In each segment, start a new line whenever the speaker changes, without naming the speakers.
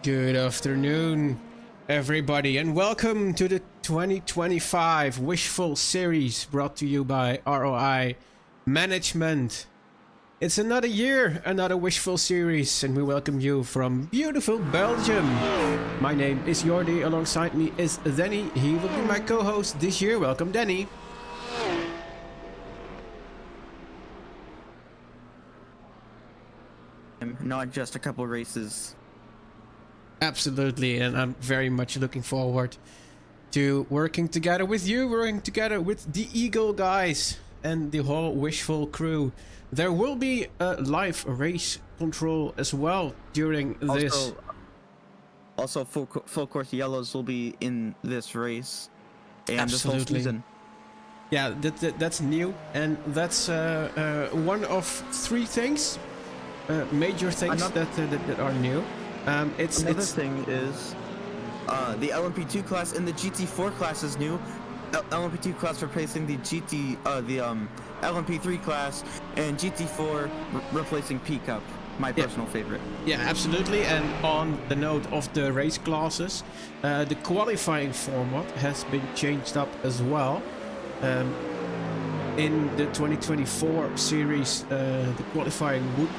Good afternoon, everybody, and welcome to the 2025 Wishful series brought to you by R.O.I Management. It's another year, another Wishful series, and we welcome you from beautiful Belgium. My name is Jordi, alongside me is Danny. He will be my co-host this year. Welcome, Danny.
Not just a couple races.
Absolutely, and I'm very much looking forward to working together with you, working together with the Eagle guys and the whole Wishful crew. There will be a live race control as well during this.
Also, full course yellows will be in this race and this whole
Absolutely.
season.
Yeah, that's new, and that's one of three things, major things that are new.
Another thing is the LMP2 class and the GT4 class is new. LMP2 class replacing the LMP3 class, and GT4 replacing P Cup, my personal favorite.
Yeah, absolutely. And on the note of the race classes, the qualifying format has been changed up as well. In the 2024 series, the qualifying would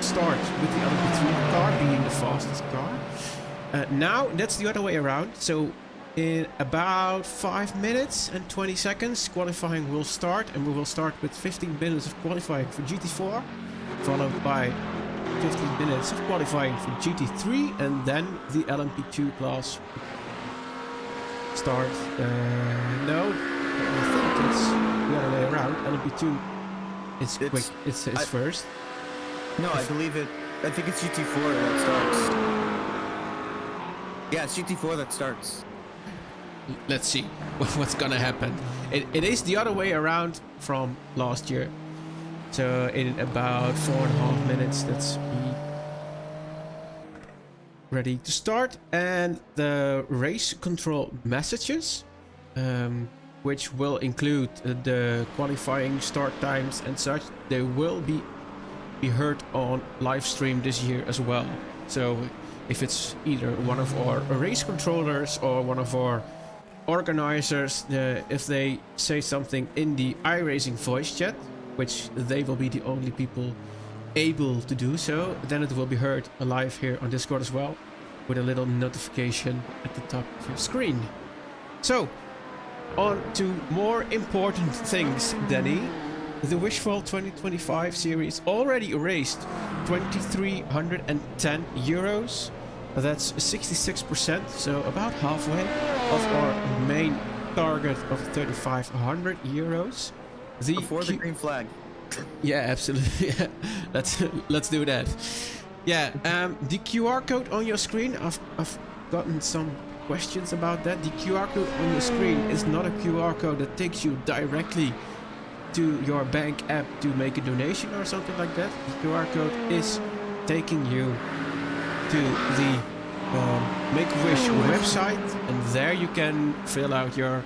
start with the LMP3 car being the fastest car. Now that's the other way around. So in about 5 minutes and 20 seconds, qualifying will start, and we will start with 15 minutes of qualifying for GT4, followed by 15 minutes of qualifying for GT3, and then the LMP2 class start. No, I think it's the other way around. LMP2 is quick. It's first.
No, I think it's GT4 that starts. Yeah, it's GT4 that starts.
Let's see what's gonna happen. It is the other way around from last year. So in about 4.5 minutes, let's be ready to start. And the race control messages, which will include the qualifying start times and such, they will be heard on live stream this year as well. So if it's either one of our race controllers or one of our organizers, if they say something in the iRacing voice chat, which they will be the only people able to do so, then it will be heard live here on Discord as well, with a little notification at the top of your screen. So on to more important things, Danny. The Wishful 2025 series already raised 2,310 euros. That's 66%, so about halfway of our main target of 3,500 euros.
Before the green flag.
Yeah, absolutely. let's do that. Yeah, the QR code on your screen. I've gotten some questions about that. The QR code on your screen is not a QR code that takes you directly to your bank app to make a donation or something like that. The QR code is taking you to the Make-A-Wish website, and there you can fill out your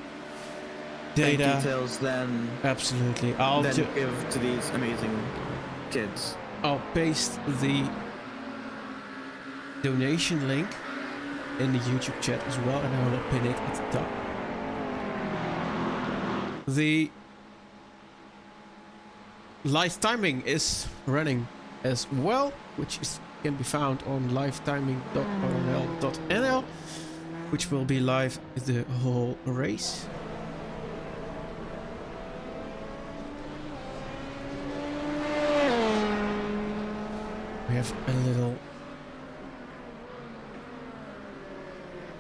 data.
Bank details, then
absolutely.
Give to these amazing kids.
I'll paste the donation link in the YouTube chat as well, and I will pin it at the top. The live timing is running as well, which can be found on livetiming.orl.nl, which will be live the whole race. We have a little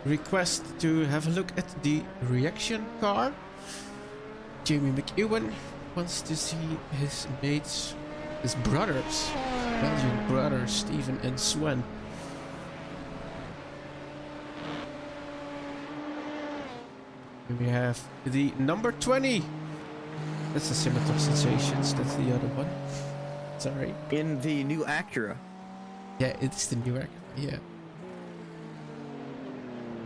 request to have a look at the reaction car. Jamie McEwen wants to see his mates, his brothers, Belgian brothers, Steven and Sven. And we have the number 20. That's the Scimitar Sensations, that's the other one. Sorry.
In the new Acura.
Yeah, it's the new Acura, yeah.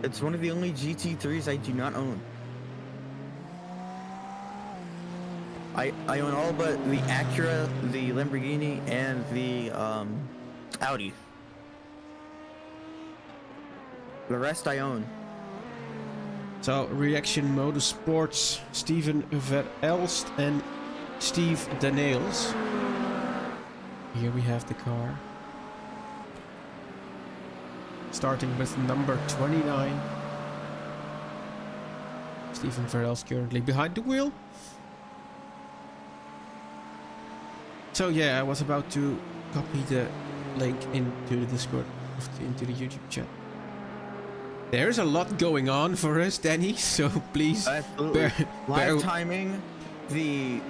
It's one of the only GT3s I do not own. I own all but the Acura, the Lamborghini, and the Audi. The rest I own.
So, Reaction Motorsports, Steven Verelst and Steve Daniels. Here we have the car. Starting with number 29. Steven Verelst currently behind the wheel. So yeah, I was about to copy the link into the Discord, into the YouTube chat. There's a lot going on for us, Danny, so please
Absolutely. Live timing, the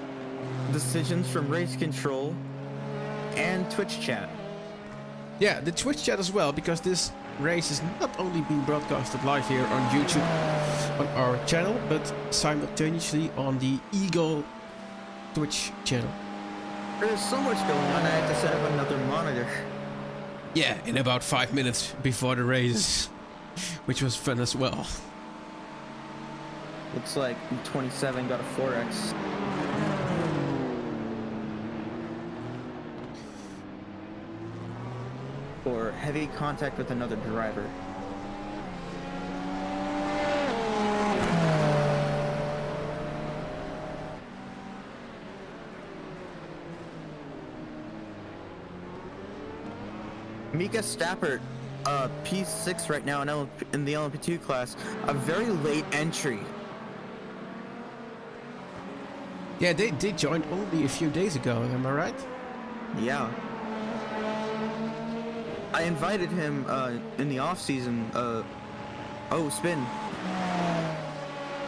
decisions from race control, and Twitch chat.
Yeah, the Twitch chat as well, because this race is not only being broadcasted live here on YouTube, on our channel, but simultaneously on the Eagle Twitch channel.
There's so much going on, I had to set up another monitor.
Yeah, in about 5 minutes before the race, which was fun as well.
Looks like 27 got a 4X. For heavy contact with another driver. Mika Stappert, P6 right now in the LMP2 class, a very late entry.
Yeah, they joined only a few days ago, am I right?
Yeah. I invited him in the off season. Oh, spin.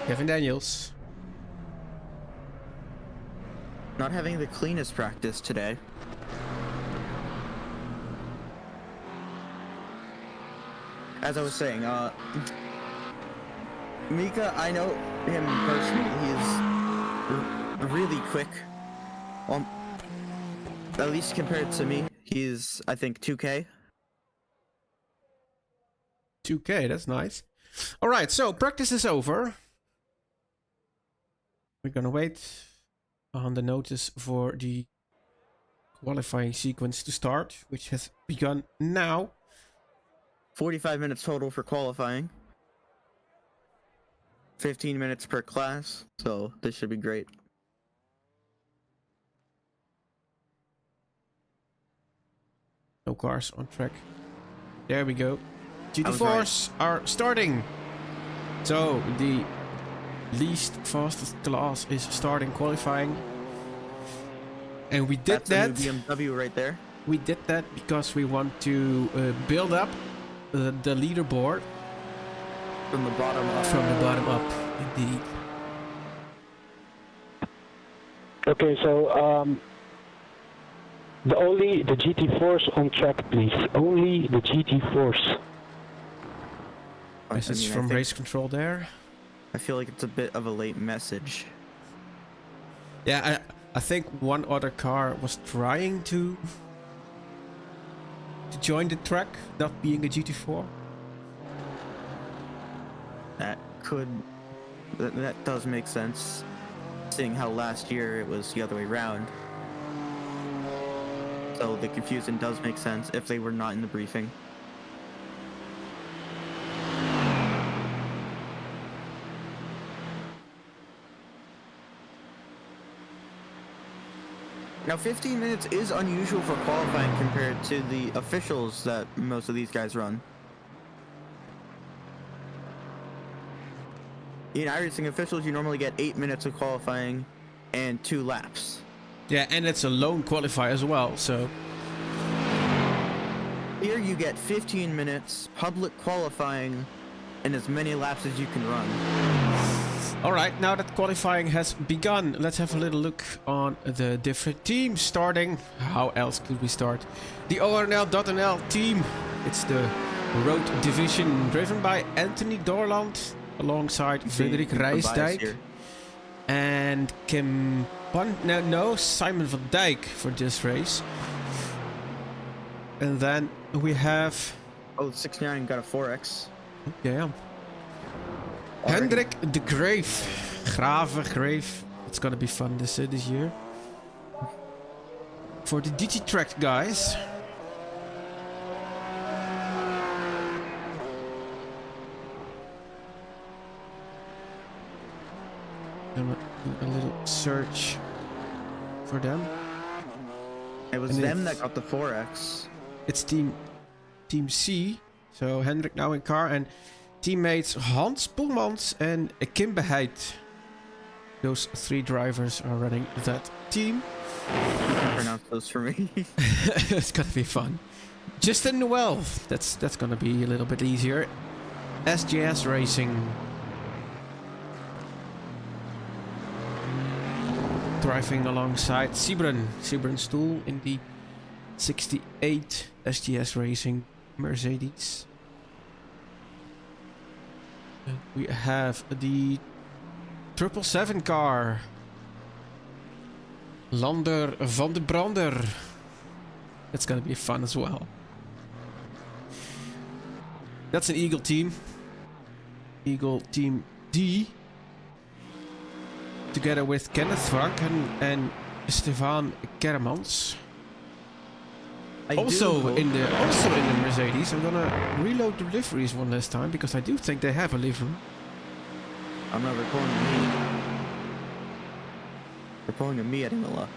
Kevin Daniels.
Not having the cleanest practice today. As I was saying, Mika, I know him personally. He's really quick. Well, at least compared to me, he's, I think, 2K.
2K, that's nice. Alright, so practice is over. We're gonna wait on the notice for the qualifying sequence to start, which has begun now.
45 minutes total for qualifying. 15 minutes per class, so this should be great.
No cars on track. There we go. GT4s are starting. So the least fastest class is starting qualifying. And we did
That's a new BMW right there.
We did that because we want to build up the leaderboard
from the bottom up.
From the bottom up, indeed.
Okay, so only the GT4s on track, please. Only the GT4s.
Message from race control there.
I feel like it's a bit of a late message.
Yeah, I think one other car was trying to join the track, not being a GT4.
That does make sense, seeing how last year it was the other way around. So the confusion does make sense if they were not in the briefing. Now 15 minutes is unusual for qualifying compared to the officials that most of these guys run. In iRacing officials, you normally get 8 minutes of qualifying and 2 laps.
Yeah, and it's a lone qualifier as well, so...
Here you get 15 minutes, public qualifying, and as many laps as you can run.
Alright, now that qualifying has begun, let's have a little look on the different teams starting. How else could we start? The ORNL.nl team. It's the road division driven by Anthony Dorland alongside Frederik Rijsdijk and Simon van Dijk for this race. And then we have...
Oh, 69 got a 4X.
Yeah. Hendrik de Grave. It's gonna be fun this year. For the DT track guys. I'm gonna do a little search for them.
It was
And
them
it's-
that got the 4X.
It's team C. So Hendrik now in car and teammates Hans Poelmans and Kim Beheid. Those 3 drivers are running that team.
You can pronounce those for me.
It's gonna be fun. Justin Noel. That's gonna be a little bit easier. SGS Racing. Driving alongside Sibren Stoel in the 68 SGS Racing Mercedes. And we have the 777 car. Lander van de Brander. That's gonna be fun as well. That's an Eagle team. Eagle Team D. Together with Kenneth Franken and Stefan Kermans. Also in the Mercedes. I'm gonna reload the liveries one last time because I do think they have a livery.
I'm not recording me. Recording me at Imola.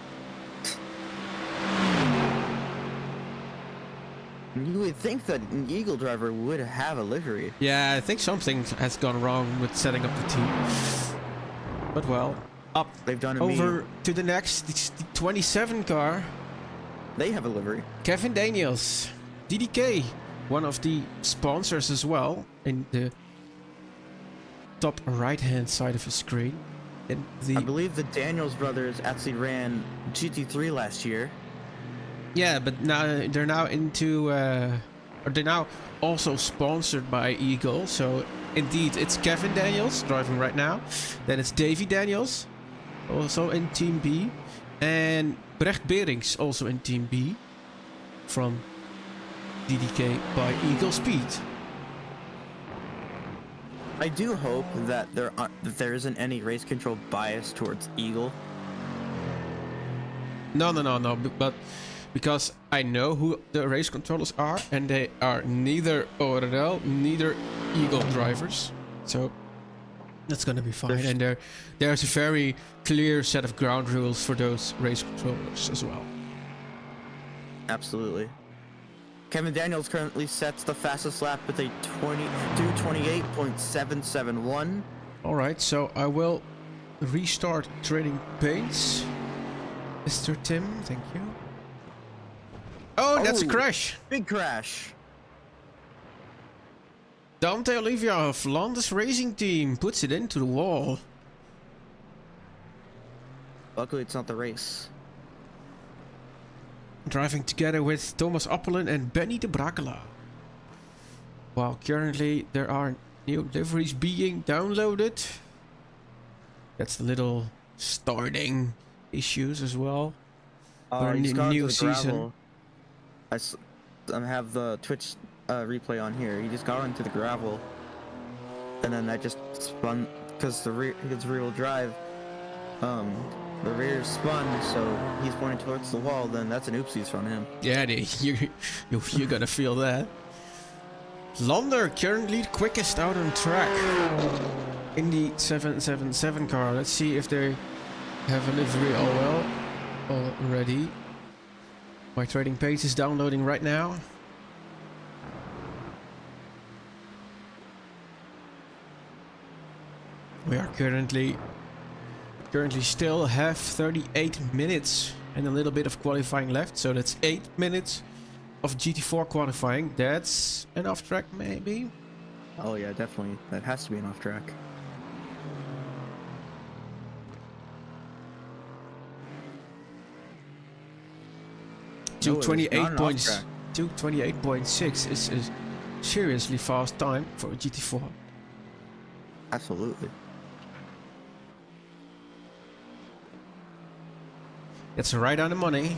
You would think that an Eagle driver would have a livery.
Yeah, I think something has gone wrong with setting up the team. But well, up
They've done a
over to the next, it's the 27 car.
They have a livery.
Kevin Daniels, DDK, one of the sponsors as well, in the top right-hand side of the screen. And
I believe the Daniels brothers actually ran GT3 last year.
yeah, but now they're now into, or they're now also sponsored by Eagle. So indeed, it's Kevin Daniels driving right now. Then it's Davy Daniels, also in Team B, and Brecht Berings also in Team B from DDK by Eagle Speed.
I do hope that there isn't any race control bias towards Eagle.
No, but because I know who the race controllers are, and they are neither ORL, neither Eagle drivers. So that's gonna be fine. And there's a very clear set of ground rules for those race controllers as well.
Absolutely. Kevin Daniels currently sets the fastest lap with a 28.771.
Alright, so I will restart trading paints. Mr. Tim, thank you. Oh, that's a crash.
Big crash.
Dante Olivia of Landis Racing Team puts it into the wall.
Luckily, it's not the race.
Driving together with Thomas Appelen and Benny de Brakela. While currently there are new liveries being downloaded. That's the little starting issues as well. For
He's
a
gone
new
to the
season.
gravel. I have the Twitch replay on here. He just got into the gravel, and then that just spun because his rear-wheel drive. The rear spun, so he's pointing towards the wall. Then that's an oopsies from him.
Yeah, you're gonna feel that. Lander currently quickest out on track in the 777 car. Let's see if they have a livery already. My trading page is downloading right now. We are currently still have 38 minutes and a little bit of qualifying left, so that's 8 minutes of GT4 qualifying. That's an off track maybe.
Oh yeah, definitely. That has to be an off track. No, it is not an off track.
228.6 is a seriously fast time for a GT4.
Absolutely.
It's right on the money.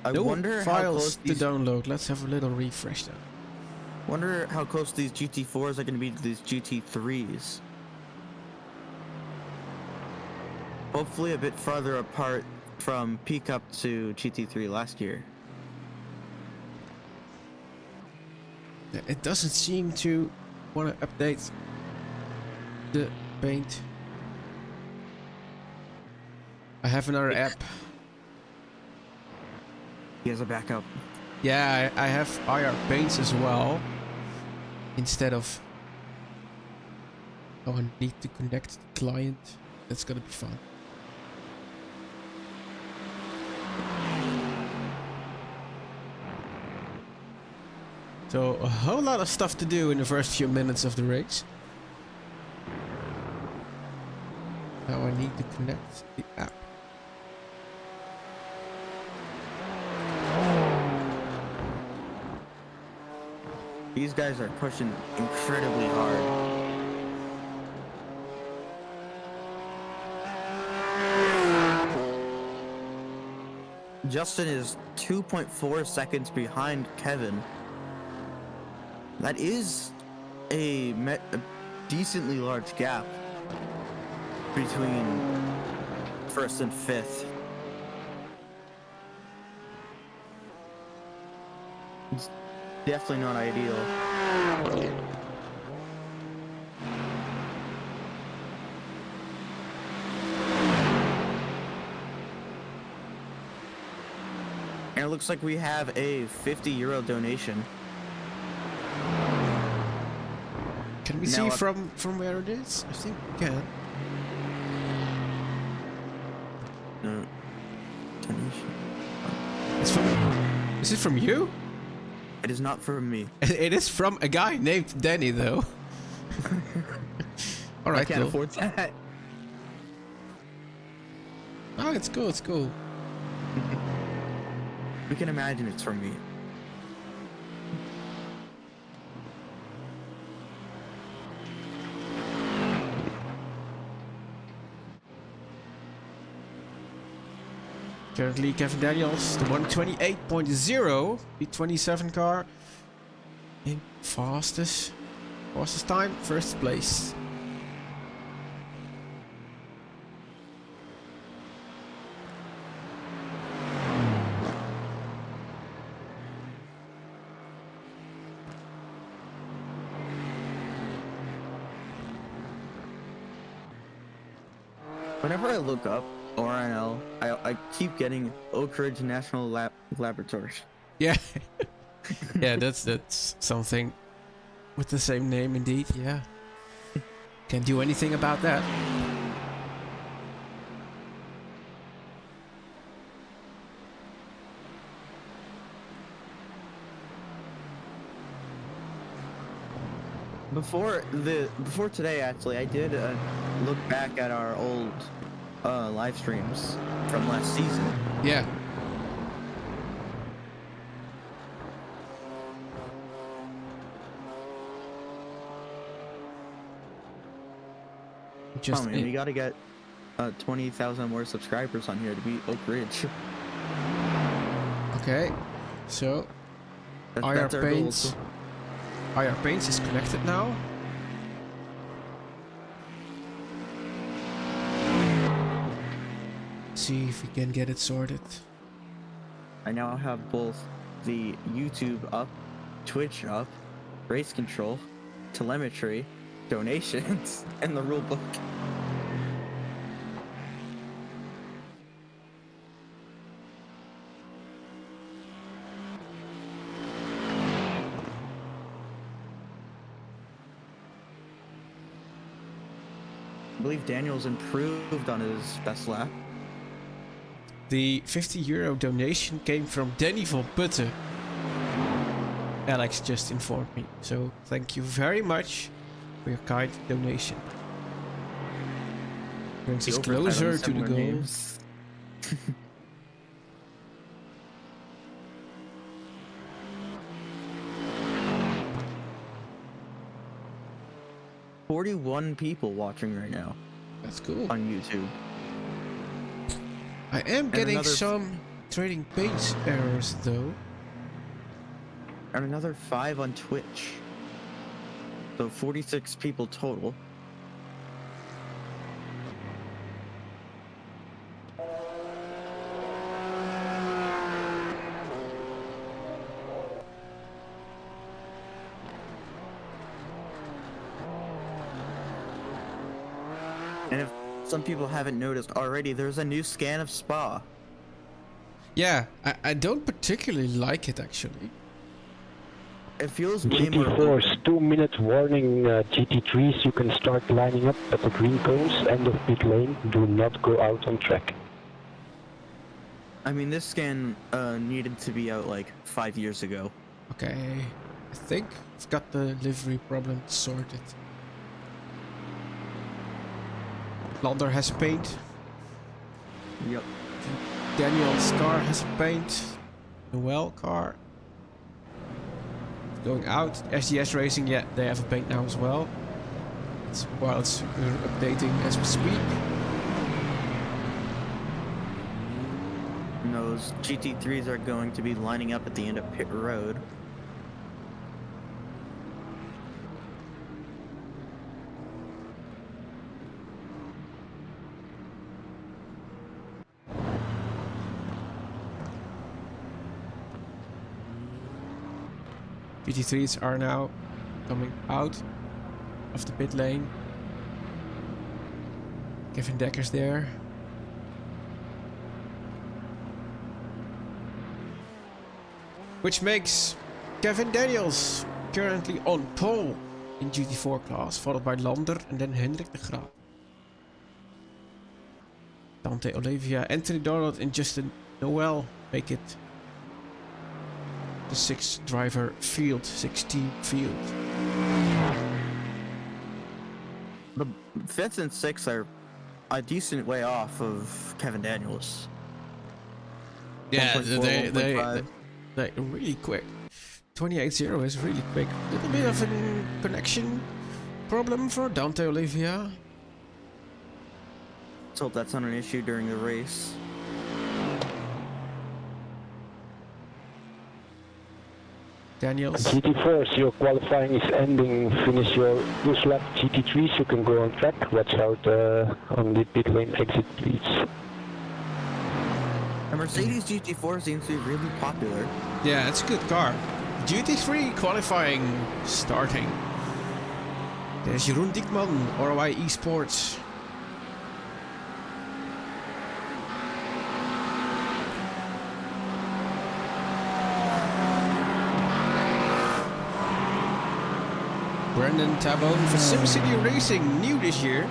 I
No
wonder how
files
close
to
these.
download. Let's have a little refresh then.
Wonder how close these GT4s are going to be to these GT3s. Hopefully a bit farther apart from peak up to GT3 last year.
It doesn't seem to want to update the paint. I have another app.
He has a backup.
Yeah, I have IR paints as well. Instead of... Oh, I need to connect the client. That's gonna be fun. So, a whole lot of stuff to do in the first few minutes of the race. Now I need to connect the app.
These guys are pushing incredibly hard. Justin is 2.4 seconds behind Kevin. That is a decently large gap between first and fifth. It's definitely not ideal. And it looks like we have a €50 donation.
Can we see from where it is? I think we can.
No. Donation.
It's from... Is it from you?
It is not from me.
It is from a guy named Danny, though. All right,
I can't
cool.
afford that.
Oh, it's cool. It's cool.
We can imagine it's from me.
Currently, Kevin Daniels, the 128.0, the 27 car, in fastest time, first place.
Whenever I look up RNL, I keep getting Oak Ridge National Laboratory.
Yeah, yeah, that's something with the same name indeed. Yeah, can't do anything about that.
Before today, actually, I did look back at our old live streams from last season.
Yeah. Just
Man, we gotta get 20,000 more subscribers on here to beat Oak Ridge.
Okay, so
That's
IR
our goal.
Paints. IR Paints is connected now. See if we can get it sorted.
I now have both the YouTube up, Twitch up, race control, telemetry, donations, and the rule book. I believe Daniel's improved on his best lap.
The €50 donation came from Danny van Putten. Alex just informed me, so thank you very much for your kind donation. Brings us closer to the goal.
41 people watching right now
That's cool.
on YouTube.
I am getting
another
some trading page errors though.
And another 5 on Twitch. So 46 people total. And if some people haven't noticed already, there's a new scan of Spa.
Yeah, I don't particularly like it actually.
It feels way more
GT4's
open.
2-minute warning. GT3s, you can start lining up at the green cones, end of pit lane. Do not go out on track.
I mean, this scan needed to be out like 5 years ago.
Okay, I think I've got the livery problem sorted. Lander has paint.
Yep.
Daniel's car has paint. Noel car. Going out. SDS Racing, yeah, they have a paint now as well. It's updating as we speak.
And those GT3s are going to be lining up at the end of pit road.
GT3s are now coming out of the pit lane. Kevin Dekker's there. Which makes Kevin Daniels currently on pole in GT4 class, followed by Lander and then Hendrik de Graaf. Dante Olivia, Anthony Donald and Justin Noel make it the 6-driver field, 6-team field.
The 5th and 6th are a decent way off of Kevin Daniels.
Yeah,
1.4, 1.5.
they're really quick. 28.0 is really quick. Little bit of a connection problem for Dante Olivia.
Let's hope that's not an issue during the race.
Daniels.
GT4s, your qualifying is ending. Finish your push lap. GT3s, you can go on track. Watch out on the pit lane exit, please.
The Mercedes GT4 seems to be really popular.
Yeah, it's a good car. GT3 qualifying starting. There's Jeroen Diekman, R.O.I Esports. Brendan Tabone for SimCity Racing, new this year.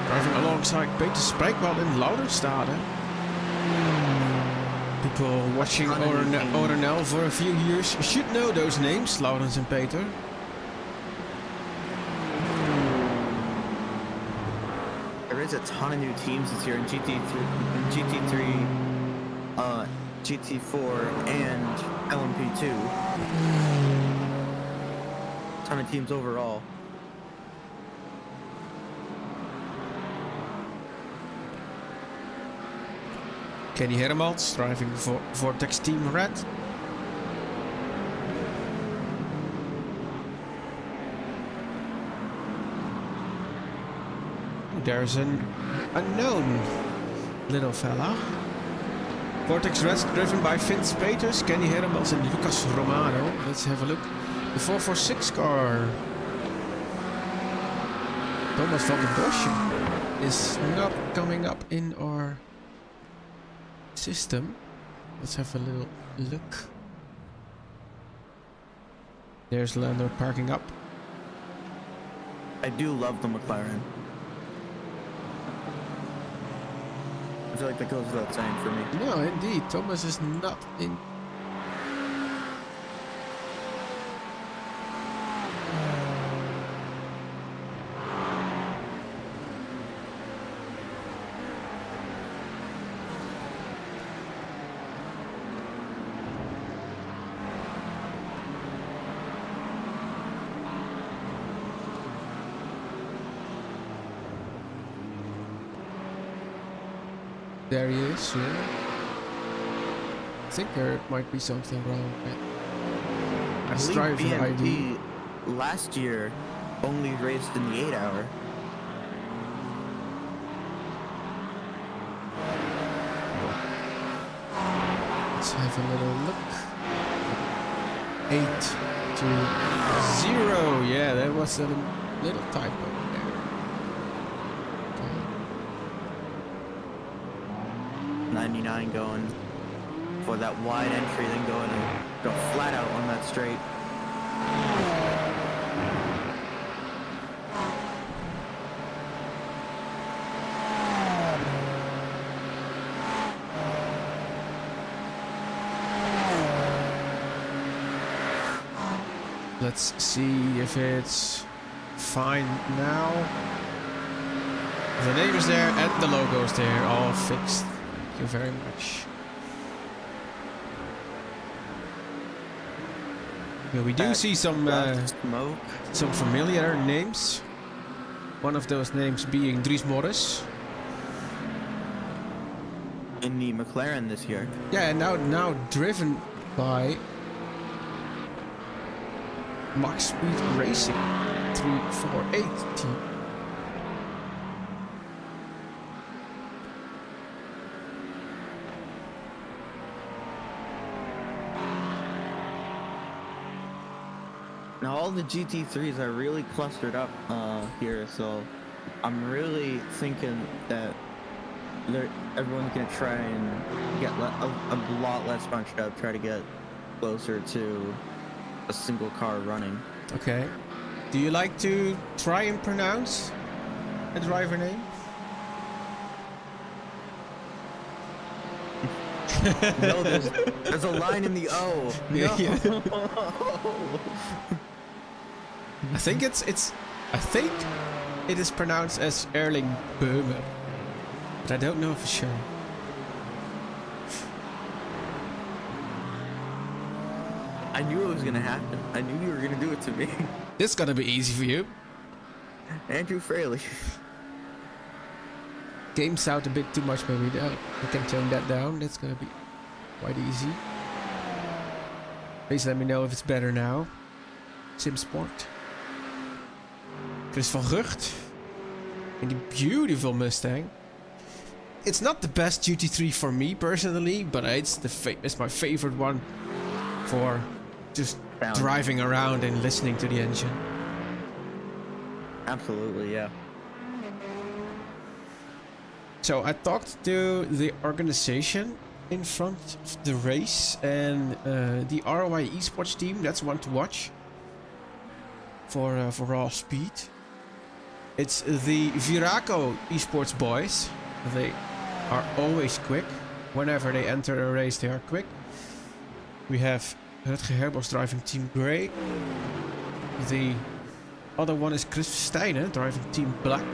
Driving alongside Peter Spijkman in Lauderstade. People watching ORNL for a few years should know those names, Laurens and Peter.
There is a ton of new teams this year in GT3, GT4, and LMP2. Ton of teams overall.
Kenny Hermans driving for Vortex Team Red. There's an unknown little fella. Vortex Red driven by Vince Peters, Kenny Hermans and Lucas Romano. Let's have a look. The 446 car. Thomas van der Bosch is not coming up in our system. Let's have a little look. There's Lander parking up.
I do love the McLaren. I feel like that goes without saying for me.
No, indeed, Thomas is not in. There he is, yeah. I think there might be something wrong with his driver ID.
BMP last year only raced in the 8-hour.
Let's have a little look. 8-0. Yeah, there was a little typo there. Okay.
99 going for that wide entry, then go flat out on that straight.
Let's see if it's fine now. The name is there and the logo is there, all fixed. Thank you very much. Yeah, we do see some familiar names. One of those names being Dries Morris.
In the McLaren this year.
Yeah, and now driven by Max Speed Racing 348 team.
Now all the GT3s are really clustered up here, so I'm really thinking that everyone's gonna try and get a lot less bunched up, try to get closer to a single car running.
Okay. Do you like to try and pronounce a driver name?
No, there's a line in the O. No.
Yeah. I think it is pronounced as Erling Böhme, but I don't know for sure.
I knew it was gonna happen. I knew you were gonna do it to me.
This is gonna be easy for you.
Andrew Fraley.
Games out a bit too much, maybe. I can tone that down. That's gonna be quite easy. Please let me know if it's better now. Sim Sport. Chris van Gucht in the beautiful Mustang. It's not the best GT3 for me personally, but it's my favorite one for just driving around and listening to the engine.
Absolutely, yeah.
So I talked to the organization in front of the race, and the R.O.I esports team, that's one to watch for raw speed. It's the Viraco esports boys. They are always quick. Whenever they enter a race, they are quick. We have Rutger Herbos driving Team Grey. The other one is Chris Steiner driving Team Black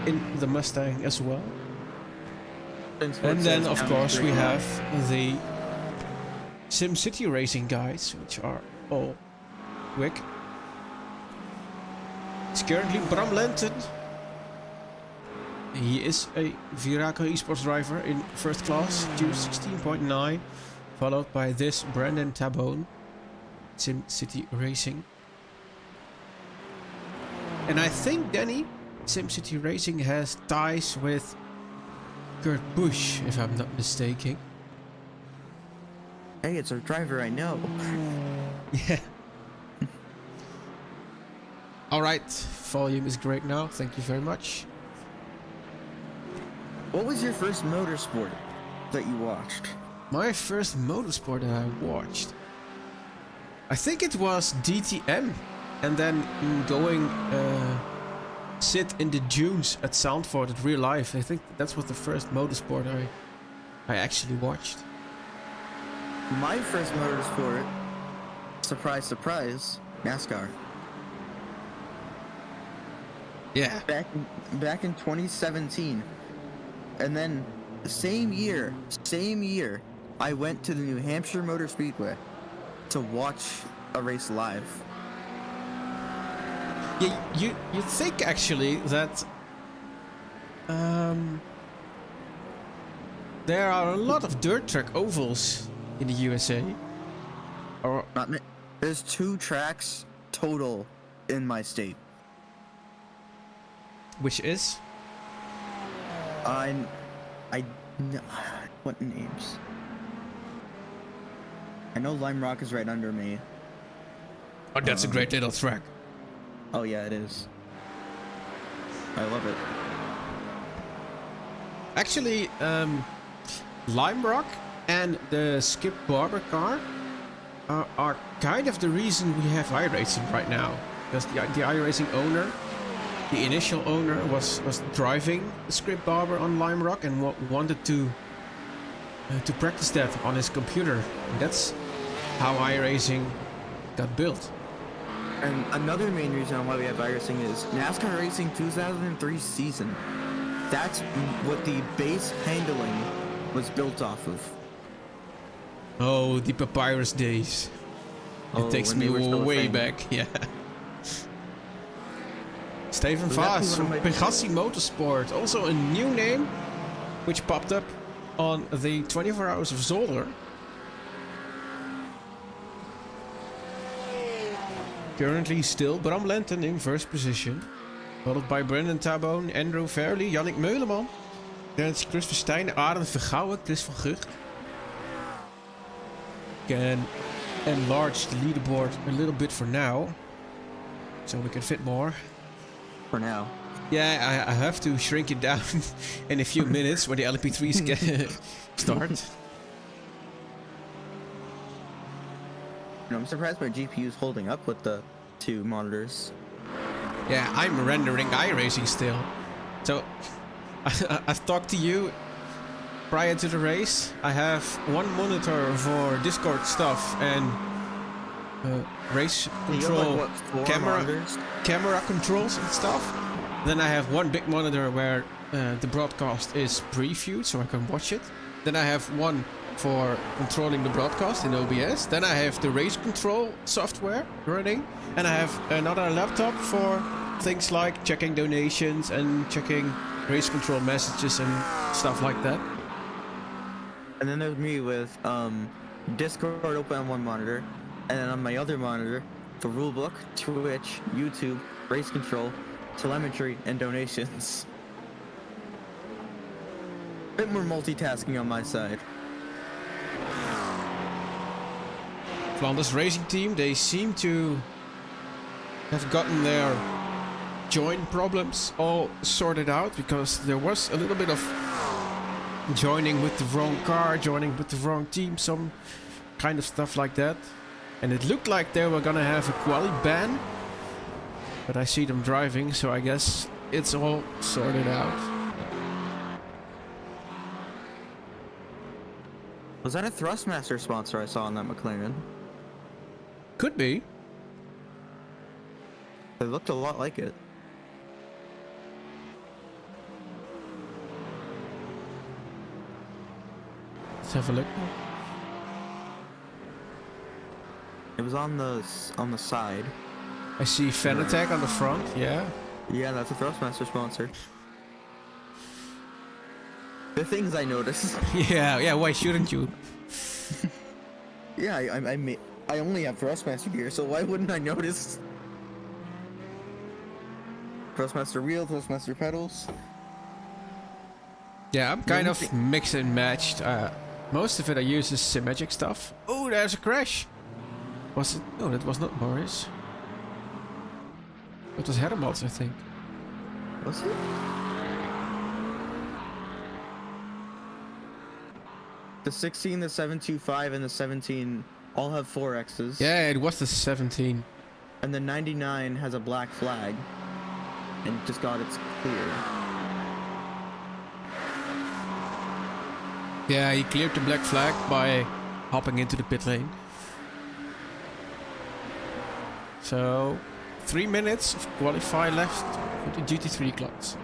in the Mustang as well. And then of course we have the SimCity Racing guys, which are all quick. It's currently Bram Lengte. He is a Viraco esports driver in first class, Q16.9, followed by this Brandon Tabone, SimCity Racing. And I think Danny, SimCity Racing has ties with Kurt Busch, if I'm not mistaken.
Hey, it's a driver I know.
Yeah. Alright, volume is great now, thank you very much.
What was your first motorsport that you watched?
My first motorsport that I watched, I think it was DTM, and then going sit in the dunes at Zandvoort at real life. I think that's what the first motorsport I actually watched.
My first motorsport, surprise, surprise, NASCAR.
Yeah.
Back in 2017, and then the same year, I went to the New Hampshire Motor Speedway to watch a race live.
Yeah, you think actually that there are a lot of dirt track ovals in the USA. Or
there's 2 tracks total in my state.
Which is?
What names? I know Lime Rock is right under me.
Oh, that's a great little track.
Oh yeah, it is. I love it.
Actually, Lime Rock and the Skip Barber car are kind of the reason we have iRacing right now. Because the iRacing owner, the initial owner, was driving the Skip Barber on Lime Rock and wanted to practice that on his computer. And that's how iRacing got built.
And another main reason why we have iRacing is NASCAR Racing 2003 season. That's what the base handling was built off of.
Oh, the papyrus days. It takes me way back, yeah. Steven Vaas from Pegassi Motorsport. Also a new name, which popped up on the 24 Hours of Zolder. Currently still Bram Lenten in first position. Followed by Brendan Tabone, Andrew Fairley, Yannick Meuleman. Then it's Chris Versteijn, Arend Vergouwen, Chris van Gucht. Can enlarge the leaderboard a little bit for now. So we can fit more.
For now.
Yeah, I have to shrink it down in a few minutes when the LP3s start.
I'm surprised my GPU is holding up with the two monitors.
Yeah, I'm rendering iRacing still. So, I've talked to you prior to the race. I have one monitor for Discord stuff and race control,
like, what,
camera controls and stuff. Then I have one big monitor where the broadcast is previewed so I can watch it. Then I have one for controlling the broadcast in OBS. Then I have the race control software running. And I have another laptop for things like checking donations and checking race control messages and stuff like that.
And then there's me with Discord open on one monitor, and then on my other monitor, the rulebook, Twitch, YouTube, race control, telemetry, and donations. Bit more multitasking on my side.
Flanders Racing Team, they seem to have gotten their join problems all sorted out, because there was a little bit of joining with the wrong car, joining with the wrong team, some kind of stuff like that. And it looked like they were gonna have a quali ban, but I see them driving, so I guess it's all sorted out.
Was that a Thrustmaster sponsor I saw on that McLaren?
Could be.
It looked a lot like it.
Let's have a look.
It was on the side.
I see Fanatec on the front, yeah.
Yeah, that's a Thrustmaster sponsor. The things I noticed.
yeah, why shouldn't you?
Yeah, I only have Thrustmaster gear, so why wouldn't I notice? Thrustmaster wheel, Thrustmaster pedals.
Yeah, I'm kind of mixed and matched. Most of it I use is Symagic stuff. Oh, there's a crash! Was it? No, that was not Morris. It was Hermans, I think.
Was it? The 16, the 725, and the 17 all have 4Xs.
Yeah, it was the 17.
And the 99 has a black flag. And just got its clear.
Yeah, he cleared the black flag by hopping into the pit lane. So, 3 minutes of qualify left for the GT3 class.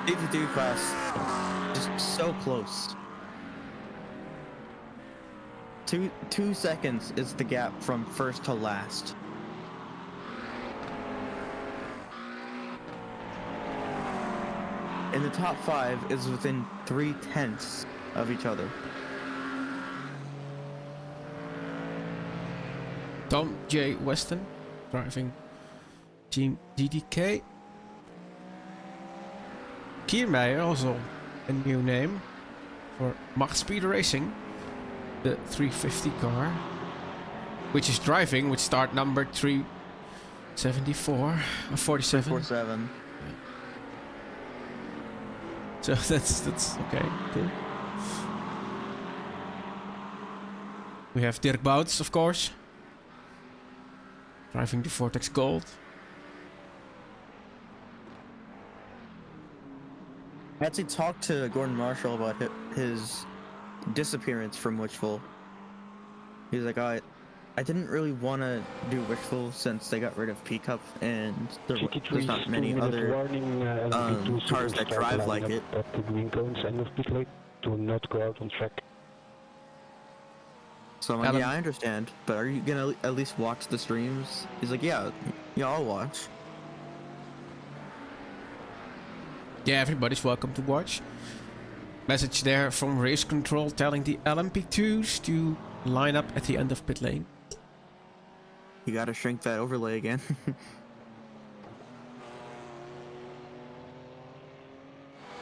GT3 class, just so close. Two seconds is the gap from first to last. And the top 5 is within 3/10 of each other.
Tom J. Weston driving Team DDK. Kiermeijer, also a new name for Mach Speed Racing, the 350 car, which is driving with start number 3 74 or 47.
4-7.
So that's okay. Cool. We have Dirk Bouts, of course, driving the Vortex Gold.
I actually talked to Gordon Marshall about his disappearance from Wishful. He's like, I didn't really want to do Wishful since they got rid of P-Cup and there's not many other cars that drive like it.
At the green cones end of pit lane to not go out on track.
So I'm like, yeah, I understand, but are you gonna at least watch the streams? He's like, yeah, I'll watch.
Yeah, everybody's welcome to watch. Message there from race control telling the LMP2s to line up at the end of pit lane.
You gotta shrink that overlay again.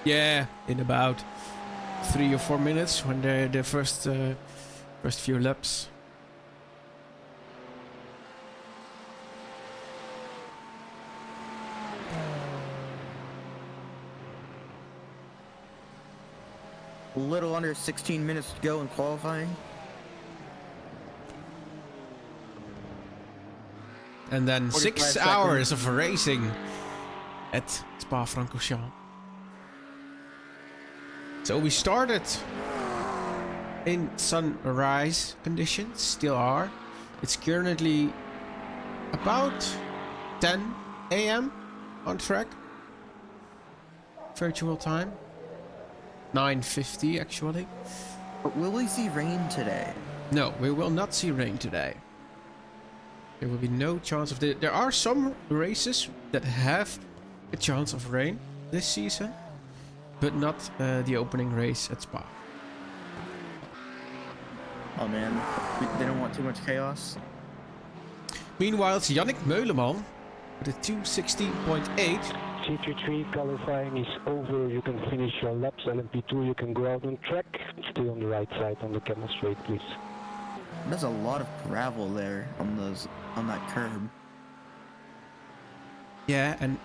Yeah, in about 3 or 4 minutes when they're the first few laps.
A little under 16 minutes to go in qualifying.
And then 6
seconds.
hours of racing at Spa-Francorchamps. So we started in sunrise conditions, still are. It's currently about 10 AM on track. Virtual time. 9:50 actually.
But will we see rain today?
No, we will not see rain today. There will be no chance of it. There are some races that have a chance of rain this season, but not the opening race at Spa.
Oh man, they don't want too much chaos.
Meanwhile, it's Yannick Meuleman with a 2:16.8.
GT3 qualifying is over. You can finish your laps. LMP2, you can go out on track. Stay on the right side on the camel straight, please.
There's a lot of gravel there on that curb.
Yeah, and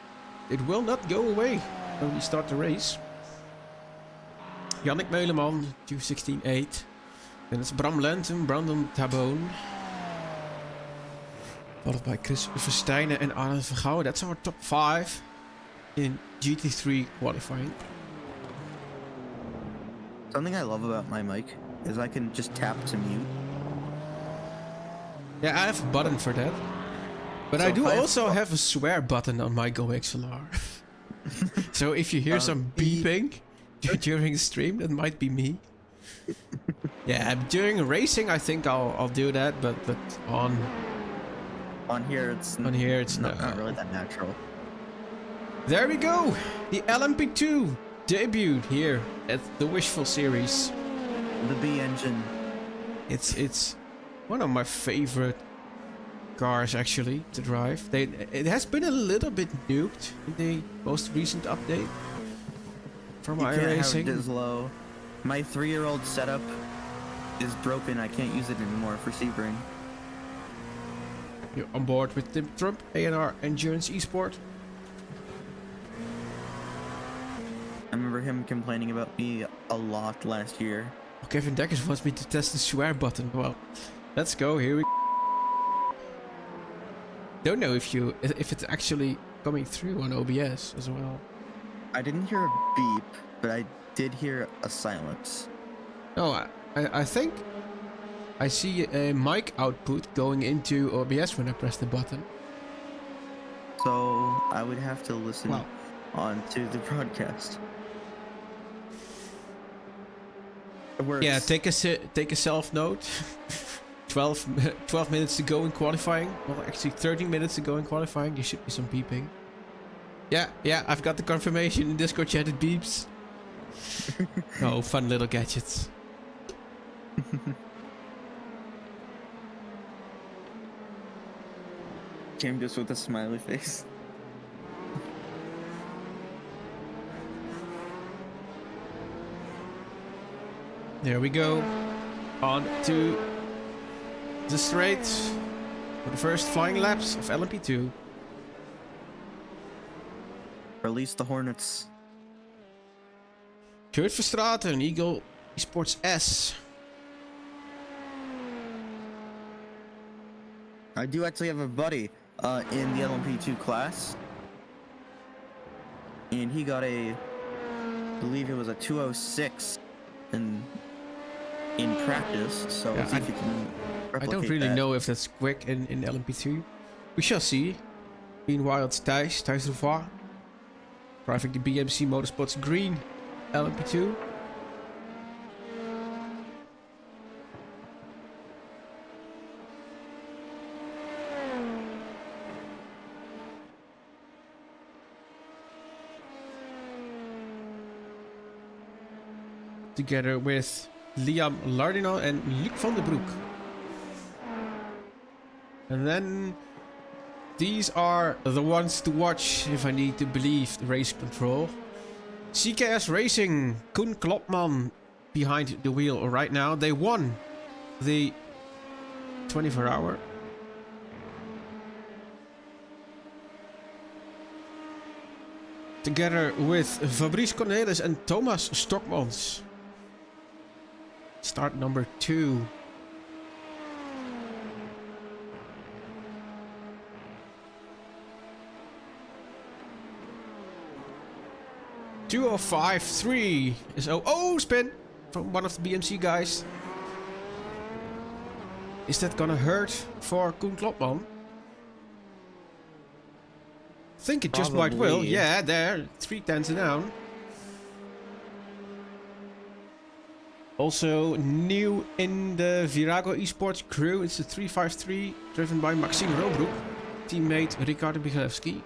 it will not go away when we start the race. Yannick Meuleman, 2:16.8. Then it's Bram Lengte, Brandon Tabone. Followed by Chris Verstijnen and Arnold Vergouwen. That's our top 5 in GT3 qualifying.
Something I love about my mic is I can just tap to mute.
Yeah, I have a button for that. But
So
I do
if I-
also have a swear button on my Go XLR. So if you hear some beeping during the stream, that might be me. Yeah, during racing I think I'll do that, but
On here it's
not
really that natural.
There we go! The LMP2 debuted here at the Wishful series.
The B engine.
It's one of my favorite cars actually to drive. It has been a little bit nuked in the most recent update from
You can't have it
iRacing.
this low. My 3-year-old setup is broken. I can't use it anymore for Sebring.
You're on board with Tim Trump, A&R Endurance Esport.
I remember him complaining about me a lot last year.
Oh, Kevin Deckers wants me to test the swear button. Well, let's go. Here we go. Don't know if it's actually coming through on OBS as well.
I didn't hear a beep, but I did hear a silence.
No, I think I see a mic output going into OBS when I press the button.
So I would have to listen
Wow.
on to the broadcast. It works.
Yeah, take a self note. 12 minutes to go in qualifying. Well, actually 13 minutes to go in qualifying. There should be some beeping. Yeah, I've got the confirmation in Discord chat. It beeps. Oh, fun little gadgets.
Came just with a smiley face.
There we go. On to the straight for the first flying laps of LMP2.
Release the Hornets.
Kurt Verstraeten, Eagle Esports S.
I do actually have a buddy in the LMP2 class. And he got I believe it was a 206 in practice. So
Yeah,
let's see if he can
I
replicate
don't really
that.
know if that's quick in LMP2. We shall see. Meanwhile, it's Thijs Rouvois, driving the BMC Motorsports Green LMP2. Together with Liam Lardino and Luc van der Broek. And then these are the ones to watch if I need to believe the race control. CKS Racing, Koen Klopman behind the wheel right now. They won the 24-hour. Together with Fabrice Cornelis and Thomas Stockmans. Start number 2. .205.3 is spin from one of the BMC guys. Is that gonna hurt for Koen Klopman? I think it just might will.
Probably.
Yeah, there, 3/10 down. Also new in the Virago Esports crew, it's the 353 driven by Maxime Robroek, teammate Ricardo Bichlewski.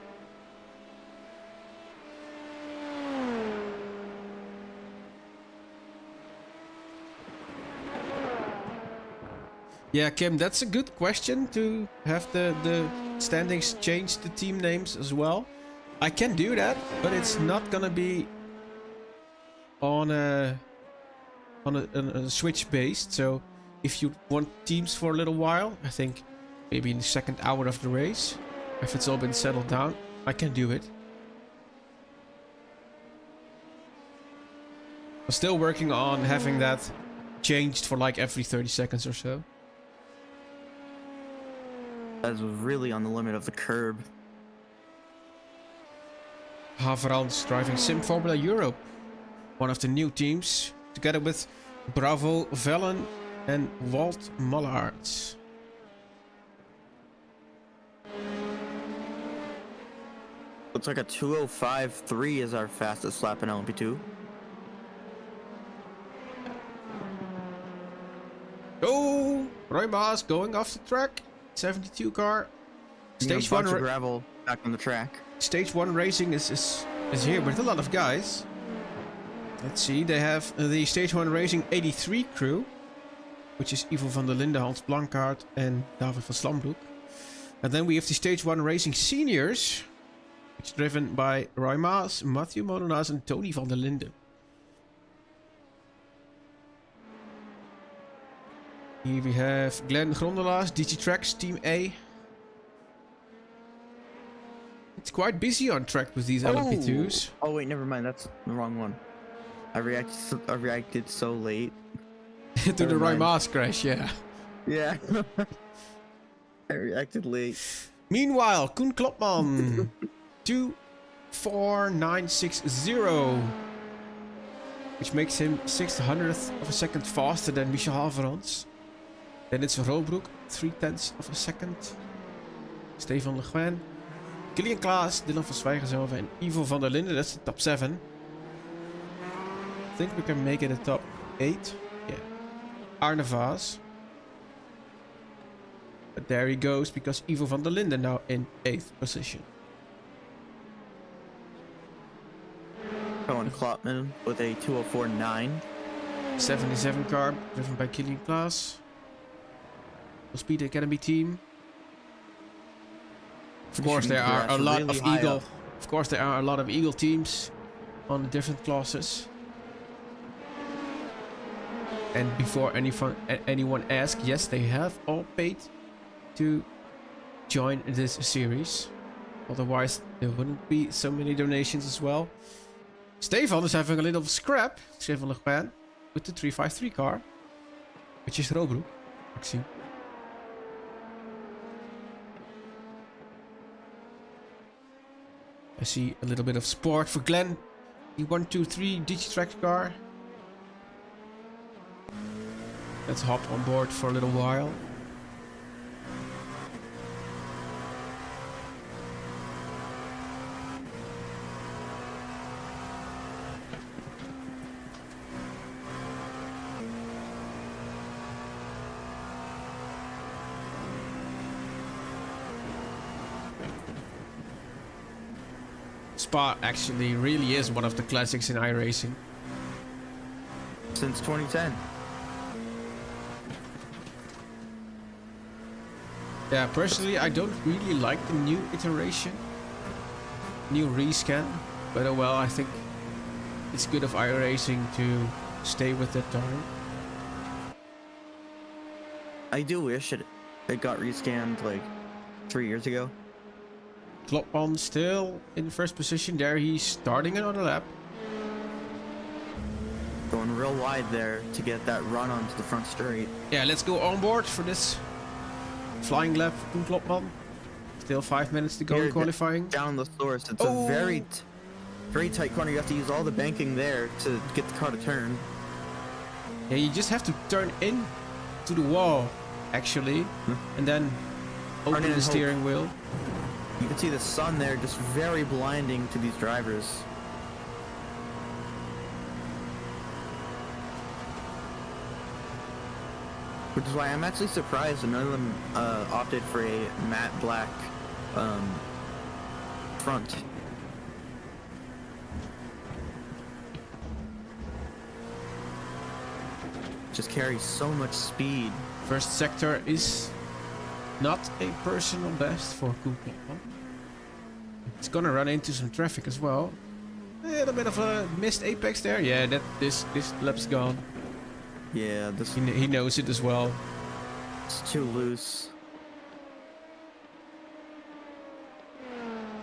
Yeah, Kim, that's a good question to have the standings change the team names as well. I can do that, but it's not gonna be on a switch based. So if you want teams for a little while, I think maybe in the second hour of the race, if it's all been settled down, I can do it. I'm still working on having that changed for like every 30 seconds or so.
That was really on the limit of the curb.
Haverans driving Sim Formula Europe, one of the new teams, together with Bravo Vellen and Walt Mullard.
Looks like a 205.3 is our fastest lap in LMP2.
Oh, R.O.I Maas going off the track. 72 car. Stage 1
gravel back on the track.
Stage 1 racing is here with a lot of guys. Let's see, they have the Stage 1 Racing 83 crew, which is Ivo van der Linde, Hans Blankart and David van Slambroek. And then we have the Stage 1 Racing Seniors, which is driven by R.O.I Maas, Matthew Molenaars and Tony van der Linde. Here we have Glenn Grondelaars, DG Tracks, Team A. It's quite busy on track with these LMP2s.
Oh wait, never mind. That's the wrong one. I reacted so late.
To the R.O.I Maas crash, yeah.
Yeah. I reacted late.
Meanwhile, Koen Klopman, 24960, which makes him 600th of a second faster than Michel Haverans. Then it's Robroek, 0.3 of a second. Stefan Le Guin, Kilian Klaas, Dylan van Zwijgenzelven and Ivo van der Linde. That's the top 7. I think we can make it a top 8. Yeah. Arne Vaas. But there he goes because Ivo van der Linde now in 8th position.
Owen Klopman with a 204.9.
77 car driven by Kilian Klaas. Speed Academy team. Of course, there are a lot of Eagle. Of course, there are a lot of Eagle teams on the different classes. And before anyone asks, yes, they have all paid to join this series. Otherwise, there wouldn't be so many donations as well. Stefan is having a little scrap, Stefan Legban, with the 353 car. Which is Robroek, ik zie. I see a little bit of sport for Glenn. The 123 GT3 car. Let's hop on board for a little while. Spa actually really is one of the classics in iRacing.
Since 2010.
Yeah, personally, I don't really like the new iteration, new rescan, but oh well, I think it's good of iRacing to stay with that time.
I do wish it got rescanned like 3 years ago.
Klopman still in first position there. He's starting another lap.
Going real wide there to get that run onto the front straight.
Yeah, let's go on board for this flying lap from Klopman. Still 5 minutes to go in qualifying.
Down the source, it's a very tight corner. You have to use all the banking there to get the car to turn.
Yeah, you just have to turn in to the wall, actually, and then open the steering wheel.
You can see the sun there, just very blinding to these drivers. Which is why I'm actually surprised that none of them opted for a matte black front. Just carries so much speed.
First sector is not a personal best for Cooper. It's gonna run into some traffic as well. A little bit of a missed apex there. Yeah, this lap's gone.
Yeah, this
He knows it as well.
It's too loose.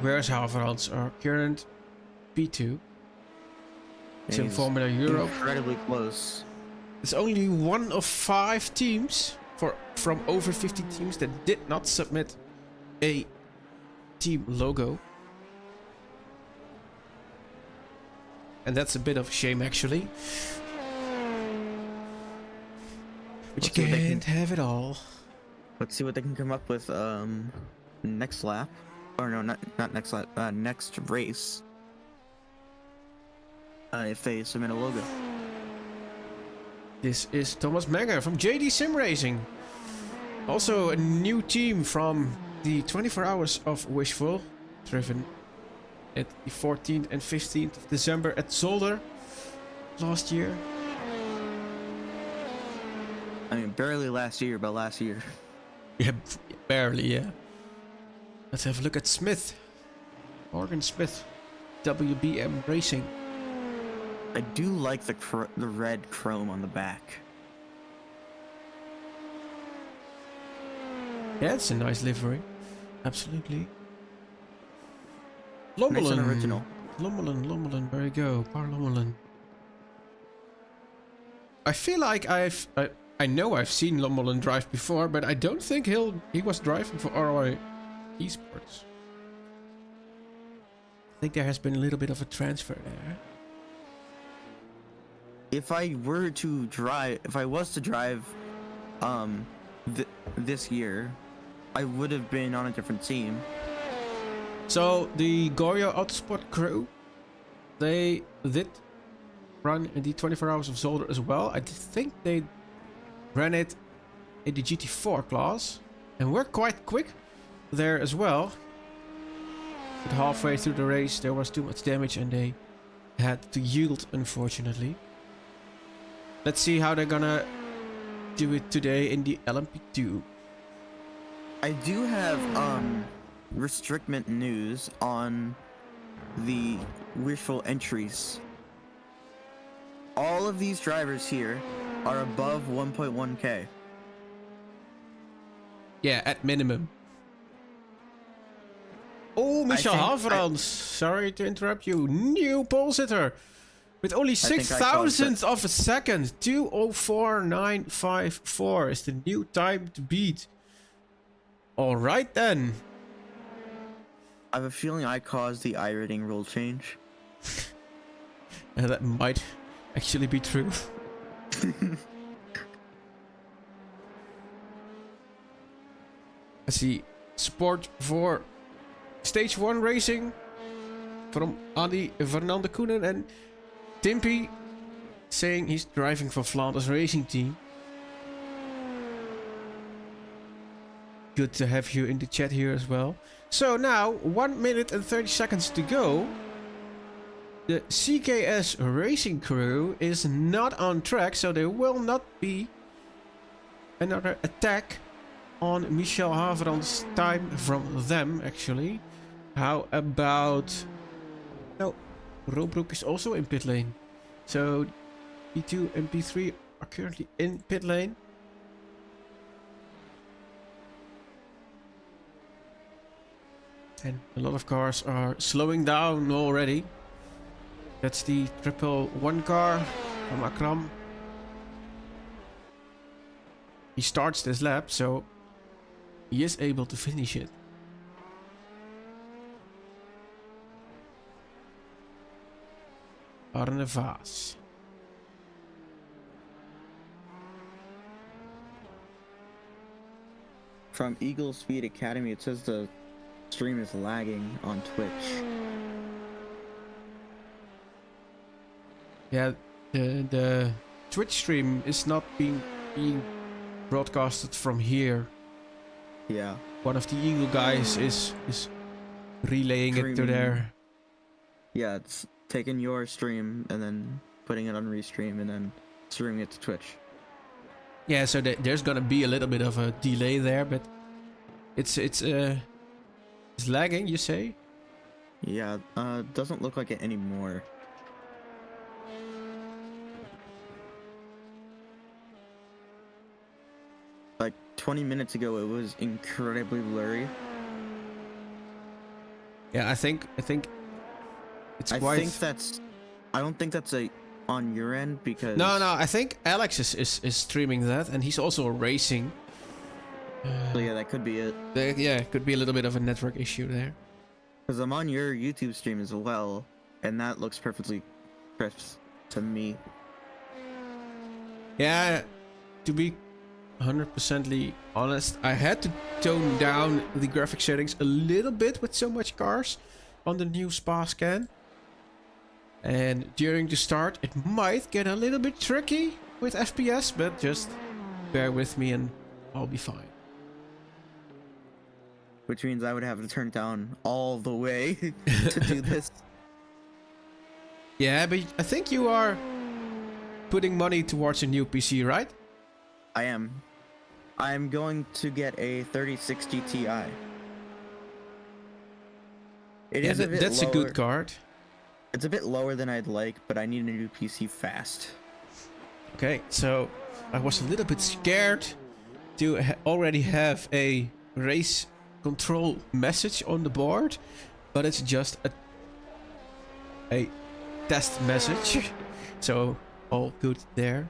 Where's Haverhans, our current P2? It's in
He's
Formula Europe.
Incredibly close.
It's only one of 5 teams from over 50 teams that did not submit a team logo. And that's a bit of a shame, actually. But you can't have it all.
Let's see what they can come up with next lap. Or no, not next lap, next race. If they submit a logo.
This is Thomas Menger from JD Sim Racing. Also a new team from the 24 Hours of Wishful, driven at the 14th and 15th of December at Zolder last year.
I mean, barely last year, but last year.
Yeah, barely, yeah. Let's have a look at Smith. Morgan Smith, WBM Racing.
I do like the red chrome on the back.
Yeah, it's a nice livery. Absolutely.
Nice
Lommelen.
and original.
Lommelen, there you go. Par Lommelen. I feel like I know I've seen Lommelen drive before, but I don't think he was driving for R.O.I. Esports. I think there has been a little bit of a transfer there.
If I was to drive this year, I would have been on a different team.
So the Goya Autosport crew, they did run in the 24 Hours of Zolder as well. I think they ran it in the GT4 class and were quite quick there as well. But halfway through the race there was too much damage and they had to yield, unfortunately. Let's see how they're gonna do it today in the LMP2.
I do have restrictment news on the Wishful entries. All of these drivers here are above 1.1k.
Yeah, at minimum. Oh, Michel
think
Havrans. Sorry to interrupt you. New pole sitter. With only
think I
6,000th of a second. 2:04.954 is the new time to beat. Alright then.
I have a feeling I caused the iRacing rule change.
And that might actually be true. I see support for Stage 1 Racing from Adi Fernando Koenen and Timpy saying he's driving for Flanders Racing Team. Good to have you in the chat here as well. So now, 1 minute and 30 seconds to go. The CKS Racing crew is not on track, so there will not be another attack on Michel Havrans' time from them, actually. How about... No, Robroek is also in pit lane. So P2 and P3 are currently in pit lane. And a lot of cars are slowing down already. That's the 111 car from Akram. He starts this lap, so he is able to finish it. Arne Vaas.
From Eagle Speed Academy, it says the stream is lagging on Twitch.
Yeah, the Twitch stream is not being broadcasted from here.
Yeah.
One of the Eagle guys is relaying it to
Streaming.
their...
Yeah, it's taking your stream and then putting it on Restream and then streaming it to Twitch.
Yeah, so there's gonna be a little bit of a delay there, but it's lagging, you say?
Yeah, doesn't look like it anymore. Like 20 minutes ago, it was incredibly blurry.
Yeah, I think it's
I
quite...
think that's. I don't think that's on your end because.
No, I think Alex is streaming that, and he's also racing.
So yeah, that could be it.
Yeah, could be a little bit of a network issue there.
Because I'm on your YouTube stream as well, and that looks perfectly crisp to me.
Yeah, to be 100% honest, I had to tone down the graphic settings a little bit with so much cars on the new Spa scan. And during the start, it might get a little bit tricky with FPS, but just bear with me and I'll be fine.
Which means I would have to turn it down all the way to do this.
Yeah, but I think you are putting money towards a new PC, right?
I am. I'm going to get a 3060 Ti. It
Yeah,
is a bit
that's
lower.
a good card.
It's a bit lower than I'd like, but I need a new PC fast.
Okay, so I was a little bit scared to already have a race control message on the board, but it's just a test message. So all good there.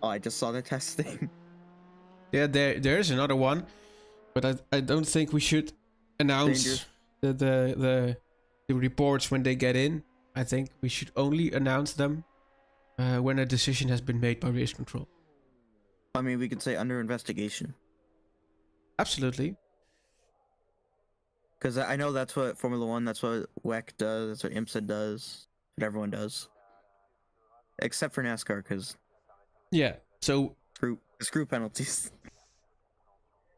Oh, I just saw the test thing.
Yeah, there's another one, but I don't think we should announce the reports when they get in. I think we should only announce them when a decision has been made by race control.
I mean, we could say under investigation.
Absolutely.
Because I know that's what Formula One, that's what WEC does, that's what IMSA does, what everyone does. Except for NASCAR, because
Yeah, so
screw penalties.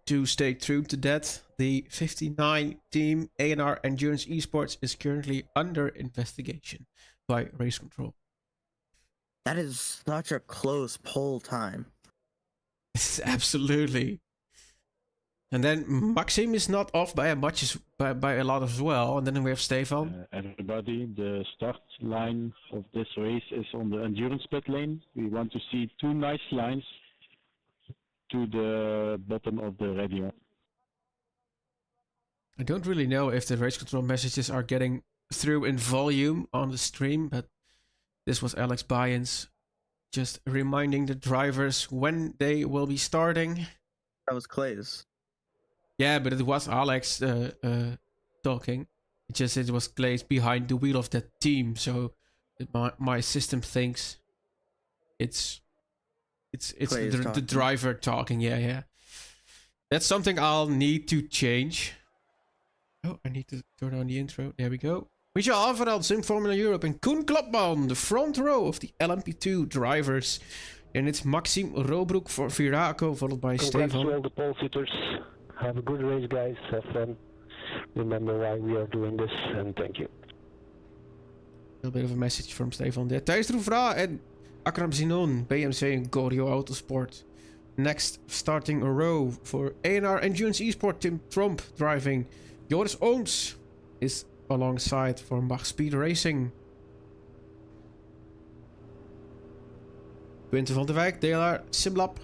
to stay true to that, the 59 team A&R Endurance Esports is currently under investigation by race control.
That is such a close poll time.
Absolutely. And then Maxim is not off by by a lot as well. And then we have Stefan.
Everybody, the start line of this race is on the endurance pit lane. We want to see 2 nice lines to the bottom of the radio.
I don't really know if the race control messages are getting through in volume on the stream, but this was Alex Byens just reminding the drivers when they will be starting.
That was Clay's.
Yeah, but it was Alex talking. It was Clays behind the wheel of that team, so my system thinks it's the driver talking. Yeah. That's something I'll need to change. Oh, I need to turn on the intro. There we go. Michel Averald, Sim Formula Europe, and Koen Klapman, the front row of the LMP2 drivers. And it's Maxime Robroek for Viraco, followed by
Congrats
Stefan.
to all the pole sitters. Have a good race, guys. Have fun. Remember why we are doing this, and thank you.
A little bit of a message from Stefan there. Thijs Rouvra and Akram Zinon, BMC and Gorio Autosport. Next, starting a row for A&R Endurance Esport, Tim Tromp driving. Joris Ooms is alongside for Mach Speed Racing. Quinten van der Wijk, DLR Simlab.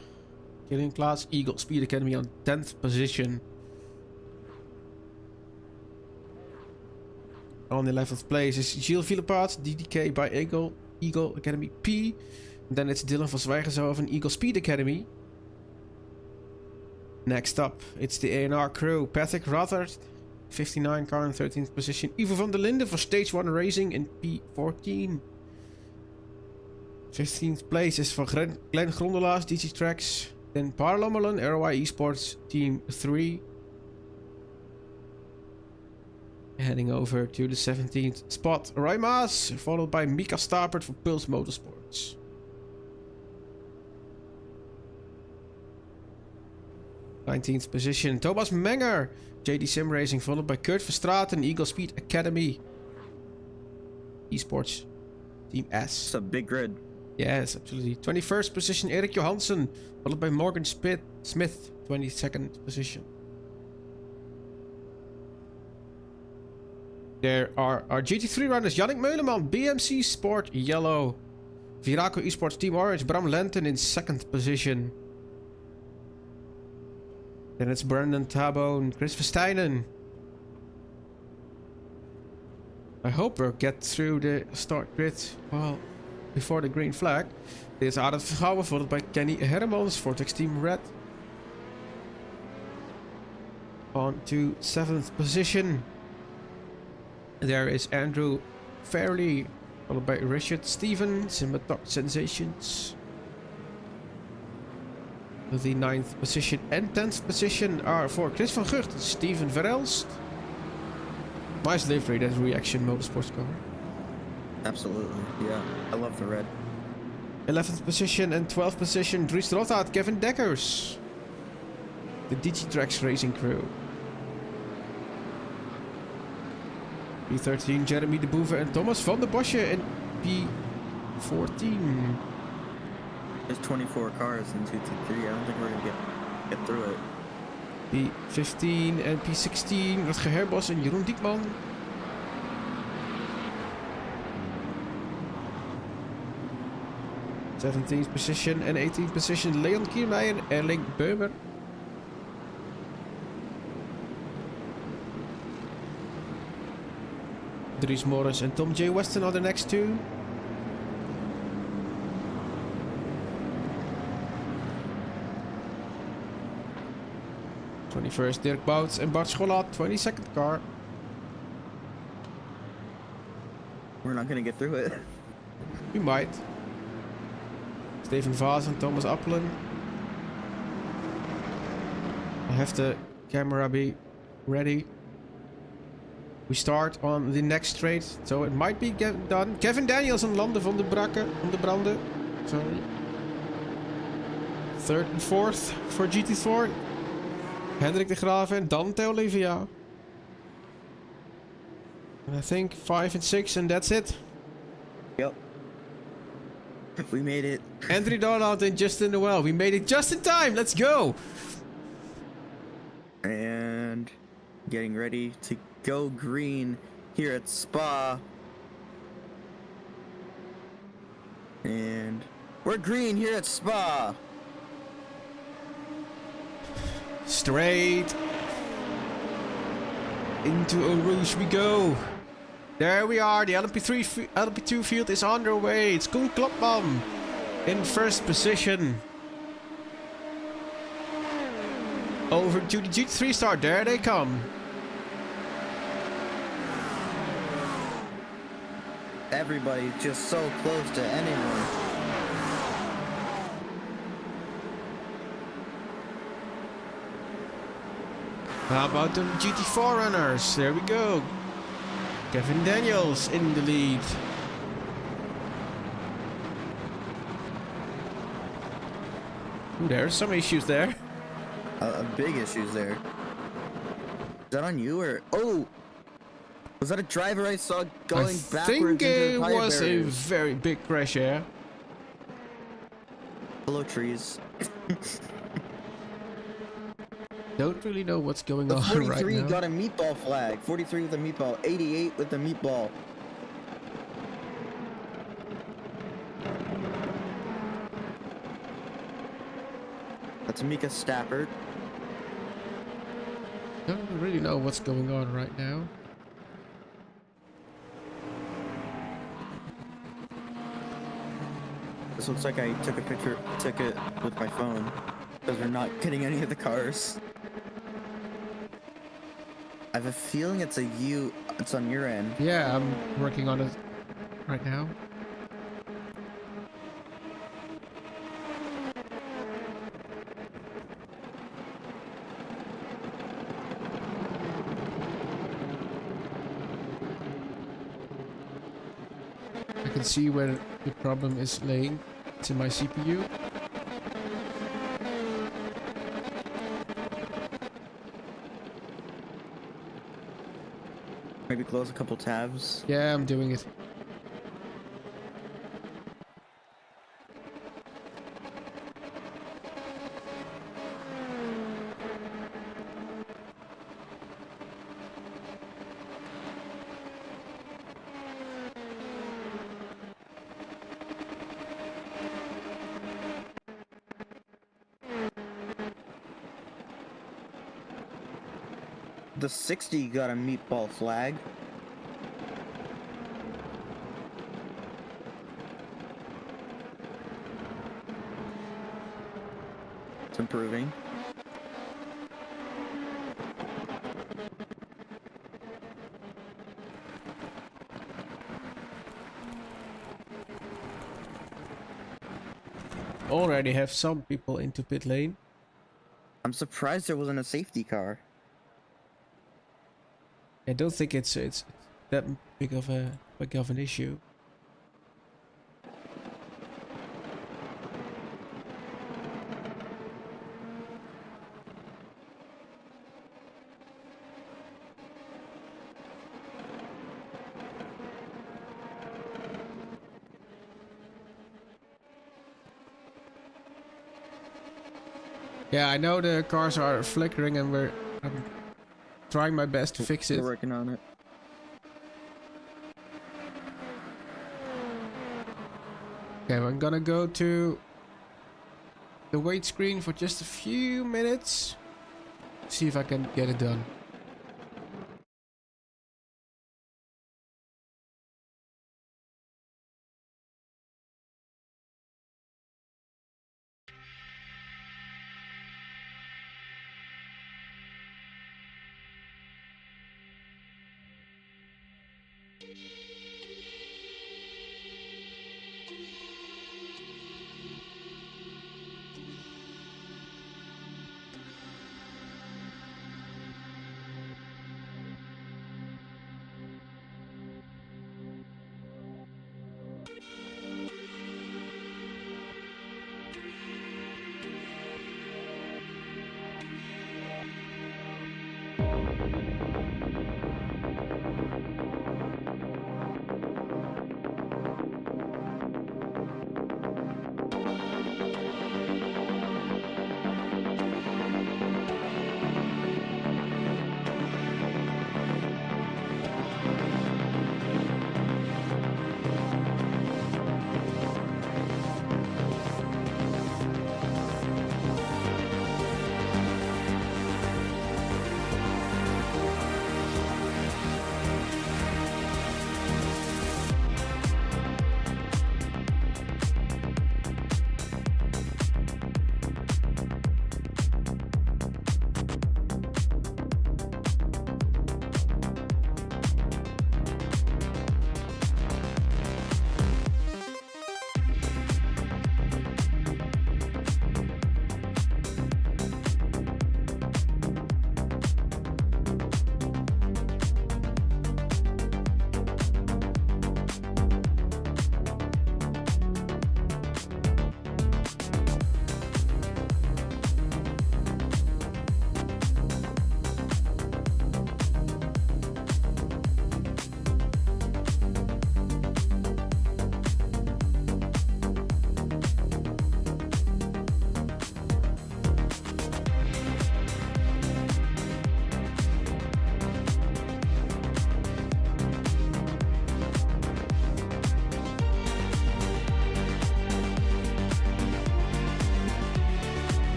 Killian Klaas, Eagle Speed Academy on 10th position. On 11th place is Gilles Villepaat, DDK by Eagle Academy P. And then it's Dylan van Zwijgenzoven, Eagle Speed Academy. Next up, it's the A&R crew. Patrick Rothard, 59 car in 13th position. Ivo van der Linden for Stage 1 Racing in P14. 15th place is for Glenn Grondelaars, DG Tracks. Then Parlommelen, R.O.I Esports Team 3. Heading over to the 17th spot, Roy Maas, followed by Mika Stapert for Pulse Motorsports. th position, Thomas Menger, JD Sim Racing, followed by Kurt Verstraeten, Eagle Speed Academy. Esports Team S.
It's a big grid.
Yes, absolutely. 21st position, Erik Johansson, followed by Morgan Smith, 22nd position. There are our GT3 runners, Yannick Meuleman, BMC Sport Yellow. Viraco Esports Team Orange, Bram Lenten in 2nd position. Then it's Brandon Tabo and Chris Versteinen. I hope we'll get through the start grid well before the green flag. There's Adam Vergouwen, followed by Kenny Hermans, Vortex Team Red. On to 7th position. There is Andrew Fairley, followed by Richard Steven, Simbatok Sensations. The 9th position and 10th position are for Chris van Gucht and Steven Verelst. Nice livery, that Reaction Motorsports car.
Absolutely, yeah. I love the red.
11th position and 12th position, Dries Rothard, Kevin Dekkers. The DigiTrax Racing crew. P13, Jeremy de Boeve and Thomas van der Bosche in P14.
There's 24 cars in 223. I don't think we're gonna get through it.
P15 and P16, Rutger Herbos en Jeroen Diekman. 17th position and 18th position, Leon Kiermeijer and Erling Beumer. Dries Morris and Tom J. Weston are the next two. First, Dirk Bouts and Bart Scholat, 22nd car.
We're not gonna get through it.
We might. Steven Vaas and Thomas Appelen. I have the camera be ready. We start on the next straight, so it might be done. Kevin Daniels and Lande van de Brande. Sorry. 3rd and 4th for GT4. Hendrik de Graaf and Dante Olivia. And I think 5 and 6 and that's it.
Yep. We made it.
Andrew Donald and Justin Noel. We made it just in time. Let's go.
And getting ready to go green here at Spa. And we're green here at Spa.
Straight into Eau Rouge we go. There we are. The LMP2 field is underway. It's Koen Klopman in first position. Over to the GT3 start. There they come.
Everybody's just so close to anyone.
How about the GT4 runners? There we go. Kevin Daniels in the lead. Ooh, there's some issues there.
Big issues there. Is that on you or... Oh! Was that a driver I saw going backwards
I think
into
it
the tire
was a
barriers?
very big crash, yeah.
Hello, trees.
Don't really know what's going
The
on
43
right now.
got a meatball flag. 43 with a meatball. 88 with the meatball. That's Mika Stafford.
Don't really know what's going on right now.
This looks like I took it with my phone. Because we're not getting any of the cars. I have a feeling it's it's on your end.
Yeah, I'm working on it right now. I can see where the problem is laying. It's in my CPU.
Maybe close a couple tabs.
Yeah, I'm doing it.
The 60 got a meatball flag. It's improving.
Already have some people into pit lane.
I'm surprised there wasn't a safety car.
I don't think it's that big of an issue. Yeah, I know the cars are flickering and I'm trying my best to fix it.
We're working on it.
Okay, I'm gonna go to the wait screen for just a few minutes. See if I can get it done.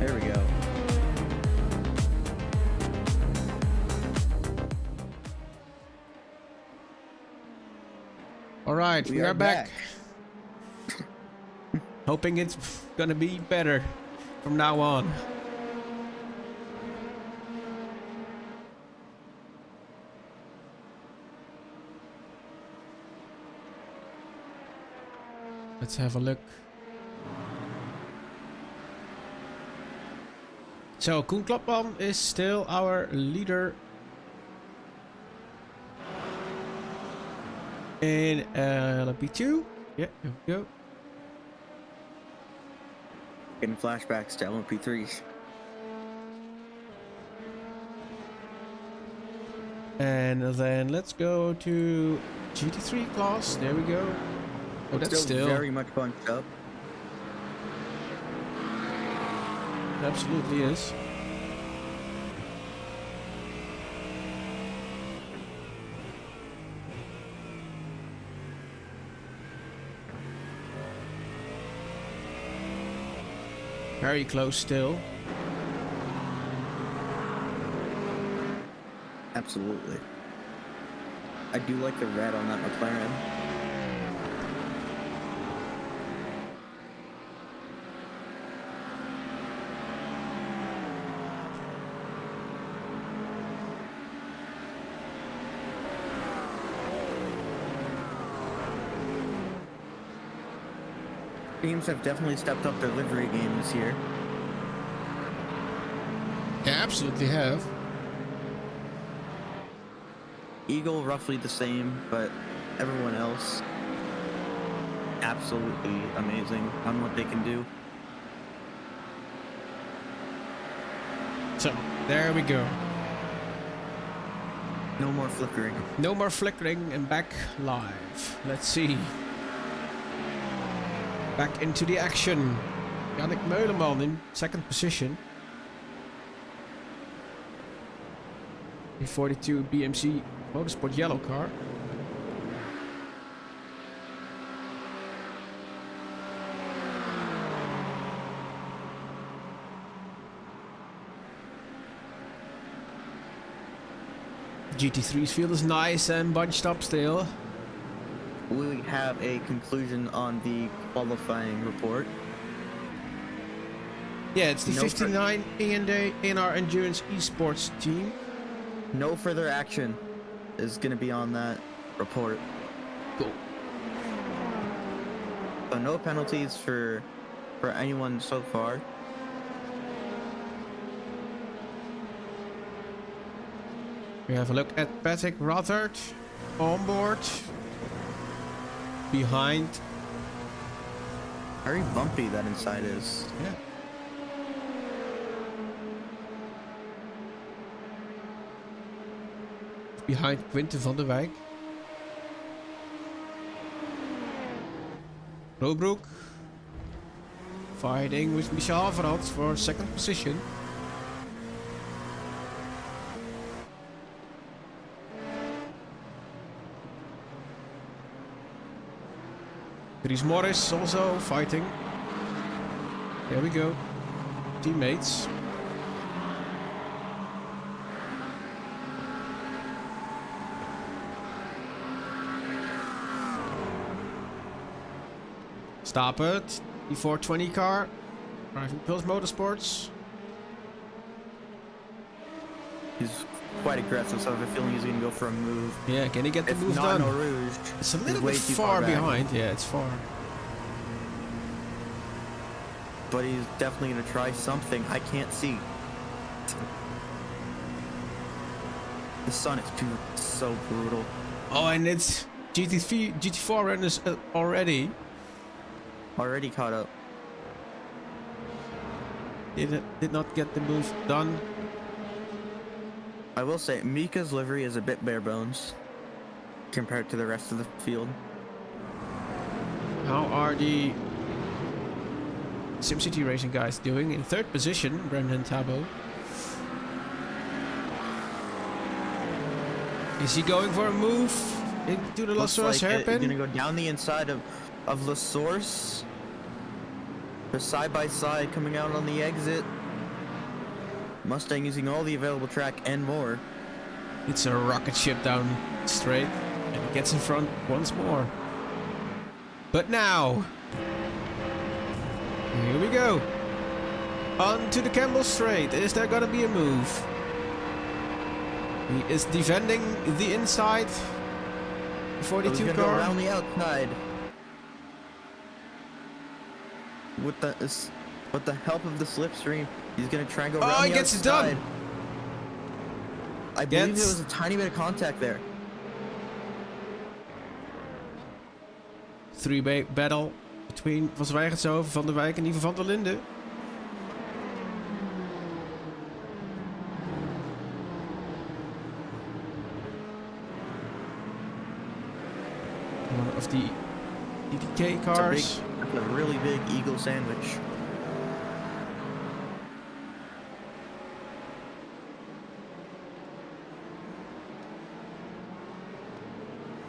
There we go.
All right, we are back. Hoping it's gonna be better from now on. Let's have a look. So Koen Klapman is still our leader in LMP2. Yeah, there we go.
Getting flashbacks to LMP3s.
And then let's go to GT3 class. There we go. Oh, that's still
very much bunched up.
It absolutely is. Very close still.
Absolutely. I do like the red on that McLaren. Teams have definitely stepped up their livery game this year.
They absolutely have.
Eagle roughly the same, but everyone else absolutely amazing on what they can do.
So, there we go.
No more flickering.
No more flickering and back live. Let's see. Back into the action. Yannick Meuleman in second position. A 42 BMC Motorsport yellow car. GT3's field is nice and bunched up still.
We have a conclusion on the qualifying report.
Yeah, it's the
No
59 A&A in our Endurance Esports team.
No further action is going to be on that report.
Cool.
So no penalties for anyone so far.
We have a look at Patrick Rothard on board. Behind.
Very bumpy that inside is.
Yeah. Behind Quinten van der Wijk. Robroek fighting with Michel Haverhans for second position. Chris Morris also fighting. There we go. Teammates. Stop it. The 420 car. Driving Pils Motorsports.
He's quite aggressive, so I have a feeling he's gonna go for a move.
Yeah, can he get the
If
move
not,
done?
no Rouge.
It's a little
He's way
bit
too
far
back.
behind. Yeah, it's far.
But he's definitely gonna try something I can't see. The sun is so brutal.
Oh, and it's GT3 GT4 runners already.
Already caught up.
Did not get the move done.
I will say, Mika's livery is a bit bare bones compared to the rest of the field.
How are the SimCity Racing guys doing? In third position, Brendan Tabo. Is he going for a move into the La
Looks
Source
like
hairpin?
he's gonna go down the inside of La Source. They're side by side coming out on the exit. Mustang using all the available track and more.
It's a rocket ship down straight and it gets in front once more. But now, here we go. On to the Campbell Straight. Is there gonna be a move? He is defending the inside. The 42
He's gonna go
car.
around the outside. With the help of the slipstream, he's gonna try and go around
Oh,
the
he gets it
outside.
done.
I believe there
Gets-
was a tiny bit of contact there.
Three-way battle between Van Zwijgertshoven, Van der Wijk en Ivo van der Linden. One of the DDK cars.
It's a really big eagle sandwich.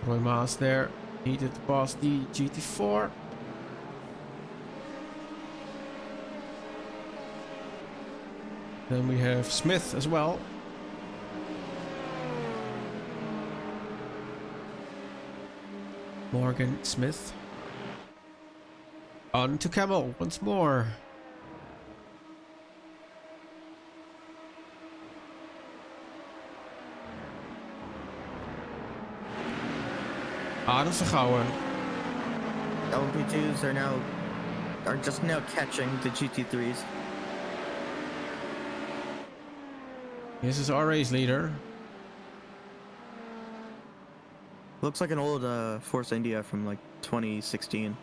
Roy Maas there. Needed to pass the GT4. Then we have Smith as well. Morgan Smith. On to Camel once more. Adam Vergouwen.
LMP2s are just now catching the GT3s.
This is our race leader.
Looks like an old Force India from like 2016.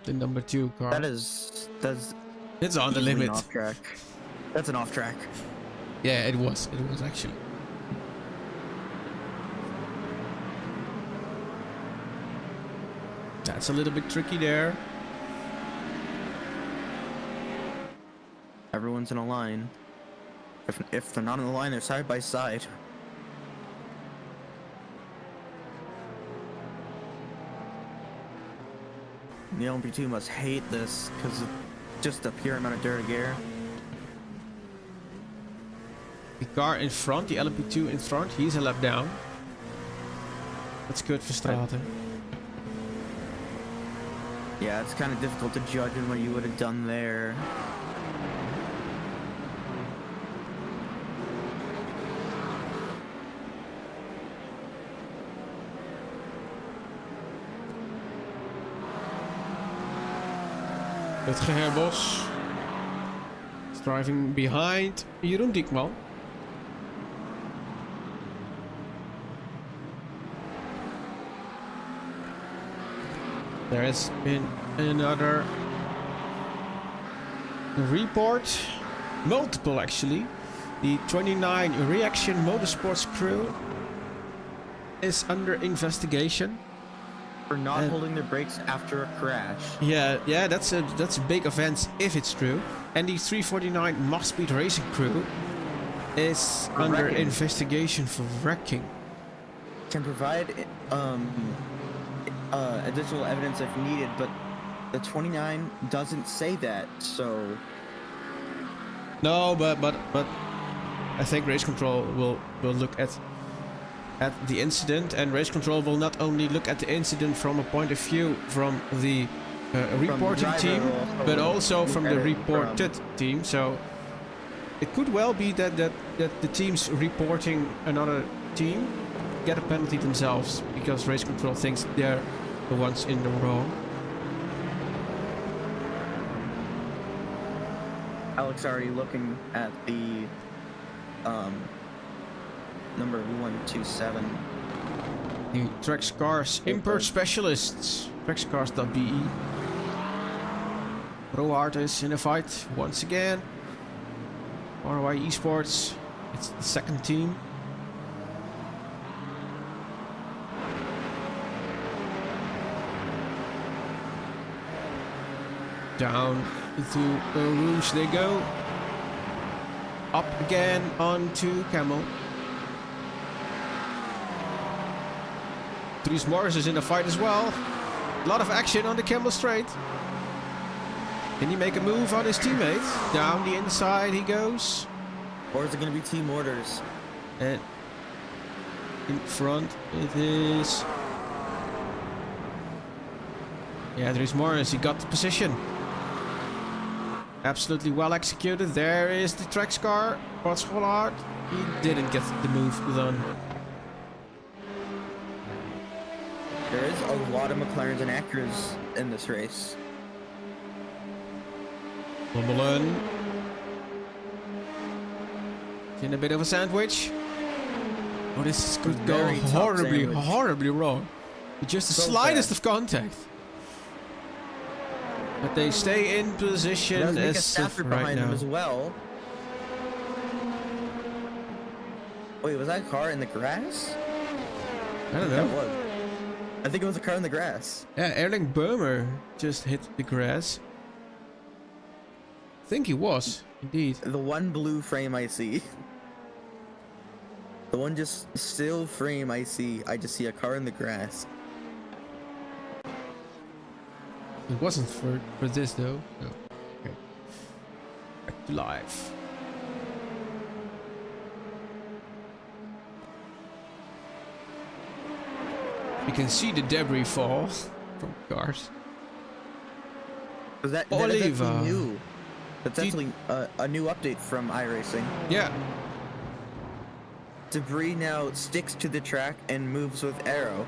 The number 2 car.
That's
It's on the
easily an
limit.
off track. That's an off track.
Yeah, it was. It was actually. That's a little bit tricky there.
Everyone's in a line. If they're not in the line, they're side by side. The LMP2 must hate this because of just a pure amount of dirty air.
The car in front, the LMP2 in front, he's a lap down. That's good for Straten.
Yeah, it's kind of difficult to judge on what you would have done there.
Rutger Herbos is driving behind Jeroen Diekman. There has been another report, multiple actually. The 29 Reaction Motorsports crew is under investigation
For not holding their brakes after a crash.
Yeah, that's a big offense if it's true. And the 349 Mach Speed Racing crew is under investigation for wrecking.
Can provide additional evidence if needed, but the 29 doesn't say that, so...
No, but I think race control will look at the incident, and race control will not only look at the incident from a point of view from the reporting team, but also from the reported team. So it could well be that the teams reporting another team get a penalty themselves because race control thinks they're the ones in the wrong.
Alex already looking at the number 127.
The Trackscars import specialists, trackscars.be. R.O.I is in a fight once again. R.O.I Esports, it's the second team. Down to Rouge they go. Up again onto Camel. Dries Morris is in the fight as well. A lot of action on the Camel Straight. Can he make a move on his teammate? Down the inside he goes.
Or is it going to be team orders?
And in front it is... Yeah, Dries Morris, he got the position. Absolutely well executed. There is the Trackscar. Schollaert. He didn't get the move done.
There is a lot of McLarens and Acuras in this race.
Lumbelen. In a bit of a sandwich. Oh, this could go horribly wrong. With just the slightest of contact. But they stay in position as of right now.
Them as well. Wait, was that a car in the grass?
I don't know.
I think it was a car in the grass.
Yeah, Erling Böhmer just hit the grass. I think he was, indeed.
The one blue frame I see. The one just still frame I see. I just see a car in the grass.
It wasn't for this though. No. Okay. Back to live. You can see the debris fall from cars.
That is actually new. That's actually a new update from iRacing.
Yeah.
Debris now sticks to the track and moves with arrow.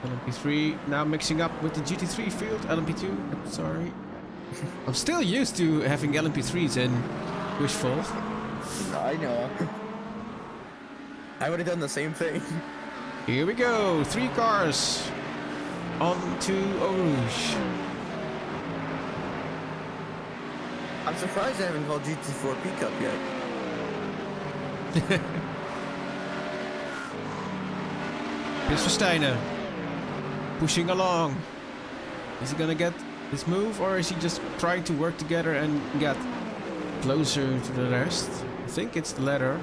LMP3 now mixing up with the GT3 field. LMP2, I'm sorry. I'm still used to having LMP3s in Wishful.
I know. I would have done the same thing.
Here we go, 3 cars on to Eau Rouge.
I'm surprised I haven't called GT4 pickup yet.
Chris Versteiner pushing along. Is he gonna get this move, or is he just trying to work together and get closer to the rest? I think it's the latter.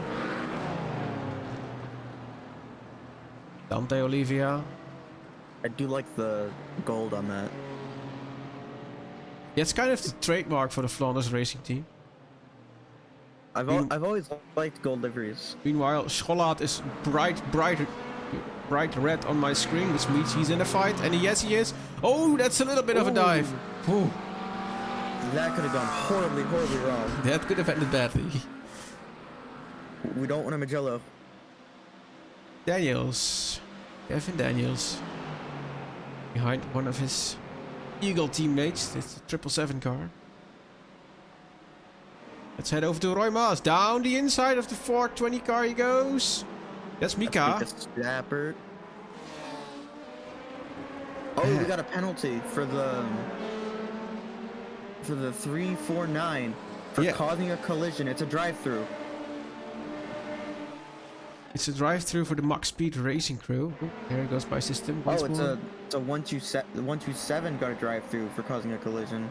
Dante Olivia.
I do like the gold on that.
Yeah, it's kind of the trademark for the Flanders racing team.
I've always liked gold liveries.
Meanwhile, Schollaert is bright red on my screen, which means he's in a fight, and yes, he is. Oh, that's a little bit of a dive. Ooh.
That could have gone horribly wrong.
That could have ended badly.
We don't want a Magello.
Daniels, Kevin Daniels, behind one of his Eagle teammates. It's a 777 car. Let's head over to Roy Maas. Down the inside of the 420 car he goes. That's Mika.
Snapper. Oh, we got a penalty for the for the 349 for
Yeah.
causing a collision. It's a drive-through.
It's a drive-through for the Max Speed Racing crew. Oh, there it goes by system. Once
Oh, it's
more.
a 127 got a drive-through for causing a collision.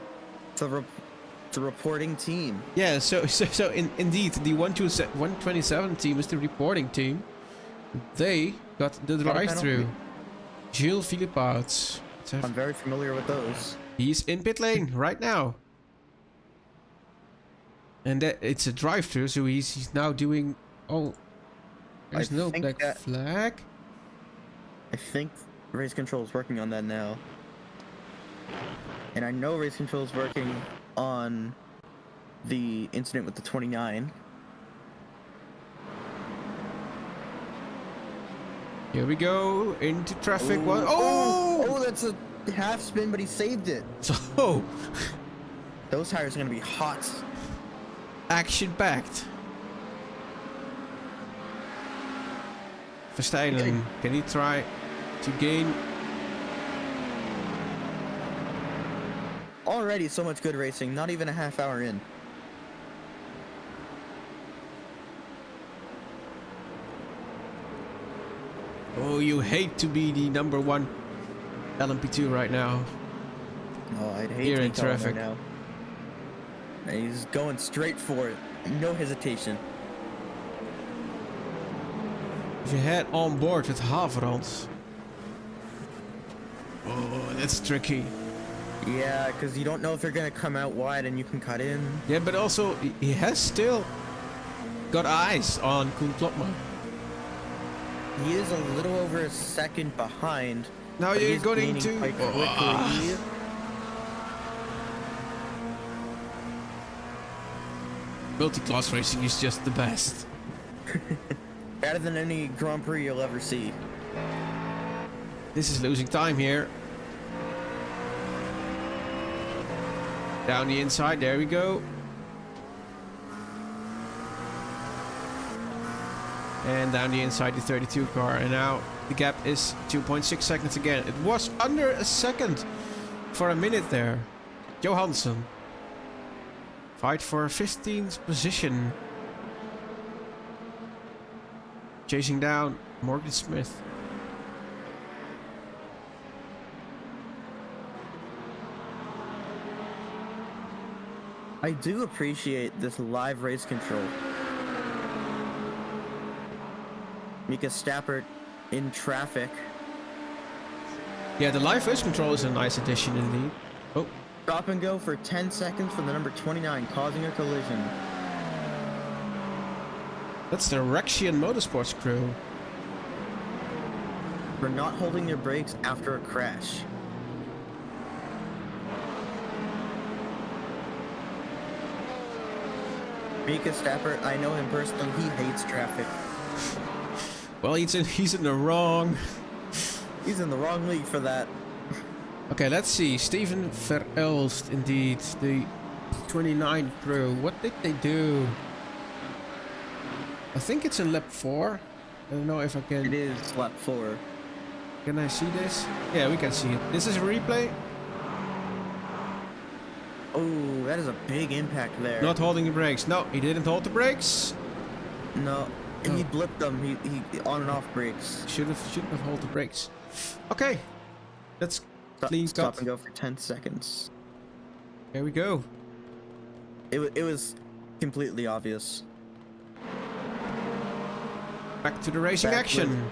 It's the reporting team.
Yeah, so indeed, the 127 team is the reporting team. They got the
Got a
drive-through.
penalty.
Gilles Philippot.
I'm very familiar with those.
He's in pit lane right now. And that it's a drive-through, so he's now doing... Oh, there's
I
no
think
black
that-
flag.
I think race control is working on that now. And I know race control is working on the incident with the 29.
Here we go, into traffic.
Ooh,
Oh!
that's a half spin, but he saved it.
So,
Those tires are gonna be hot.
action-packed. Verstappen, can he try to gain?
Already so much good racing, not even a half hour in.
Oh, you hate to be the number one LMP2 right now.
Oh, I'd hate
Here
to be
in
telling
traffic.
right now. And he's going straight for it. No hesitation.
If you head on board with Haverland. Oh, that's tricky.
Yeah, because you don't know if they're going to come out wide and you can cut in.
Yeah, but also he has still got eyes on Koen Klopman.
He is a little over a second behind.
Now
but
you're
he's
going
gaining
to...
quite
Oh.
quickly.
Multi-class racing is just the best.
Better than any Grand Prix you'll ever see.
This is losing time here. Down the inside, there we go. And down the inside the 32 car. And now the gap is 2.6 seconds again. It was under a second for a minute there. Johansson. Fight for 15th position. Chasing down Morgan Smith.
I do appreciate this live race control. Mika Stappert in traffic.
Yeah, the live race control is a nice addition indeed. Oh,
Stop and go for 10 seconds for the number 29, causing a collision.
that's the Rexian Motorsports crew.
For not holding their brakes after a crash. Mika Stappert, I know him personally, he hates traffic.
Well, he's in the wrong.
He's in the wrong league for that.
Okay, let's see. Steven Verelst, indeed, the 29 crew. What did they do? I think it's in lap 4. I don't know if I
It
can.
is lap 4.
Can I see this? Yeah, we can see it. This is a replay.
Oh, that is a big impact there.
Not holding the brakes. No, he didn't hold the brakes.
No,
Oh.
he blipped them. He on and off brakes.
Shouldn't have held the brakes. Okay, let's clean
Stop
cut.
and go for 10 seconds.
There we go.
It was completely obvious.
Back to the racing
Back
action.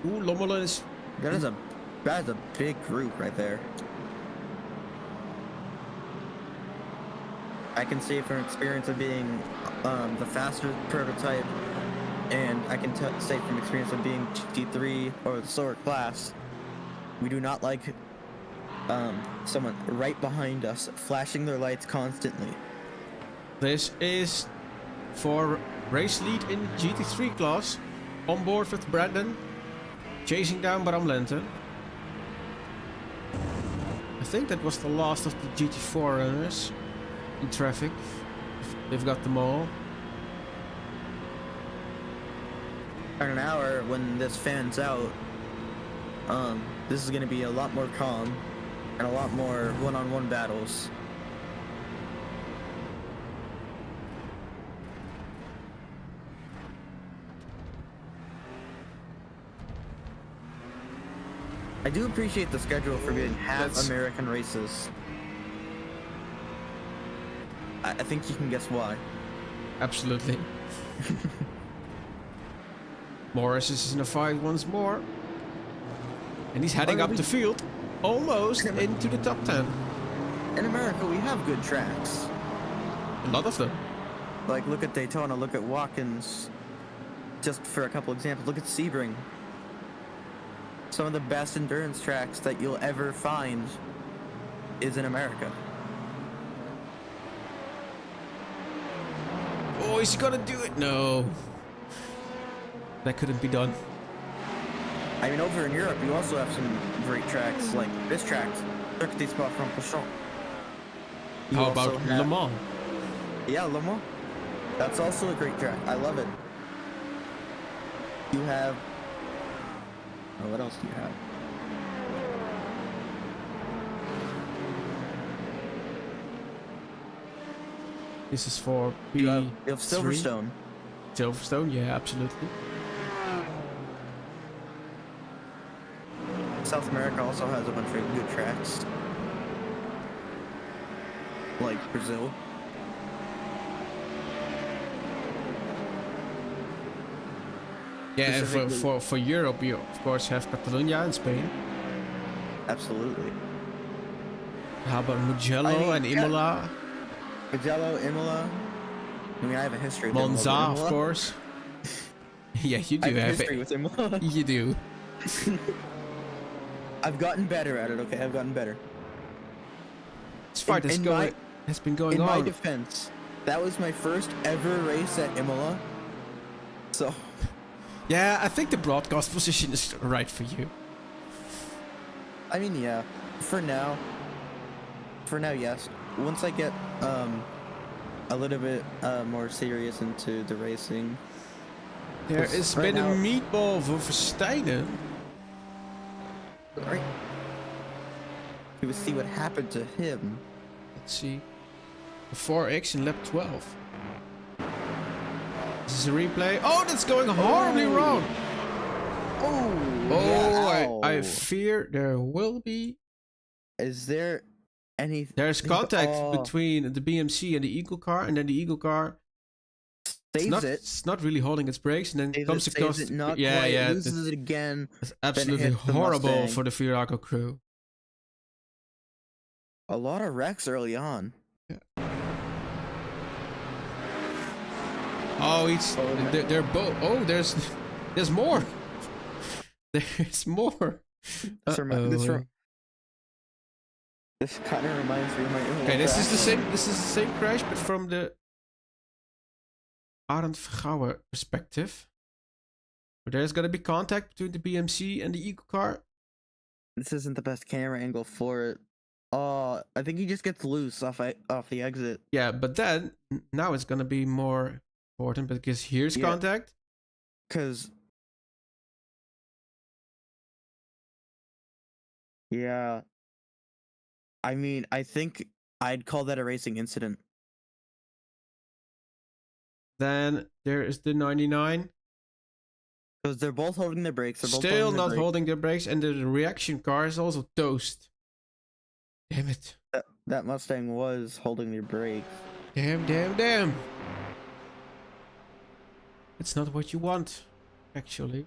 Ooh, Lommelen is...
That is a big group right there. I can say from experience of being the faster prototype, and I can say from experience of being GT3 or the slower class, we do not like someone right behind us flashing their lights constantly.
This is for race lead in GT3 class. On board with Brandon. Chasing down Bram Lengte. I think that was the last of the GT4 runners in traffic. They've got them all.
In an hour, when this fans out, this is going to be a lot more calm and a lot more one-on-one battles. I do appreciate the schedule for being half
That's-
American races. I think you can guess why.
Absolutely. Morris is in the fight once more. And he's heading up the field. Almost into the top 10.
In America, we have good tracks.
A lot of them.
Like, look at Daytona, look at Watkins. Just for a couple examples, look at Sebring. Some of the best endurance tracks that you'll ever find is in America.
Oh, is he gonna do it? No. That couldn't be done.
I mean, over in Europe, you also have some great tracks, like this track, Circuit des Spa-Francorchamps. You
How
also
about
have-
Le Mans?
Yeah, Le Mans. That's also a great track. I love it. You have... Oh, what else do you have?
This is for
You have
P3.
Silverstone.
Silverstone, yeah, absolutely.
South America also has a bunch of good tracks. Like Brazil.
Yeah, and
Specifically-
for Europe, you of course have Catalonia in Spain.
Absolutely.
How about Mugello
I mean,
and
yeah.
Imola?
Mugello, Imola. I mean, I have a history with
Monza,
Imola, but
of
Imola-
course. Yeah, you
I
do
have a
have
history
it.
with Imola.
You do.
I've gotten better at it, okay? I've gotten better.
This fight has been going
In my
on.
defense, that was my first ever race at Imola. So,
Yeah, I think the broadcast position is right for you.
I mean, yeah. For now, yes. Once I get a little bit more serious into the racing,
There
Because
has
right
been
now-
a meatball for Verstappen.
right? You will see what happened to him.
Let's see. The 4X in lap 12. This is a replay. Oh, that's going horribly wrong.
Oh,
Oh,
yeah,
I
ow.
fear there will be.
Is there any?
There's contact
Oh,
between the BMC and the Eagle car, and then the Eagle car
saves it.
it's not really holding its brakes, and then
Saves
comes
it,
across.
saves it, not
yeah,
quite,
yeah,
loses it again.
it's absolutely
hits the
horrible
Mustang.
for the Virago crew.
A lot of wrecks early on.
Oh,
Oh,
they're both. Oh, there's more. There's more.
This
Uh-oh.
This kind of reminds me of my Imola
Okay, this is
crash.
the same. This is the same crash, but from the Arend Vergouwen perspective. But there's gonna be contact between the BMC and the Eagle car.
This isn't the best camera angle for it. I think he just gets loose off the exit.
Yeah, but then now it's gonna be more important because here's
Yeah.
contact.
Cause yeah, I mean, I think I'd call that a racing incident.
Then there is the 99.
Because they're both holding their brakes. They're both
Still
holding their
not
brakes.
holding their brakes, and the reaction car is also toast. Damn it.
That Mustang was holding their brakes.
Damn. It's not what you want, actually.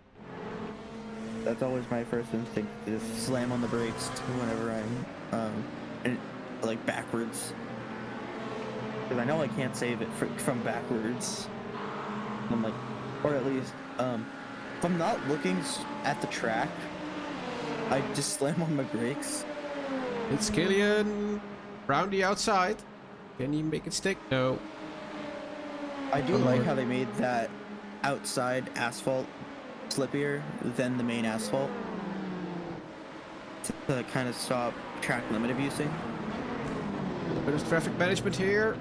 That's always my first instinct, to just slam on the brakes whenever I'm like backwards. Because I know I can't save it from backwards. I'm like, or at least, if I'm not looking at the track, I just slam on my brakes.
It's Killian round the outside. Can he make it stick? No.
I do
Oh,
like
Lord.
how they made that outside asphalt slippier than the main asphalt to kind of stop track limit abusing.
A little bit of traffic management here.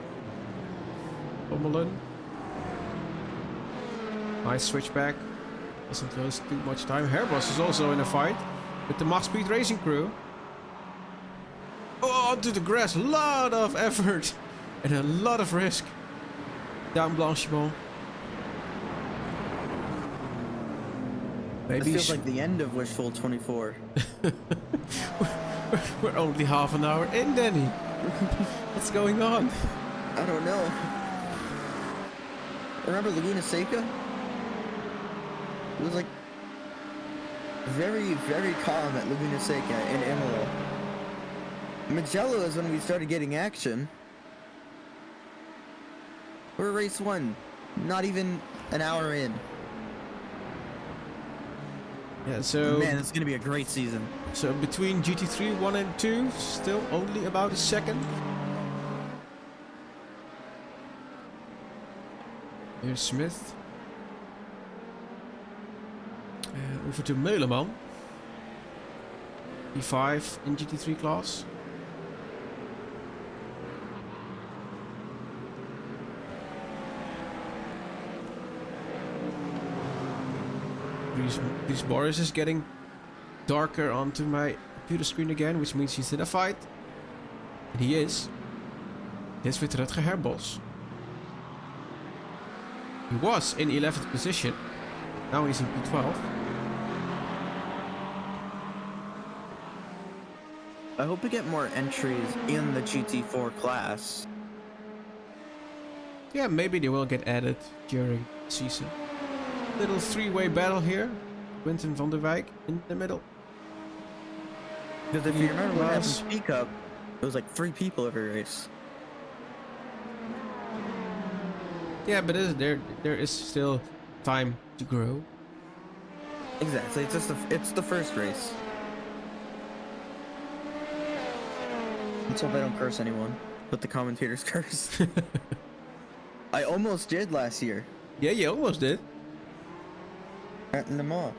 Ommelen. Nice switchback. Doesn't lose too much time. Hairbus is also in a fight with the Mach Speed Racing crew. Oh, onto the grass. A lot of effort and a lot of risk. Down Blanchimont.
This
Maybe
feels like the end of Wishful 24.
we're only half an hour in, Danny. What's going on?
I don't know. Remember Laguna Seca? It was like very, very calm at Laguna Seca in Imola. Mugello is when we started getting action. We're race 1, not even an hour in.
Yeah, so
Man, it's gonna be a great season.
so between GT3 1 and 2, still only about a second. Here's Smith. Over to Meuleman. P5 in GT3 class. This Boris is getting darker onto my computer screen again, which means he's in a fight. And he is. This with Rutger Herbos. He was in 11th position. Now he's in P12.
I hope we get more entries in the GT4 class.
Yeah, maybe they will get added during the season. Little three-way battle here. Quinten van der Wijk in the middle.
Because if you remember what happened
Plus-
to Speak Up, it was like 3 people every race.
Yeah, but there is still time to grow.
Exactly, it's the first race. Let's hope I don't curse anyone, but the commentators curse. I almost did last year
Yeah, you almost did.
at Le Mans.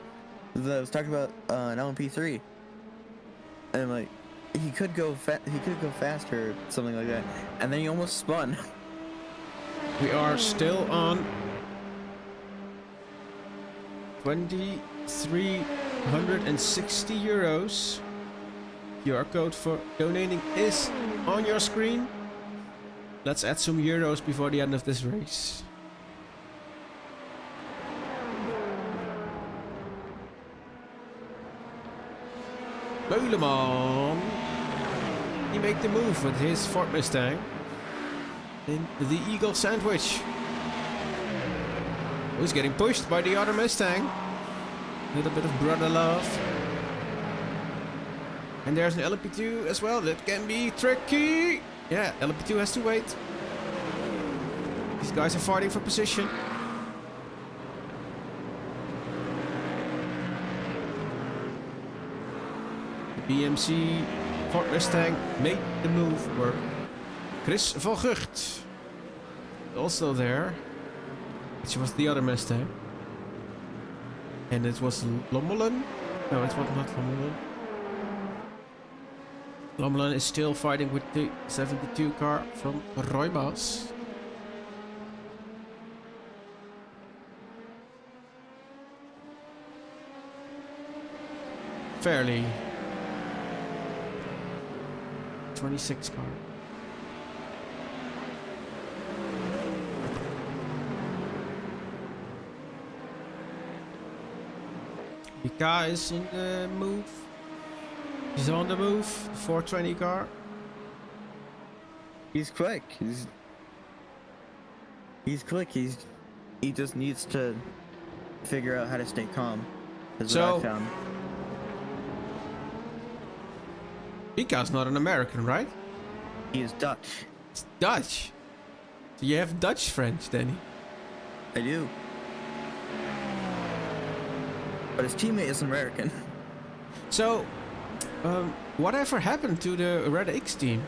I was talking about an LMP3, and like he could go faster, or something like that, and then he almost spun.
We are still on 2,360 euros. QR code for donating is on your screen. Let's add some euros before the end of this race. Meuleman. He made the move with his Ford Mustang in the Eagle sandwich. Who's getting pushed by the other Mustang? A little bit of brother love. And there's an LP2 as well. That can be tricky. Yeah, LP2 has to wait. These guys are fighting for position. The BMC Ford Mustang made the move work. Chris van Gucht also there, which was the other Mustang. And it was Lommelen. No, it was not Lommelen. Lommelen is still fighting with the 72 car from R.O.I. Fairly 26 car. Mika is in the move. He's on the move. 420 car.
He's quick. He's quick. He just needs to figure out how to stay calm. Is what I found.
Mika's not an American, right?
He is Dutch.
It's Dutch. So you have Dutch friends, Danny.
I do. But his teammate is American.
So, whatever happened to the Red X team?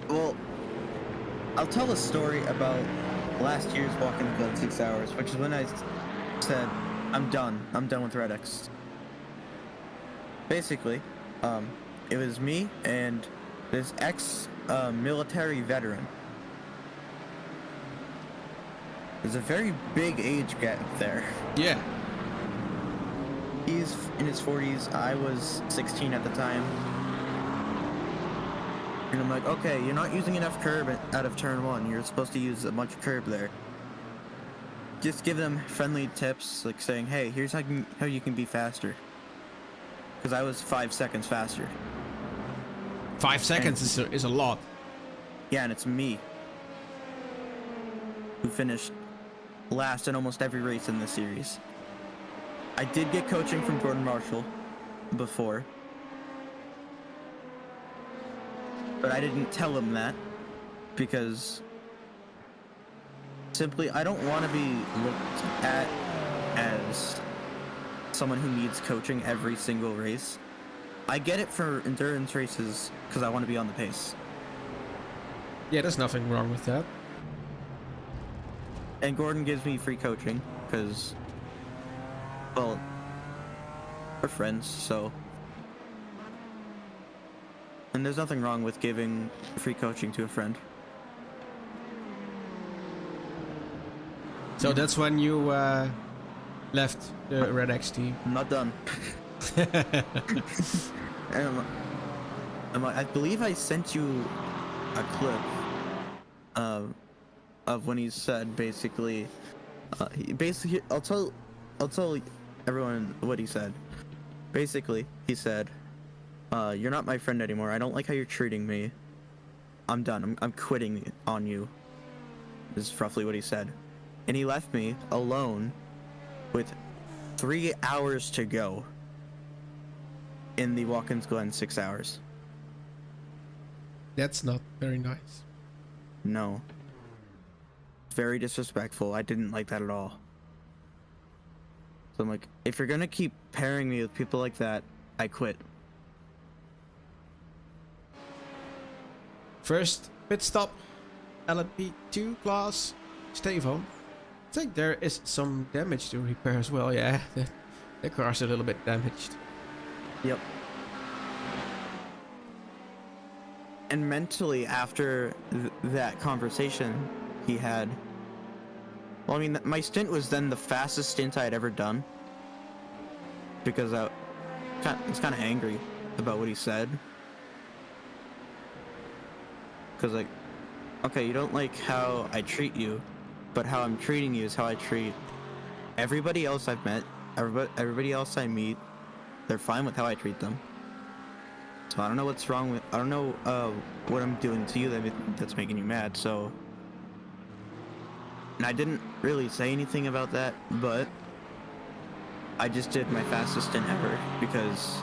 Well, I'll tell a story about last year's Walk in the Blood 6 Hours, which is when I said, I'm done with Red X. Basically, it was me and this ex-military veteran. There's a very big age gap there.
Yeah.
He's in his 40s, I was 16 at the time. And I'm like, okay, you're not using enough curb out of turn 1. You're supposed to use a bunch of curb there. just give them friendly tips, like saying, "Hey, here's how you can be faster." Because I was 5 seconds faster.
5 seconds is a lot.
Yeah, and it's me who finished last in almost every race in this series. I did get coaching from Gordon Marshall before, but I didn't tell him that because simply I don't want to be looked at as someone who needs coaching every single race. I get it for endurance races because I want to be on the pace.
Yeah, there's nothing wrong with that.
And Gordon gives me free coaching because, well, we're friends, so. And there's nothing wrong with giving free coaching to a friend.
So that's when you left the Red X team.
I'm not done. I believe I sent you a clip of when he said basically, I'll tell everyone what he said. Basically, he said, "You're not my friend anymore. I don't like how you're treating me. I'm done. I'm quitting on you." This is roughly what he said, and he left me alone with 3 hours to go in the Watkins Glen 6 hours.
That's not very nice.
No. Very disrespectful. I didn't like that at all. So I'm like, if you're gonna keep pairing me with people like that, I quit.
First pit stop, LMP2 class, Stefan. I think there is some damage to repair as well. Yeah, the car's a little bit damaged.
Yep. And mentally, after that conversation he had, well, I mean, my stint was then the fastest stint I had ever done. Because I was kind of angry about what he said. Because, like, okay, you don't like how I treat you, but how I'm treating you is how I treat everybody else I've met, everybody else I meet. They're fine with how I treat them. So I don't know what's wrong with, I don't know what I'm doing to you that's making you mad, so. And I didn't really say anything about that, but I just did my fastest stint ever because,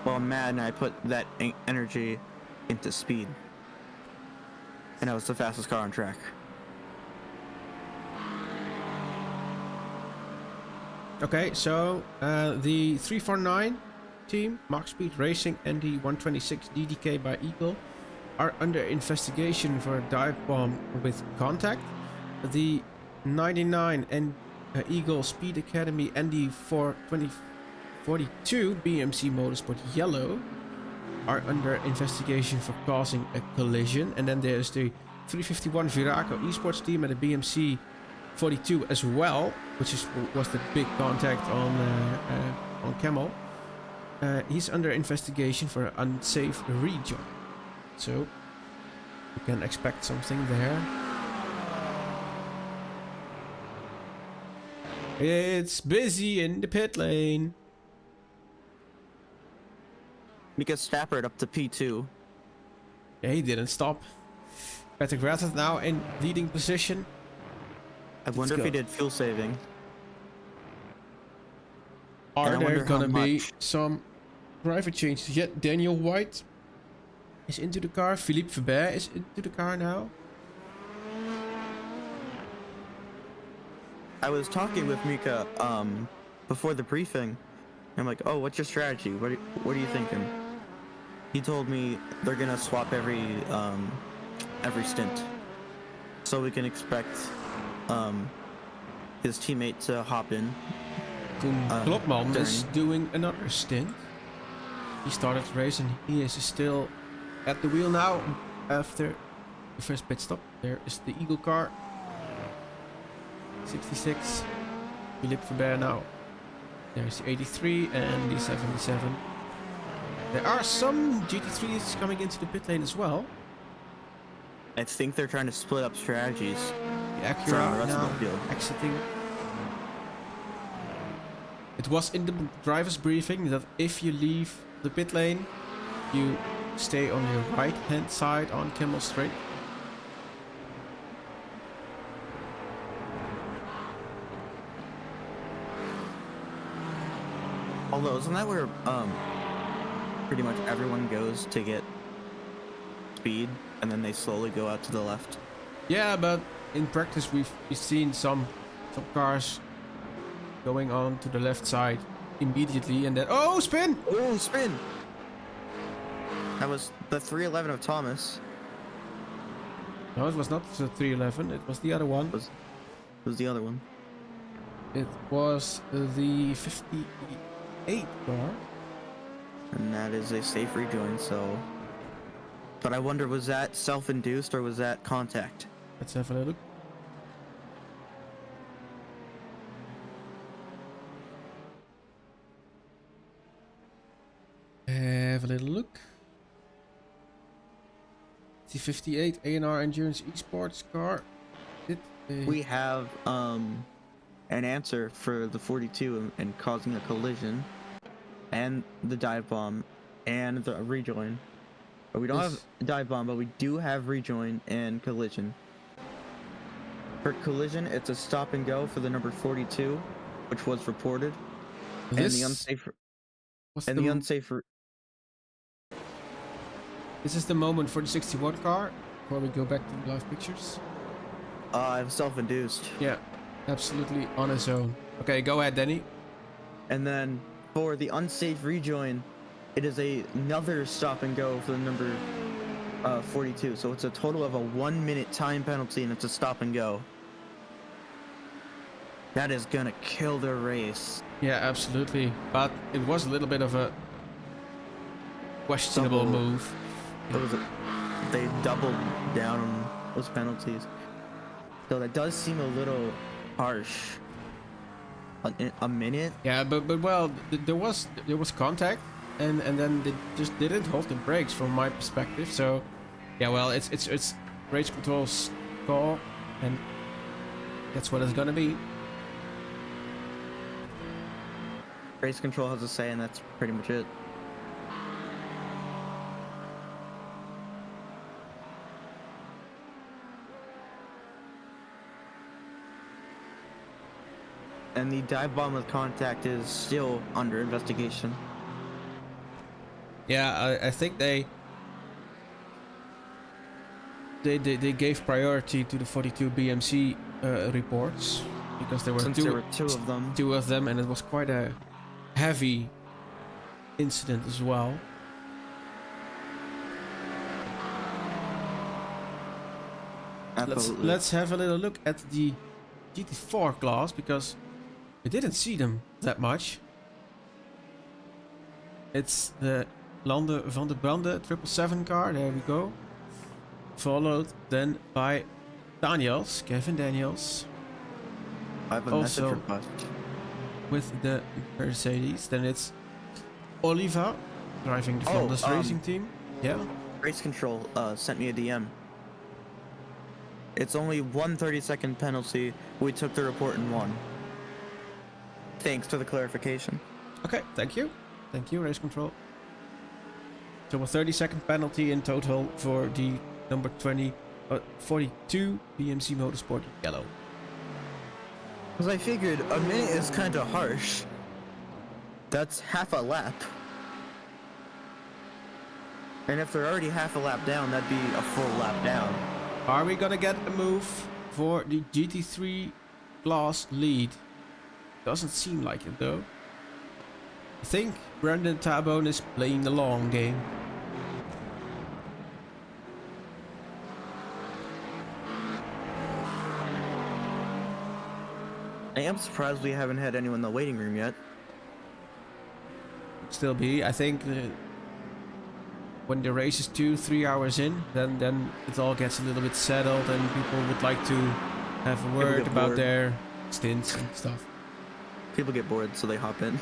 well, I'm mad and I put that energy into speed. And I was the fastest car on track.
Okay, so the 349 team, Max Speed Racing and the 126 DDK by Eagle are under investigation for a dive bomb with contact. The 99 and Eagle Speed Academy and the 42042 BMC Motorsport Yellow are under investigation for causing a collision. And then there's the 351 Viraco Esports team and the BMC 42 as well, which was the big contact on Camel. He's under investigation for an unsafe rejoin, so you can expect something there. It's busy in the pit lane.
Mika Stappert up to P2.
Yeah, he didn't stop. Patrick Ratheth now in leading position.
I wonder if he did fuel saving.
Are there gonna be some driver changes? Yet Daniel White is into the car. Philippe Verbert is into the car now.
I was talking with Mika before the briefing. I'm like, oh, what's your strategy? What are you thinking? He told me they're gonna swap every stint, so we can expect his teammate to hop in.
Koen Klopman is doing another stint. He started the race and he is still at the wheel now after the first pit stop. There is the Eagle car. 66. Philippe Verbert now. There's the 83 and the 77. There are some GT3s coming into the pit lane as well.
I think they're trying to split up strategies. from the
Acura
rest
now
of the field.
exiting. It was in the driver's briefing that if you leave the pit lane, you stay on your right hand side on Kimmel Straight.
Although, isn't that where pretty much everyone goes to get speed, and then they slowly go out to the left?
Yeah, but in practice we've seen some cars going on to the left side immediately, and then spin!
Oh, spin! That was the 311 of Thomas.
No, it was not the 311. It was the other one.
It was the other one.
It was the 58 car.
And that is a safe rejoin, so... But I wonder, was that self-induced or was that contact?
Let's have a look. Have a little look. The 58 A&R Endurance Esports car.
We have an answer for the 42 and causing a collision, and the dive bomb, and the rejoin. But we don't have dive bomb, but we do have rejoin and collision. For collision, it's a stop and go for the number 42, which was reported, and the unsafe.
This is the moment for the 61 car. Before we go back to the live pictures.
Self-induced.
Yeah, absolutely on its own. Okay, go ahead, Danny.
And then for the unsafe rejoin, it is another stop and go for the number 42. So it's a total of a 1 minute time penalty, and it's a stop and go. That is gonna kill the race.
Yeah, absolutely. But it was a little bit of a questionable move.
They doubled down on those penalties. So that does seem a little harsh. A minute?
Yeah, but well, there was contact, and then they just didn't hold the brakes from my perspective. So, yeah, well, it's race control's call, and that's what it's gonna be.
Race control has a say, and that's pretty much it. And the dive bomb with contact is still under investigation.
Yeah, I think they gave priority to the 42 BMC reports because there were two of them, and it was quite a heavy incident as well. Let's have a little look at the GT4 class, because we didn't see them that much. It's the Lande van der Brande 777 car, there we go. Followed then by Kevin Daniels.
I have a message request.
With the Mercedes, then it's Oliva driving the Flanders Racing team. Yeah.
Race control sent me a DM. It's only 1 30-second penalty. We took the report in 1. Thanks for the clarification.
Okay, thank you, race control. So a 30-second penalty in total for the number 42 BMC Motorsport yellow.
Because I figured a minute is kind of harsh. That's half a lap. And if they're already half a lap down, that'd be a full lap down.
Are we gonna get a move for the GT3 class lead? Doesn't seem like it though. I think Brandon Tabone is playing the long game.
I am surprised we haven't had anyone in the waiting room yet.
Still be, I think when the race is 2-3 hours in, then it all gets a little bit settled and people would like to have a word about their stints and stuff.
People get bored, so they hop in.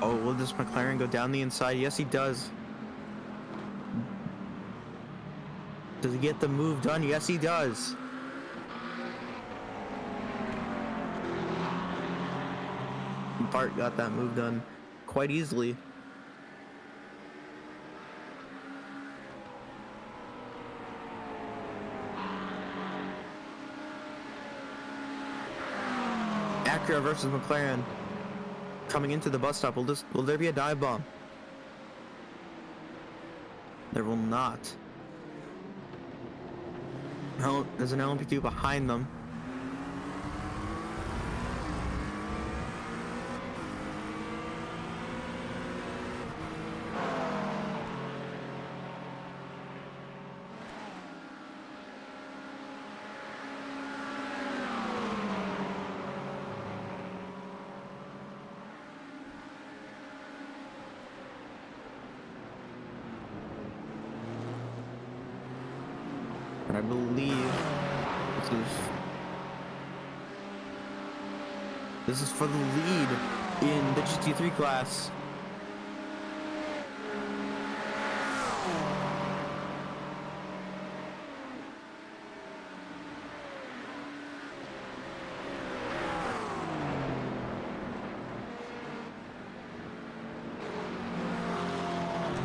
Oh, will this McLaren go down the inside? Yes, he does. Does he get the move done? Yes, he does. Bart got that move done quite easily. Acura versus McLaren. Coming into the bus stop. Will there be a dive bomb? There will not. No, there's an LMP2 behind them. And I believe this is for the lead in the GT3 class.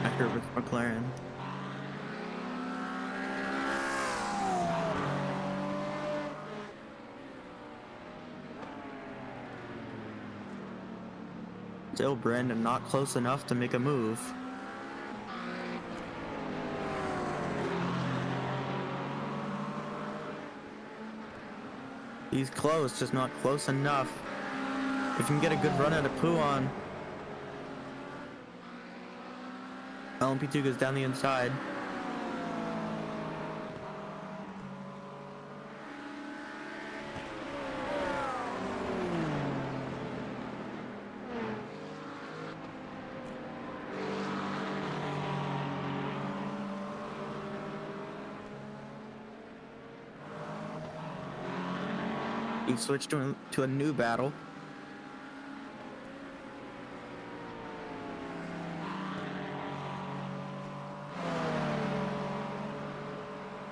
Acura with McLaren. Still Brandon not close enough to make a move. He's close, just not close enough. If you can get a good run out of Puan. LMP2 goes down the inside. He switched to a new battle.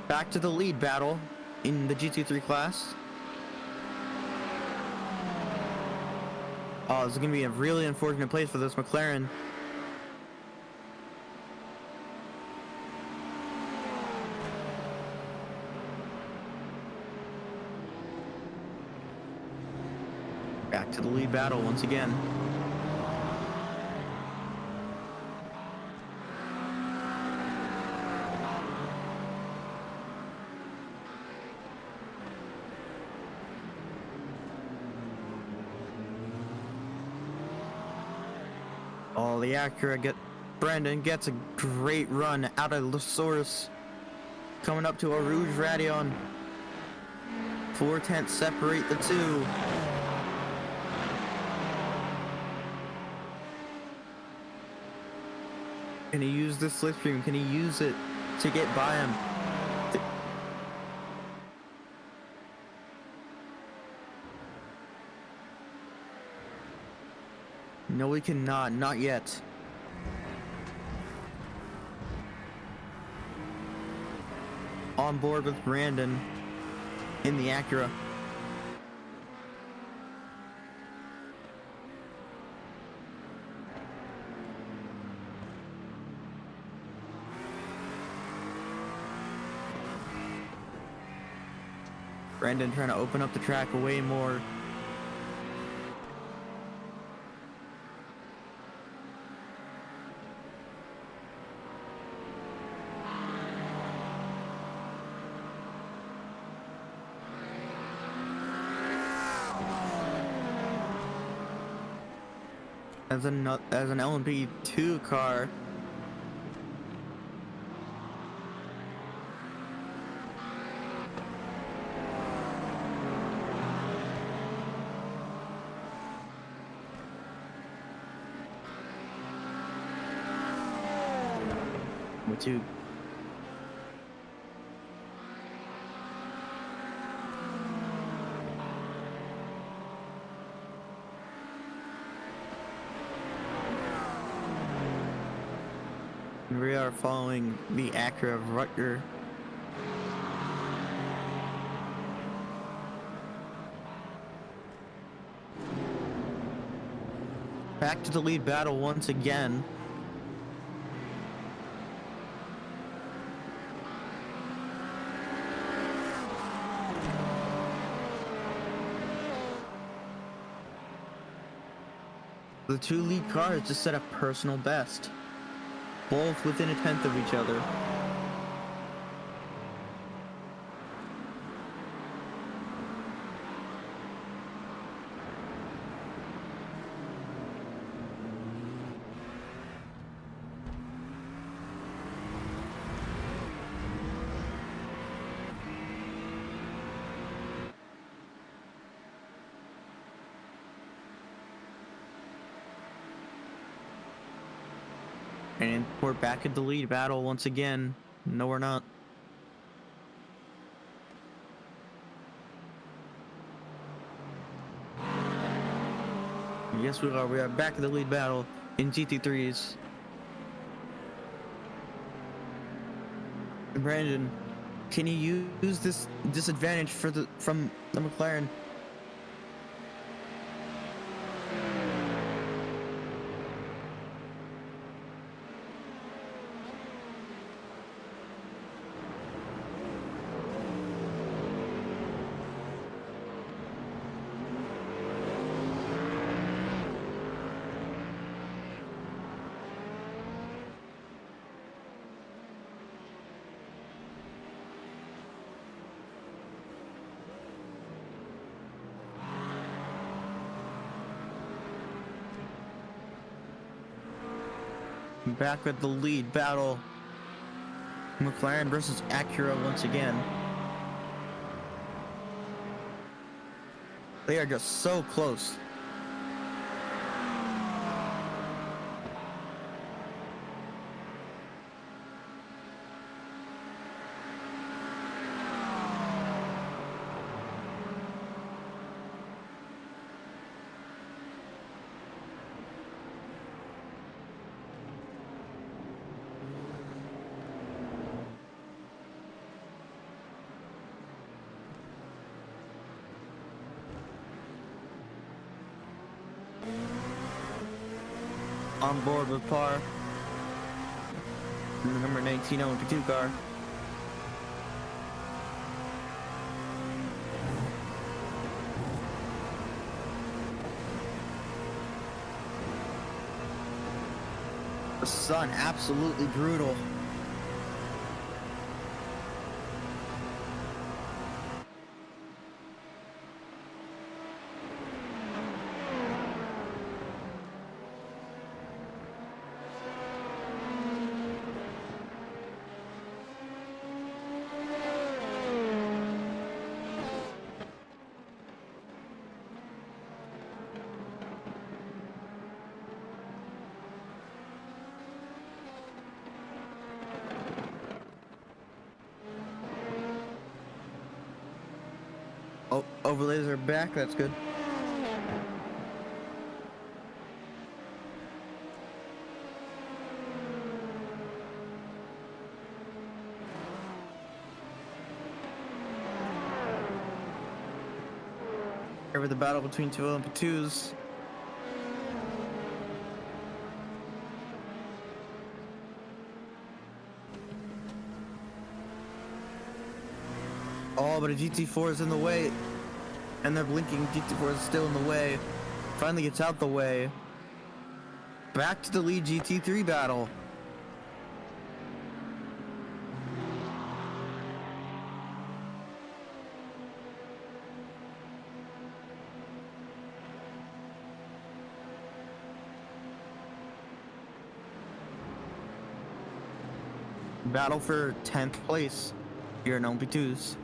Back to the lead battle in the GT3 class. Oh, this is going to be a really unfortunate place for this McLaren. Back to the lead battle once again. Oh, the Acura Brandon gets a great run out of the source. Coming up to a Rouge Radion. 4/10 separate the two. Can he use this slipstream? Can he use it to get by him? No, he cannot. Not yet. On board with Brandon in the Acura. Brandon trying to open up the track way more. As an LMP2 car. Two. We are following the Acura of Rutger. Back to the lead battle once again. The two lead cars just set a personal best, both within a tenth of each other. And we're back at the lead battle once again. No, we're not. Yes, we are. We are back at the lead battle in GT3s. Brandon, can you use this disadvantage from the McLaren? Back at the lead battle. McLaren versus Acura once again. They are just so close. On board with par. The number 19 LMP2 car. The sun absolutely brutal. Oh, overlays are back, that's good. Here with the battle between two LMP2s. Oh, but a GT4 is in the way. And they're blinking. GT4 is still in the way. Finally gets out the way. Back to the lead GT3 battle. Battle for 10th place here in LMP2s.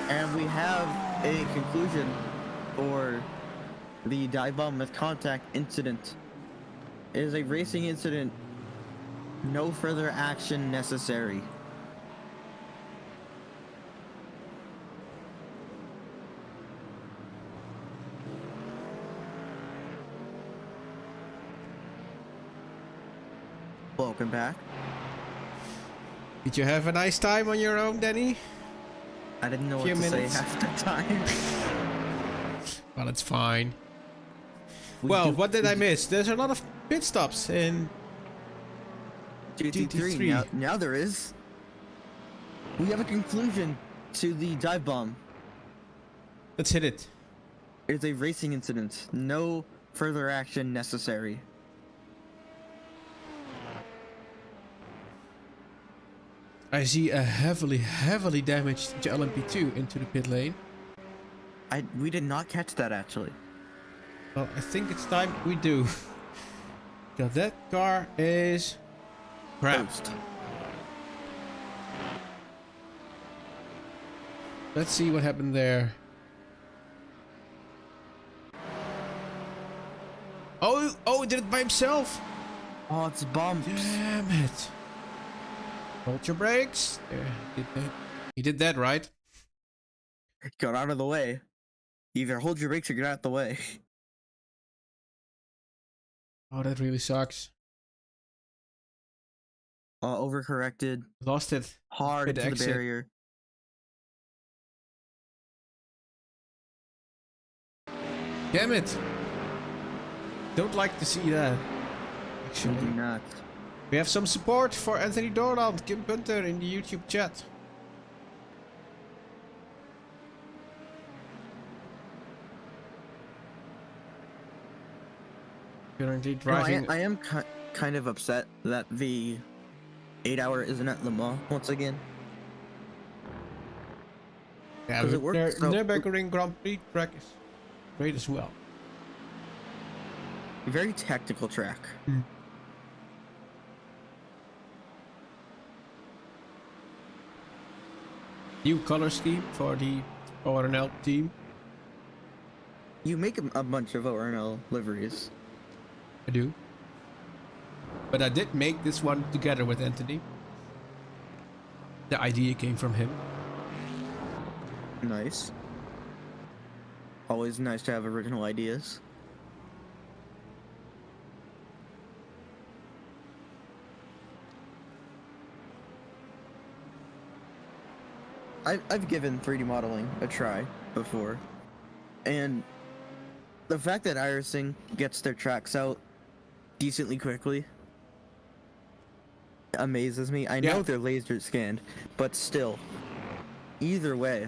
And we have a conclusion for the dive bomb with contact incident. It is a racing incident. No further action necessary. Welcome back.
Did you have a nice time on your own, Danny?
I didn't know what
Few
to
minutes.
say half the time.
Well, it's fine. Well, what did I miss? There's a lot of pit stops in
GT3. Now there is. We have a conclusion to the dive bomb.
Let's hit it.
It's a racing incident. No further action necessary.
I see a heavily damaged LMP2 into the pit lane.
We did not catch that actually.
Well, I think it's time we do. Because that car is crap.
Toast.
Let's see what happened there. Oh, he did it by himself.
Oh, it's bumps.
Damn it. Hold your brakes. There, he did that right.
Got out of the way. Either hold your brakes or get out of the way.
Oh, that really sucks.
Overcorrected.
Lost it.
Hard
Pit
into the
exit.
barrier.
Damn it. Don't like to see that.
I
Actually.
do not.
We have some support for Anthony Dorland, Kim Punter in the YouTube chat. Currently driving.
I am kind of upset that the 8-hour isn't at Le Mans once again.
Yeah,
'cause it
but
worked
their
so-
Nürburgring Grand Prix track is great as well.
Very tactical track.
New color scheme for the ORNL team.
You make a bunch of ORNL liveries.
I do. But I did make this one together with Anthony. The idea came from him.
Nice. Always nice to have original ideas. I've given 3D modeling a try before, and the fact that iRacing gets their tracks out decently quickly amazes me. I know
Yeah.
they're laser scanned, but still, either way,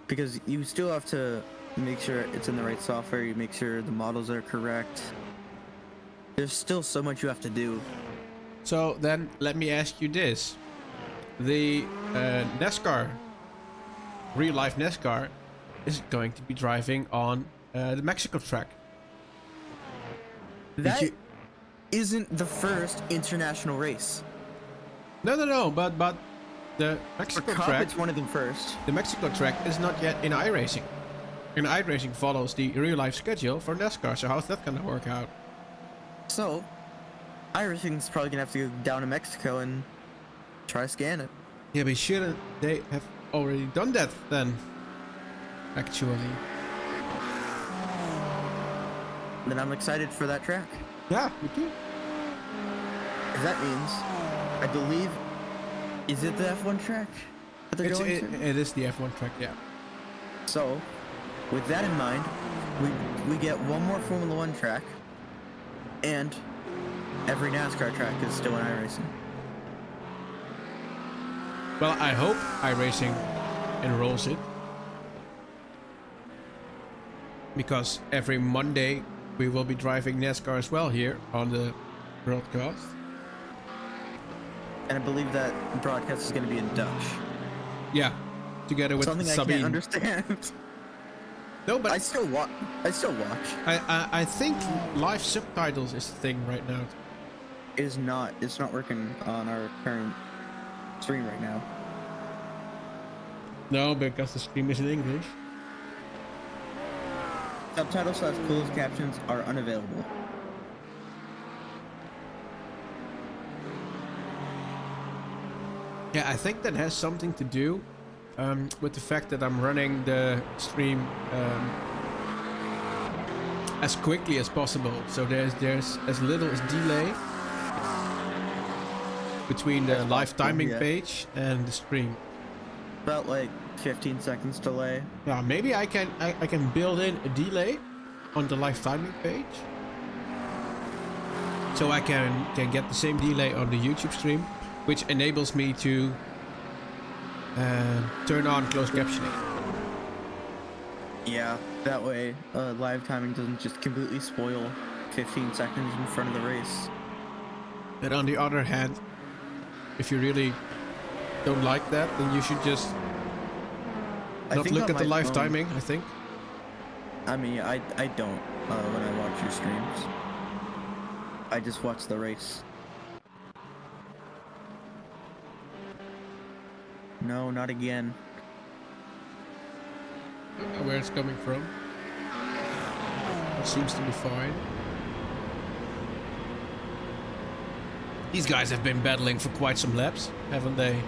because you still have to make sure it's in the right software, you make sure the models are correct. There's still so much you have to do.
So then let me ask you this. The NASCAR, real life NASCAR, is going to be driving on the Mexico track.
That
you-
isn't the first international race.
No, but the
For
Mexico
Cup,
track,
it's one of them first.
the Mexico track is not yet in iRacing. And iRacing follows the real life schedule for NASCAR, so how's that gonna work out?
So, iRacing's probably gonna have to go down to Mexico and try to scan it.
Yeah, but shouldn't they have already done that then? Actually.
Then I'm excited for that track.
Yeah, me too.
'Cause that means, I believe, is it the F1 track that they're going to?
It is the F1 track, yeah.
So, with that in mind, we get one more Formula 1 track, and every NASCAR track is still in iRacing.
Well, I hope iRacing enrolls it. Because every Monday we will be driving NASCAR as well here on the broadcast.
And I believe that broadcast is going to be in Dutch.
Yeah, together with
Something I
Samen.
can't understand.
No, but
I still watch.
I think live subtitles is the thing right now.
It is not. It's not working on our current stream right now.
No, because the stream is in English.
Subtitles / closed captions are unavailable.
Yeah, I think that has something to do with the fact that I'm running the stream as quickly as possible. So there's as little as delay between the live timing page and the stream.
About like 15 seconds delay.
Yeah, maybe I can build in a delay on the live timing page, so I can get the same delay on the YouTube stream, which enables me to turn on closed captioning.
Yeah, that way live timing doesn't just completely spoil 15 seconds in front of the race.
And on the other hand, if you really don't like that, then you should just not look at the live timing, I think.
I mean, I don't when I watch your streams. I just watch the race. No, not again.
I don't know where it's coming from. It seems to be fine. These guys have been battling for quite some laps, haven't they?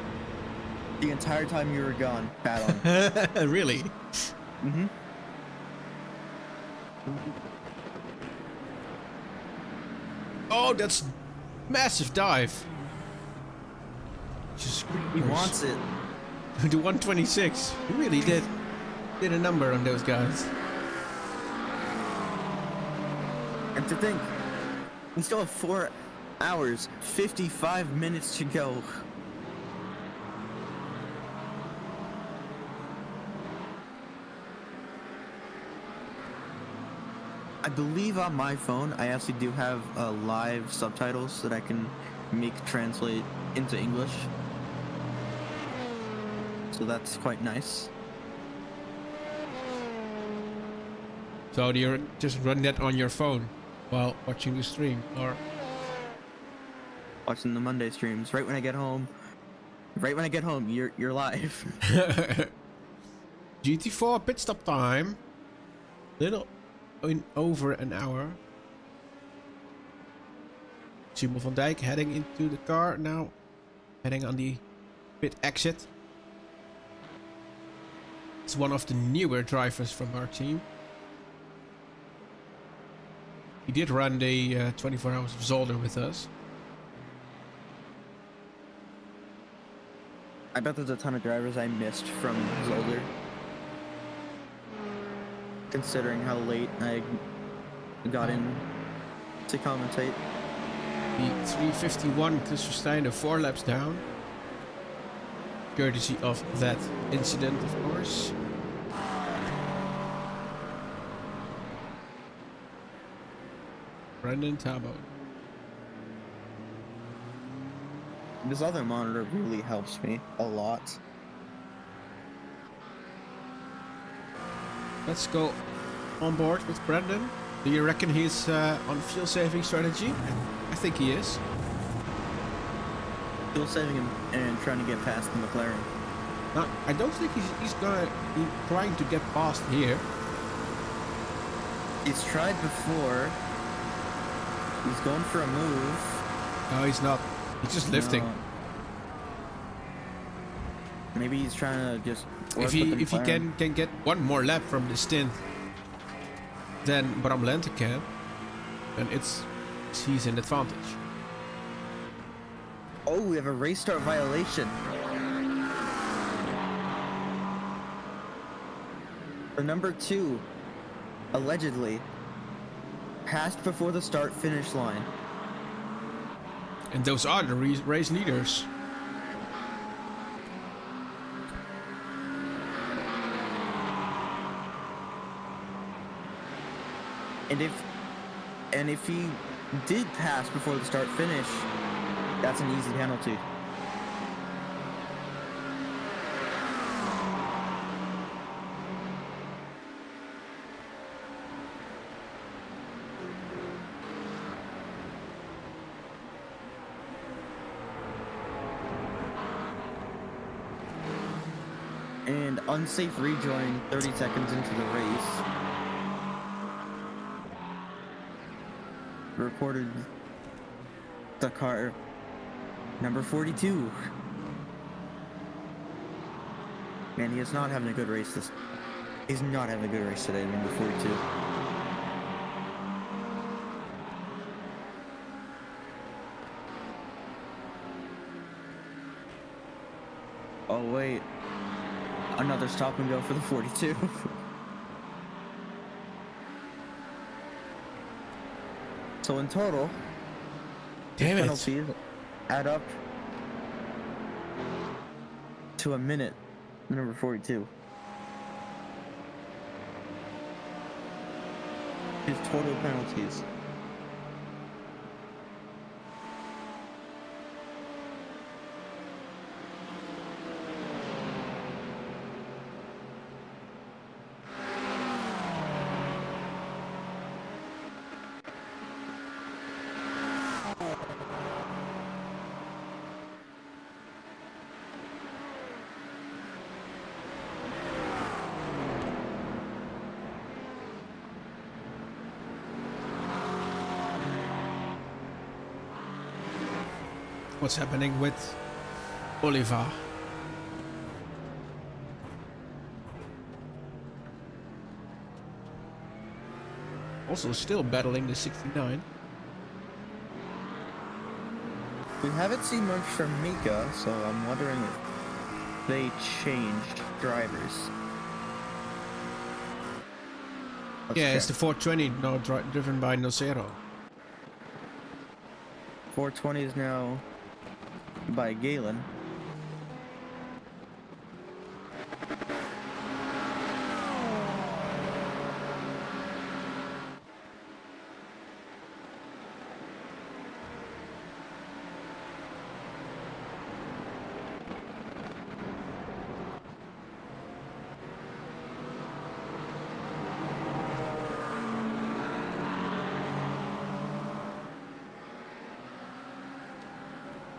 The entire time you were gone, battling.
Really?
Mm-hmm.
Oh, that's massive dive. Just
He wants it.
the 126. He really did a number on those guys.
And to think, we still have 4 hours, 55 minutes to go. I believe on my phone, I actually do have live subtitles that I can make translate into English. So that's quite nice.
So do you just run that on your phone while watching the stream, or?
Watching the Monday streams. Right when I get home, you're live.
GT4 pit stop time. Little in over an hour. Simon van Dijk heading into the car now. Heading on the pit exit. It's one of the newer drivers from our team. He did run the 24 hours of Zolder with us.
I bet there's a ton of drivers I missed from Zolder. Considering how late I got in to commentate.
The 351 Chris Verstein, 4 laps down. Courtesy of that incident, of course. Brendan Tabo.
This other monitor really helps me a lot.
Let's go on board with Brendan. Do you reckon he's on fuel saving strategy? I think he is.
Still saving him and trying to get past the McLaren.
No, I don't think he's gonna be trying to get past here.
He's tried before. He's going for a move.
No, he's not. He's just lifting.
No. Maybe he's trying to just.
If he can get one more lap from the stint, then Bram Lengte can, then he's in advantage.
Oh, we have a race start violation. The number 2, allegedly, passed before the start-finish line.
And those are the race leaders.
And if he did pass before the start-finish, that's an easy penalty. And unsafe rejoin 30 seconds into the race. reported the car number 42. Man, he is not having a good race he's not having a good race today, number 42. Oh wait, another stop and go for the 42. So in total,
Damn it.
penalties add up to a minute, number 42. His total penalties.
What's happening with Oliver? Also still battling the 69.
We haven't seen much from Mika, so I'm wondering if they changed drivers. Let's
Yeah, it's
check.
the 420 now driven by Nocero.
420 is now by Galen.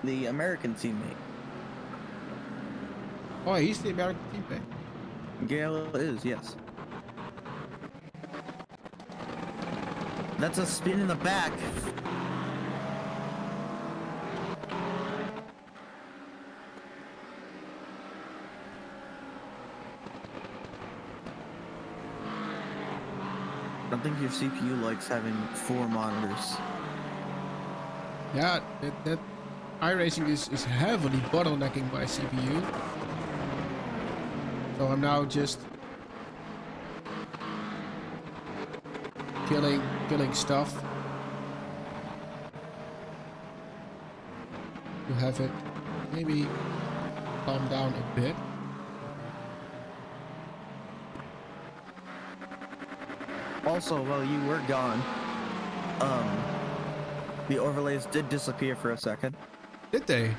The American teammate.
Oh, he's the American teammate.
Gale is, yes. That's a spin in the back. I don't think your CPU likes having 4 monitors.
Yeah, that iRacing is heavily bottlenecking my CPU. So I'm now just killing stuff to have it maybe calm down a bit.
Also, while you were gone, the overlays did disappear for a second.
Did they?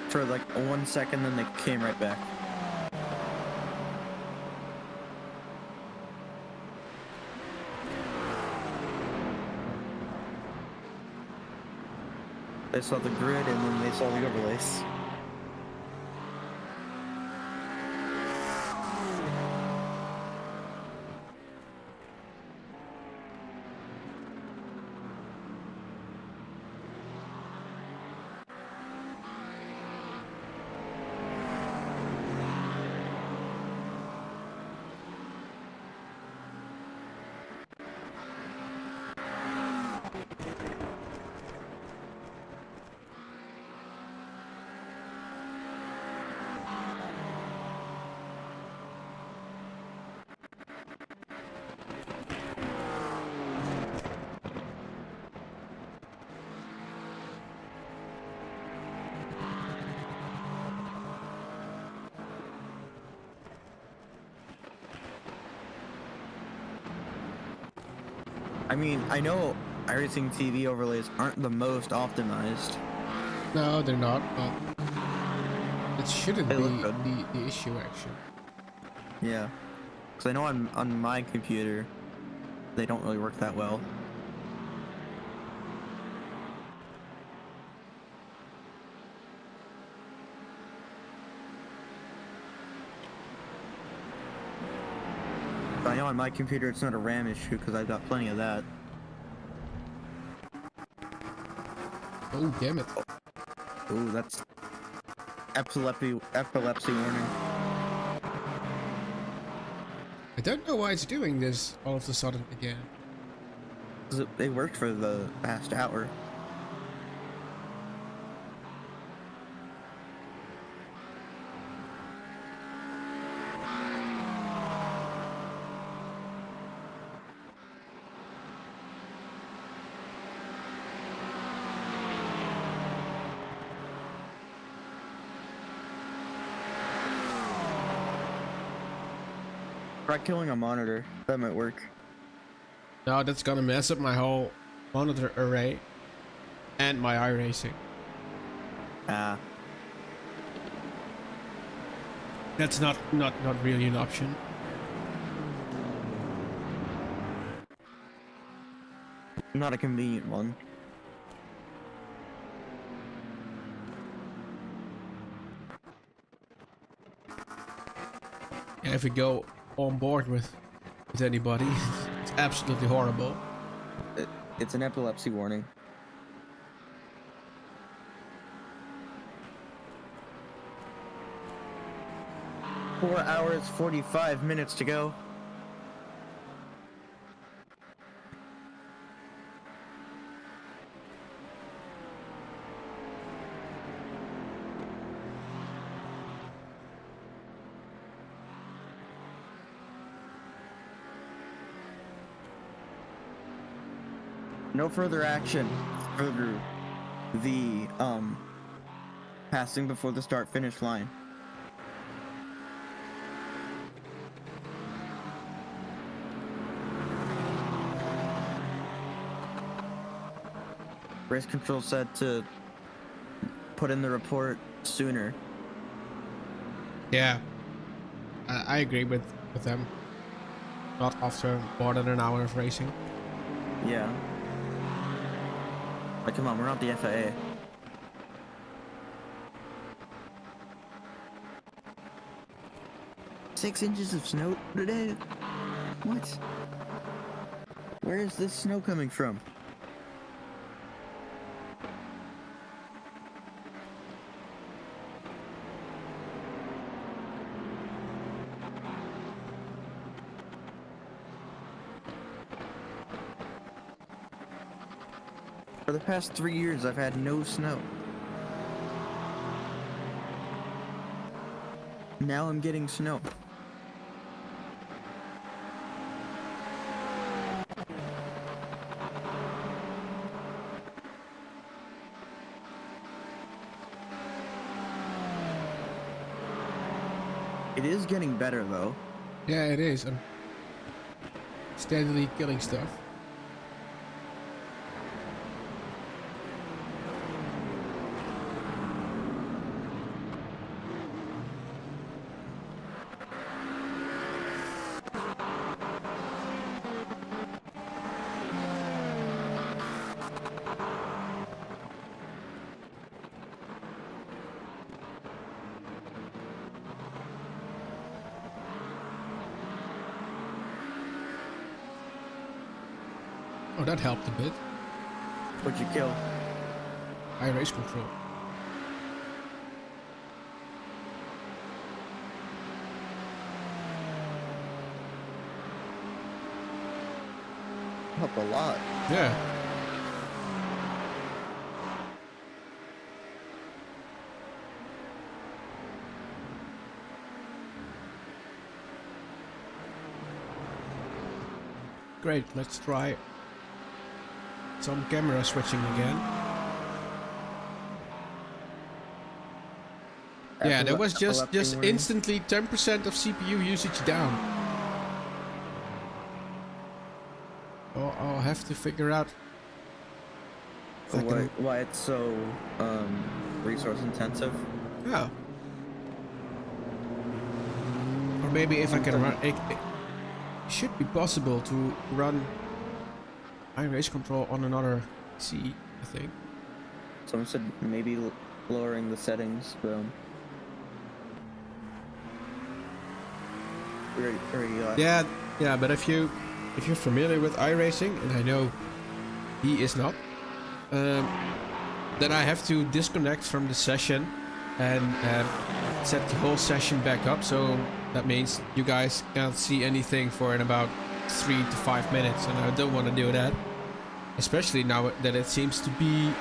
For like 1 second, then they came right back. They saw the grid and then they saw the overlays. I mean, I know iRacing TV overlays aren't the most optimized.
No, they're not, but it shouldn't
They
be
look good.
the issue actually.
Yeah. Because I know on my computer, they don't really work that well. I know on my computer it's not a RAM issue because I've got plenty of that.
Oh, damn it.
Ooh, that's epilepsy warning.
I don't know why it's doing this all of a sudden again.
'Cause it worked for the past hour. Try killing a monitor. That might work.
No, that's gonna mess up my whole monitor array and my iRacing.
Ah.
That's not really an option.
Not a convenient one.
Yeah, if we go on board with anybody, it's absolutely horrible.
It's an epilepsy warning. Four hours, 45 minutes to go. No further action further the passing before the start finish line. Race control said to put in the report sooner.
Yeah, I agree with them. Not after more than an hour of racing.
Yeah. Like, come on, we're not the FIA. Six inches of snow today? What? Where is this snow coming from? For the past 3 years, I've had no snow. Now I'm getting snow. It is getting better, though.
Yeah, it is. I'm steadily killing stuff. Oh, that helped a bit.
What'd you kill?
Race control.
Helped a lot.
Yeah. Great, let's try some camera switching again. Yeah, there was just instantly 10% of CPU usage down. I'll have to figure out if I can...
why it's so resource intensive.
Yeah. Or maybe if I can run... It should be possible to run iRace control on another PC, I think.
Someone said maybe lowering the settings, but
yeah, but if you're familiar with iRacing, and I know he is not, then I have to disconnect from the session and set the whole session back up. So that means you guys can't see anything for in about 3 to 5 minutes, and I don't want to do that, especially now that it seems to be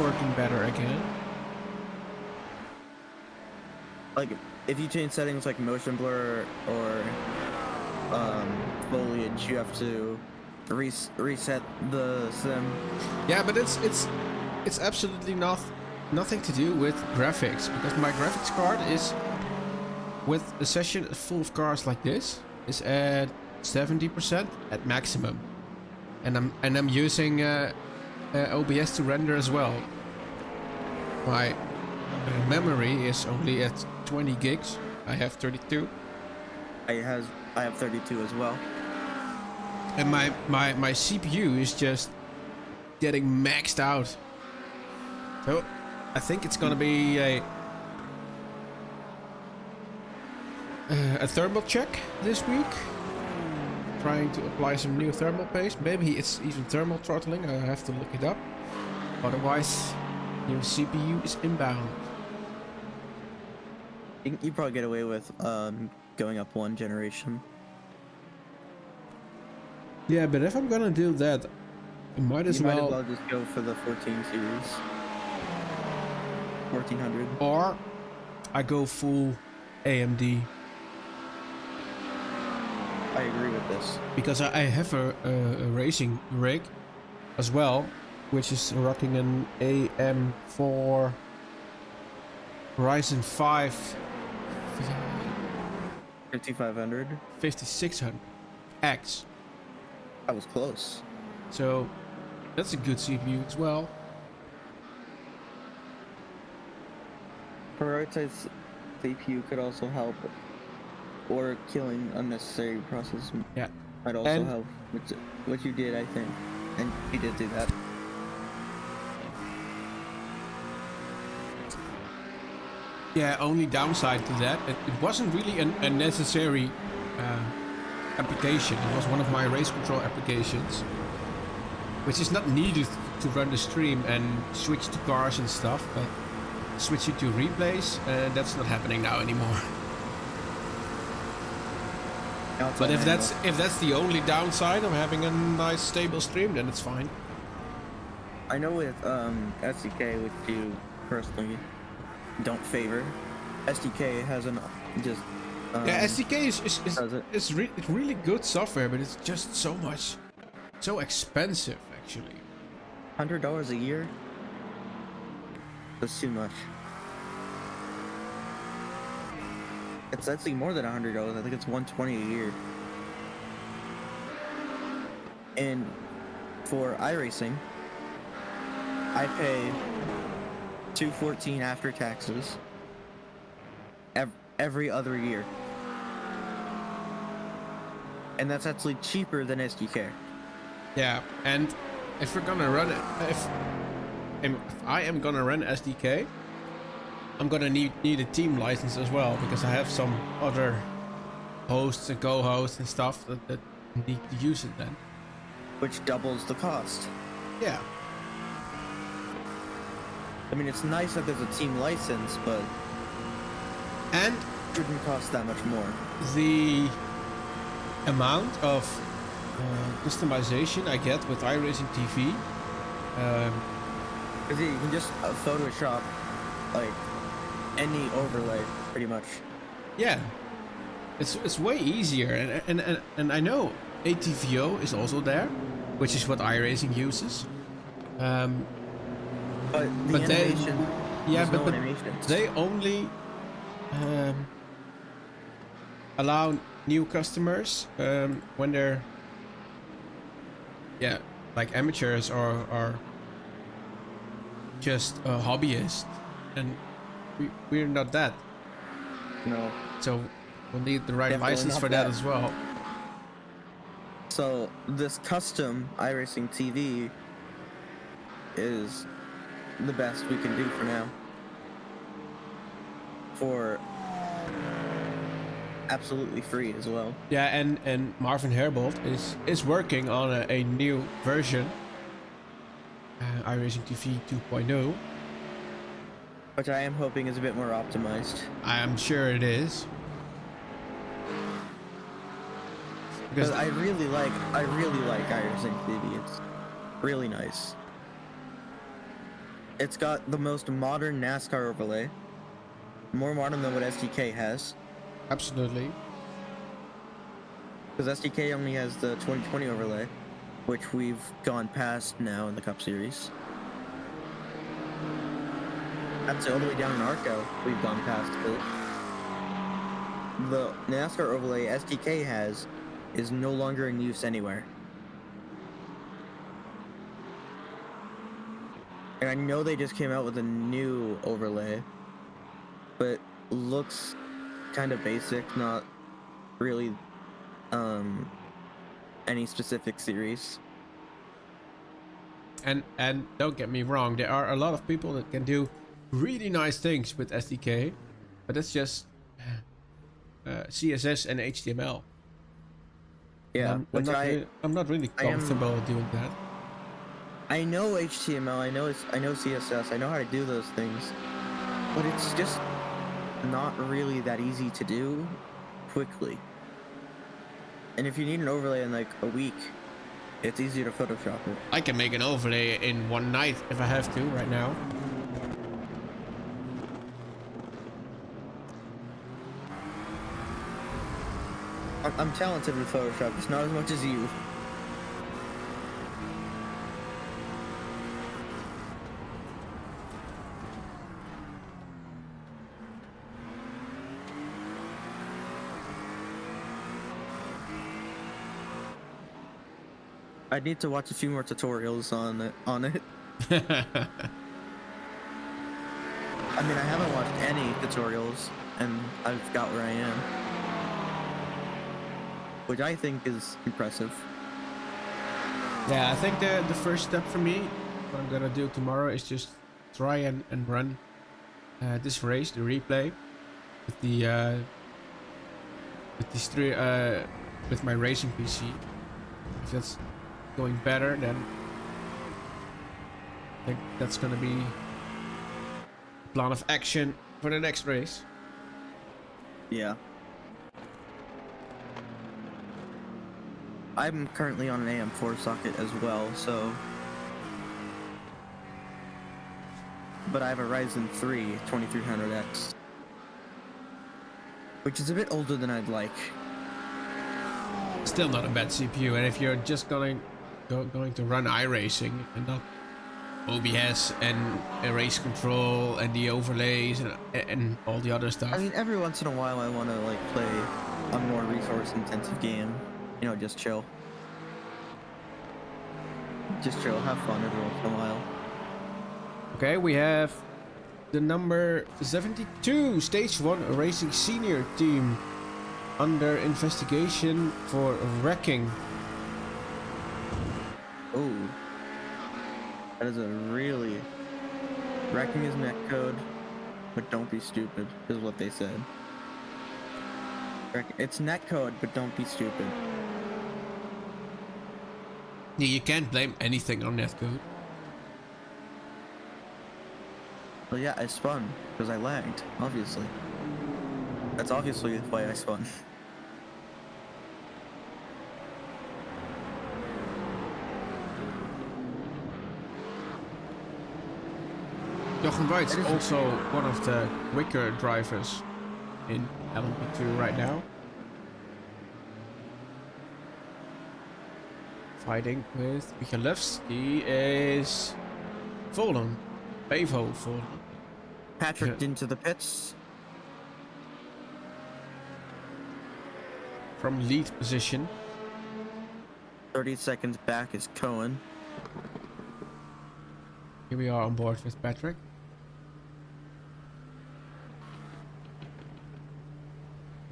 working better again.
Like, if you change settings like motion blur or foliage, you have to reset the sim.
Yeah, but it's absolutely nothing to do with graphics, because my graphics card is, with a session full of cars like this, is at 70% at maximum, and I'm using OBS to render as well. My memory is only at 20 gigs. I have 32.
I have 32 as well.
And my CPU is just getting maxed out. So I think it's gonna be a thermal check this week. Trying to apply some new thermal paste. Maybe it's even thermal throttling. I have to look it up. Otherwise, your CPU is inbound.
You probably get away with going up one generation.
Yeah, but if I'm gonna do that, I might as well
just go for the 14 series. 1400.
Or I go full AMD.
I agree with this.
Because I have a racing rig as well, which is rocking an AM4 Ryzen 5
5500.
5600X.
That was close.
So that's a good CPU as well.
Prioritized CPU could also help, or killing unnecessary process
Yeah.
might also help. Which you did, I think, and you did do that.
Yeah, only downside to that, it wasn't really a necessary application. It was one of my race control applications, which is not needed to run the stream and switch to cars and stuff, but switch it to replays, that's not happening now anymore. But if that's the only downside of having a nice stable stream, then it's fine.
I know with SDK, which you personally don't favor, SDK has an just
yeah, SDK is
it?
it's really good software, but it's just so expensive actually.
$100 a year? That's too much. It's actually more than $100. I think it's $120 a year. And for iRacing, I pay $214 after taxes every other year, and that's actually cheaper than SDK.
Yeah, and if we're gonna run it, if I am gonna run SDK, I'm gonna need a team license as well, because I have some other hosts and co-hosts and stuff that need to use it then.
Which doubles the cost.
Yeah.
I mean, it's nice that there's a team license, but
and
it shouldn't cost that much more.
The amount of customization I get with iRacing TV.
Because you can just Photoshop like any overlay, pretty much.
Yeah, it's way easier, and I know ATVO is also there, which is what iRacing uses.
But the animation,
but
animations.
They only allow new customers when they're like amateurs or just hobbyists, and we're not that.
No.
So we'll need the right
Definitely
license
not
for that
that.
as well.
So this custom iRacing TV is the best we can do for now. For absolutely free as well.
Yeah, and Marvin Herbold is working on a new version iRacing TV 2.0.
Which I am hoping is a bit more optimized.
I am sure it is.
Because I really like iRacing TV. It's really nice. It's got the most modern NASCAR overlay. More modern than what SDK has.
Absolutely.
Because SDK only has the 2020 overlay, which we've gone past now in the Cup Series. That's all the way down in Arco, we've gone past it. The NASCAR overlay SDK has is no longer in use anywhere. And I know they just came out with a new overlay, but looks kind of basic, not really any specific series.
And don't get me wrong, there are a lot of people that can do really nice things with SDK, but that's just CSS and HTML.
Yeah,
I'm not really comfortable doing that.
I know HTML, I know CSS, I know how to do those things, but it's just not really that easy to do quickly. And if you need an overlay in like a week, it's easy to Photoshop it.
I can make an overlay in one night if I have to right now.
I'm talented in Photoshop, just not as much as you. I need to watch a few more tutorials on it. I mean, I haven't watched any tutorials, and I've got where I am. Which I think is impressive.
Yeah, I think the first step for me, what I'm gonna do tomorrow, is just try and run this race, the replay, with with my racing PC. If that's going better, then I think that's gonna be plan of action for the next race.
Yeah. I'm currently on an AM4 socket as well, so... But I have a Ryzen 3 2300X. Which is a bit older than I'd like.
Still not a bad CPU, and if you're just going to run iRacing and not OBS and race control and the overlays and all the other stuff.
I mean, every once in a while I want to like play a more resource-intensive game. You know, just chill. Just chill, have fun every once in a while.
Okay, we have the number 72 Stage 1 Racing Senior Team under investigation for wrecking.
Oh. That is a really... Wrecking is netcode, but don't be stupid, is what they said. It's netcode, but don't be stupid.
Yeah, you can't blame anything on netcode.
Well, yeah, I spun, because I lagged, obviously. That's obviously why I spun.
Jochen Weit's also one of the quicker drivers in LMP2 right now. Fighting with Michalewski is Volen. Bevo Volen.
Patrick into the pits.
From lead position.
30 seconds back is Cohen.
Here we are on board with Patrick.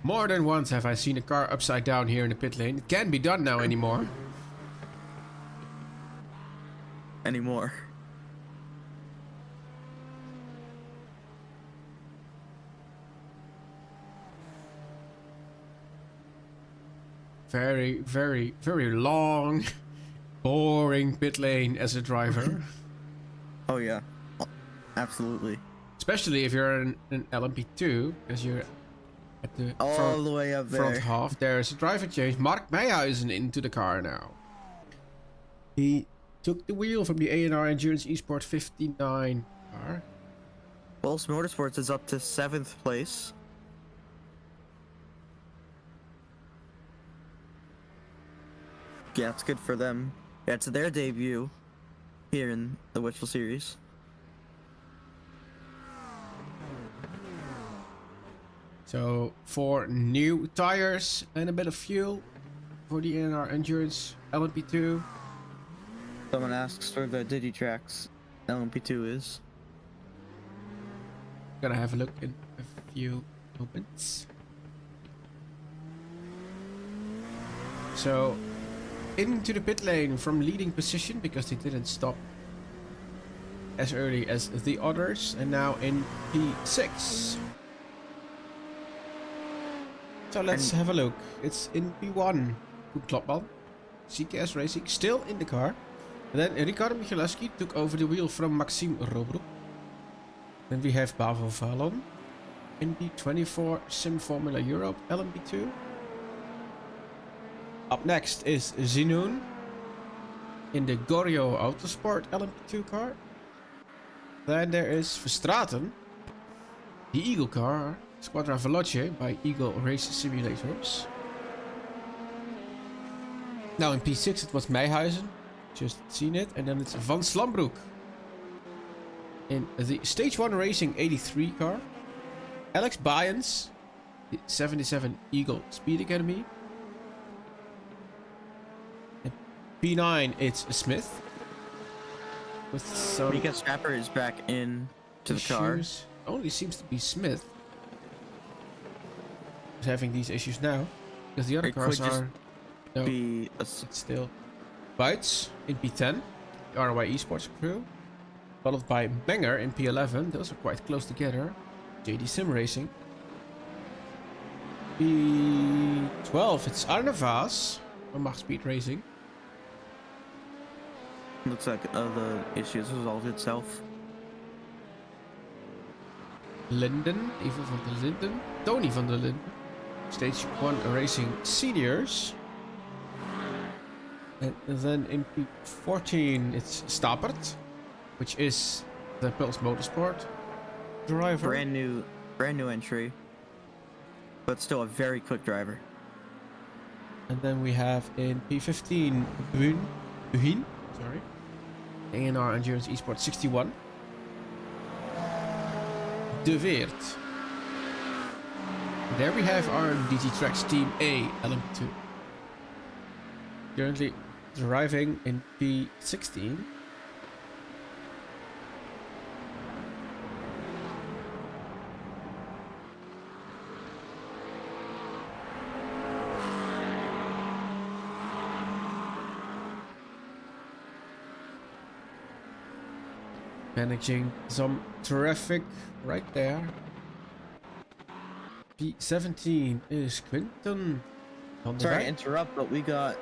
More than once have I seen a car upside down here in the pit lane. It can't be done now anymore.
Anymore.
Very, very, very long, boring pit lane as a driver.
Oh yeah, absolutely.
Especially if you're in an LMP2, because you're at the
All the way up
front
there.
half. There's a driver change. Mark Meijhuizen into the car now. He took the wheel from the A&R Endurance Esport 59 car.
Pulse Motorsports is up to 7th place. Yeah, it's good for them. Yeah, it's their debut here in the Wishful series.
So 4 new tires and a bit of fuel for the A&R Endurance LMP2.
Someone asks where the Digitrax LMP2 is.
Gonna have a look in a few moments. So into the pit lane from leading position, because they didn't stop as early as the others, and now in P6. So let's have a look. It's in P1. Koen Klapman, CKS Racing, still in the car. And then Ricardo Michalewski took over the wheel from Maxime Robroek. Then we have Pavel Valon in the 24 Sim Formula Europe LMP2. Up next is Zinoon in the Gorio Autosport LMP2 car. Then there is Verstraeten, the Eagle car, Squadra Veloce by Eagle Race Simulators. Now in P6 it was Meijhuizen, just seen it, and then it's Van Slambroek in the Stage 1 Racing 83 car. Alex Byens, the 77 Eagle Speed Academy. And P9 it's Smith. With some
Mika Scrapper is back in to the car.
issues. Only seems to be Smith who's having these issues now, because the other
It
cars
could just
are no,
Be a
it's still Bites in P10, the R.O.I Esports crew, followed by Banger in P11. Those are quite close together. JD Sim Racing. P12 it's Arne Vaas from Mach Speed Racing.
Looks like the issues resolved itself.
Linden, Eva van der Linden, Tony van der Linden, Stage 1 Racing Seniors. And then in P14 it's Stapert, which is the Pulse Motorsport driver.
Brand new entry, but still a very quick driver.
And then we have in P15 Buhin, sorry, A&R Endurance Esport 61. De Weert. There we have our GT3 Team A LM2. Currently driving in P16. Managing some traffic right there. P17 is Quinten. On the
Sorry to
right.
interrupt, but we got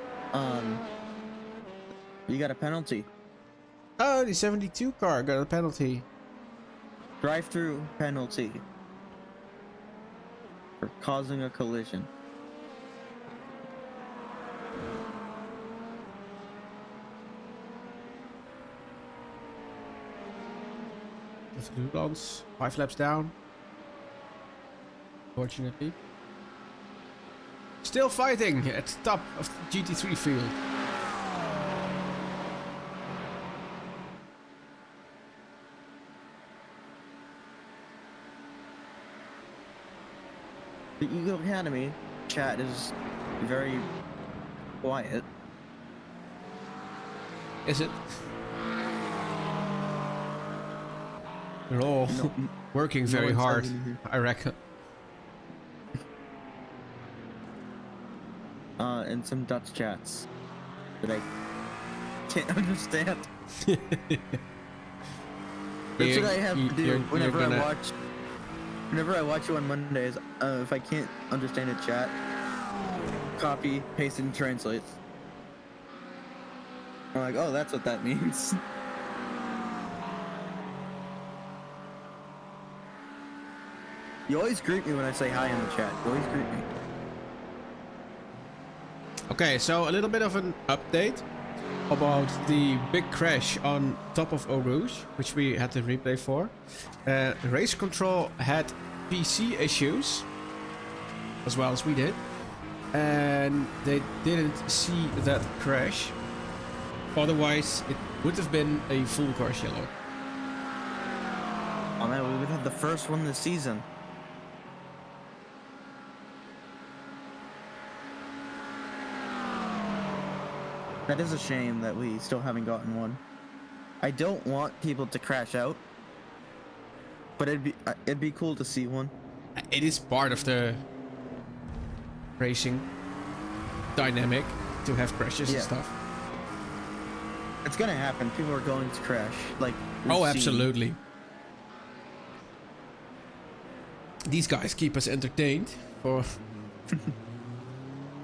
a penalty.
Oh, the 72 car got a penalty.
Drive-through penalty for causing a collision.
That's Lulands. 5 laps down. Fortunately. Still fighting at the top of the GT3 field.
The Eagle Academy chat is very quiet.
Is it? They're all
No,
working very
one's
hard,
talking here.
I reckon.
And some Dutch chats that I can't understand. That's what I have to do whenever I watch you on Mondays. If I can't understand a chat, copy, paste, and translate. I'm like, oh, that's what that means. You always greet me when I say hi in the chat. You always greet me.
Okay, so a little bit of an update about the big crash on top of Eau Rouge, which we had to replay for. Race control had PC issues, as well as we did, and they didn't see that crash. Otherwise, it would have been a full course yellow.
Oh man, we would have the first one this season. That is a shame that we still haven't gotten one. I don't want people to crash out, but it'd be cool to see one.
It is part of the racing dynamic to have crashes and stuff.
It's gonna happen. People are going to crash. Like,
oh, absolutely. These guys keep us entertained for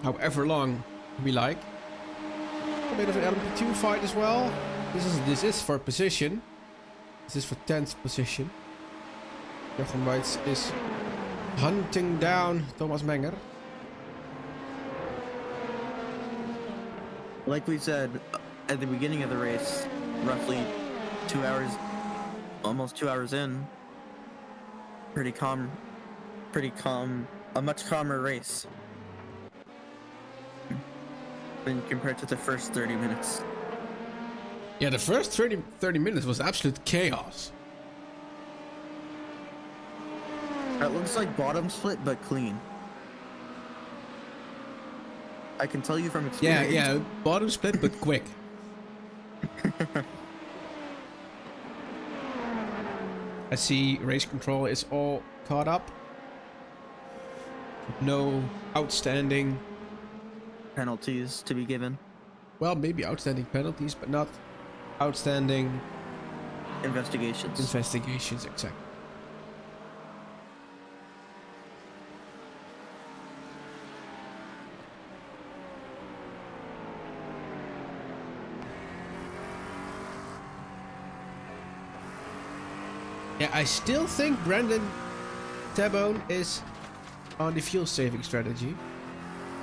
however long we like. A bit of an LMP2 fight as well. This is for position. This is for 10th position. Jochen Weitz is hunting down Thomas Menger.
Like we said at the beginning of the race, roughly 2 hours, almost 2 hours in, pretty calm, a much calmer race when compared to the first 30 minutes.
Yeah, the first 30 minutes was absolute chaos.
It looks like bottom split, but clean. I can tell you from experience.
Yeah, bottom split, but quick. I see race control is all caught up. No outstanding
penalties to be given.
Well, maybe outstanding penalties, but not outstanding
investigations.
Investigations, exactly. Yeah, I still think Brandon Tabone is on the fuel saving strategy.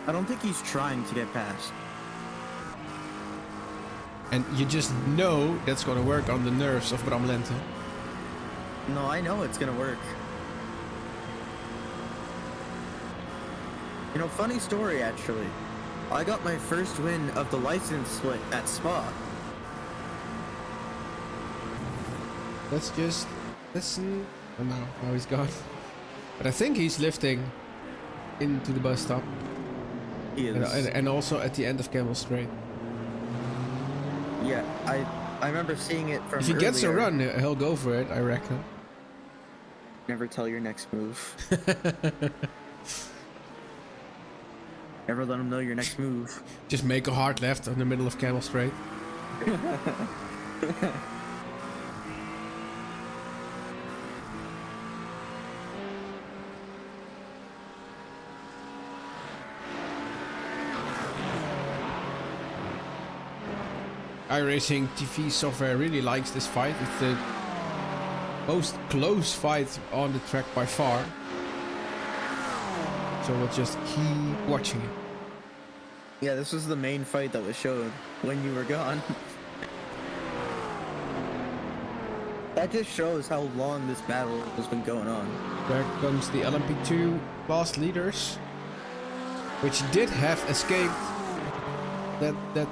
I don't think he's trying to get past.
And you just know that's gonna work on the nerves of Bram Lengte.
No, I know it's gonna work. You know, funny story actually. I got my first win of the license split at Spa.
Let's just listen. Oh no, now he's gone. But I think he's lifting into the bus stop.
He is.
And also at the end of Campbell Straight.
Yeah, I remember seeing it from
If he
earlier.
gets a run, he'll go for it, I reckon.
Never tell your next move. Never let him know your next move.
Just make a hard left in the middle of Campbell Straight. iRacing TV software really likes this fight. It's the most close fight on the track by far. So we'll just keep watching it.
Yeah, this was the main fight that was showed when you were gone. That just shows how long this battle has been going on.
There comes the LMP2 class leaders, which did have escaped that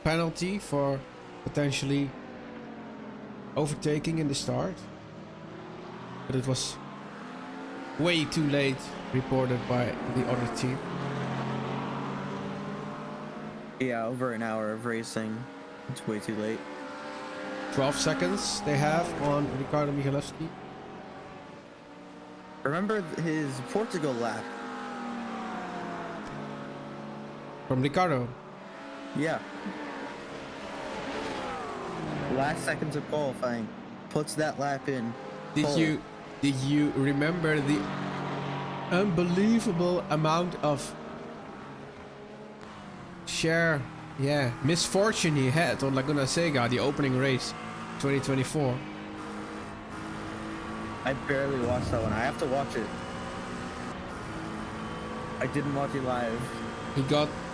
penalty for potentially overtaking in the start, but it was way too late reported by the other team.
Yeah, over an hour of racing. It's way too late.
12 seconds they have on Ricardo Michalewski.
Remember his Portugal lap?
From Ricardo.
Yeah. Last seconds of qualifying puts that lap in.
Did you remember the unbelievable amount of misfortune he had on Laguna Seca, the opening race 2024?
I barely watched that one. I have to watch it. I didn't watch it live.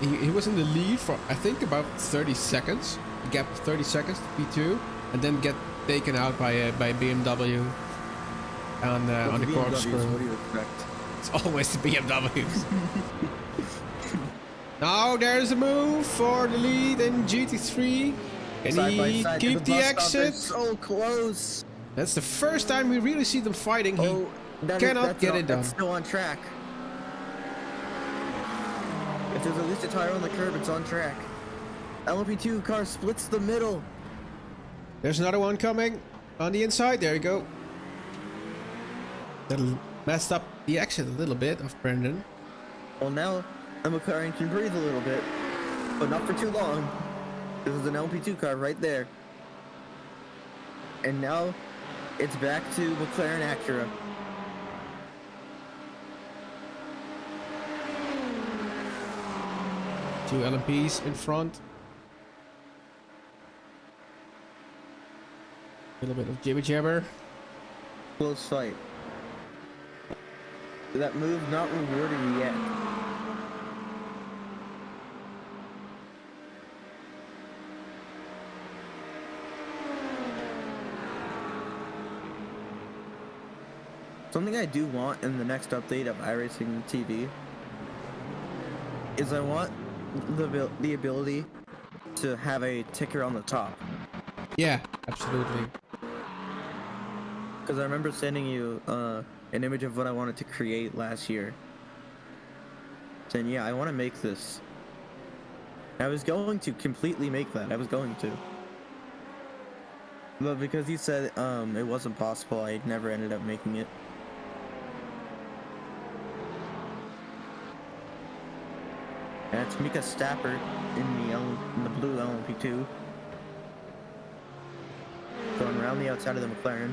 He was in the lead for I think about 30 seconds. A gap of 30 seconds to P2, and then get taken out by BMW on the corkscrew.
What do you expect?
It's always the BMWs. Now there's a move for the lead in GT3. Can
Side by
he
side,
keep the
bus stop. They're
exit?
so close.
That's the first time we really see them fighting. He
Oh,
cannot get it done.
That's still on track. If there's at least a tire on the curb, it's on track. LMP2 car splits the middle.
There's another one coming on the inside. There you go. That messed up the exit a little bit of Brendan.
Well, now the McLaren can breathe a little bit, but not for too long. This is an LMP2 car right there. And now it's back to McLaren Acura.
Two LMPs in front. A little bit of jibber jabber.
Close fight. That move not rewarded yet. Something I do want in the next update of iRacing TV is I want the ability to have a ticker on the top.
Yeah, absolutely.
Because I remember sending you an image of what I wanted to create last year. Saying, yeah, I want to make this. I was going to completely make that. I was going to. But because you said it wasn't possible, I never ended up making it. That's Mika Stapper in the blue LMP2. Going around the outside of the McLaren.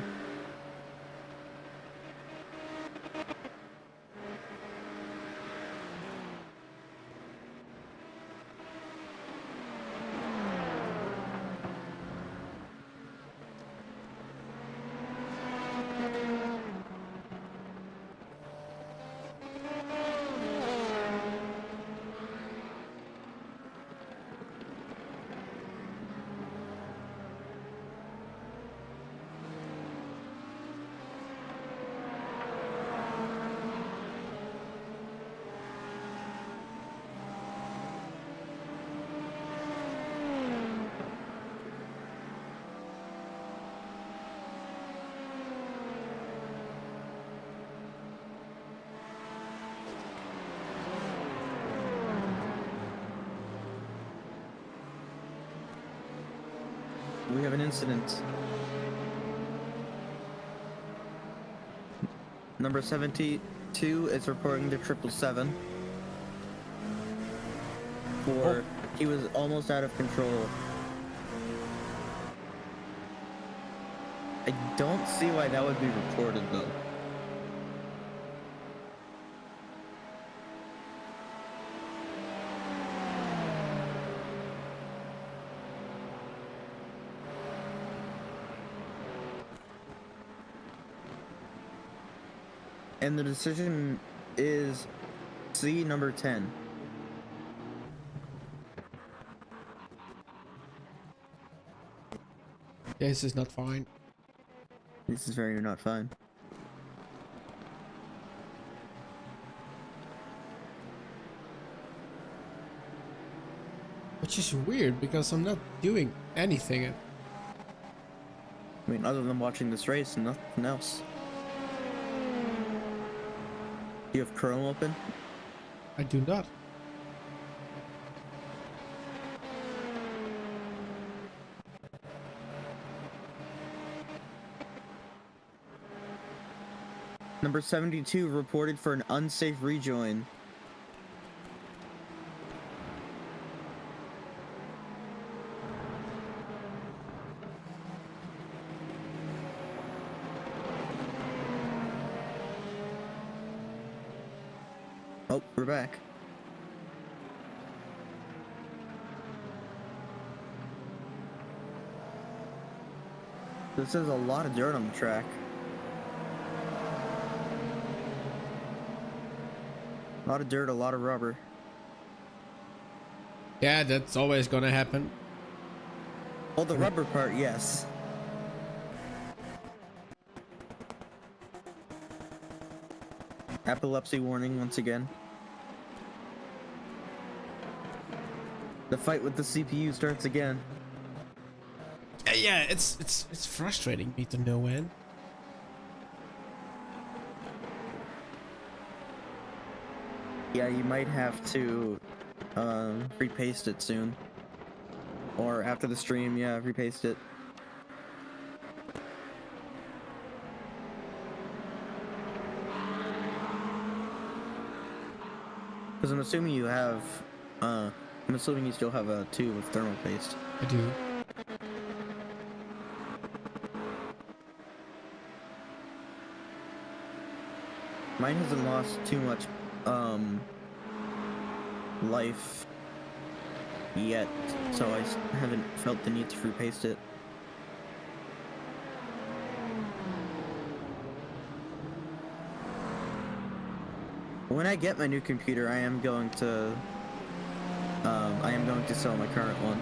We have an incident. Number 72 is reporting to 777. He was almost out of control. I don't see why that would be reported though. And the decision is C number 10.
This is not fine.
This is very not fine.
Which is weird because I'm not doing anything.
I mean, other than watching this race and nothing else. Do you have Chrome open?
I do not.
Number 72 reported for an unsafe rejoin. Oh, we're back. This is a lot of dirt on the track. A lot of dirt, a lot of rubber.
Yeah, that's always gonna happen.
Well, the rubber part, yes. Epilepsy warning once again. The fight with the CPU starts again.
Yeah, it's frustrating me to no end.
Yeah, you might have to repaste it soon. Or after the stream, yeah, repaste it. Because I'm assuming you have, I'm assuming you still have a tube of thermal paste.
I do.
Mine hasn't lost too much, life yet, so I haven't felt the need to repaste it. When I get my new computer, I am going to sell my current one.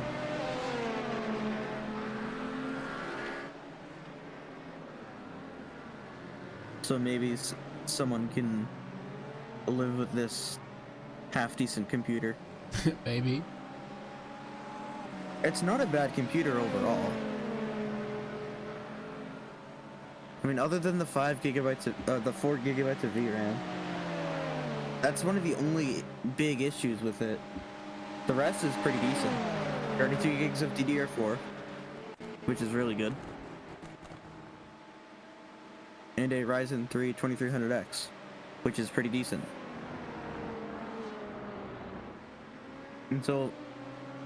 So maybe someone can live with this half-decent computer.
Maybe.
It's not a bad computer overall. I mean, other than the 5 gigabytes of, the 4 gigabytes of VRAM. That's one of the only big issues with it. The rest is pretty decent. 32 gigs of DDR4, which is really good. And a Ryzen 3 2300X, which is pretty decent. And so,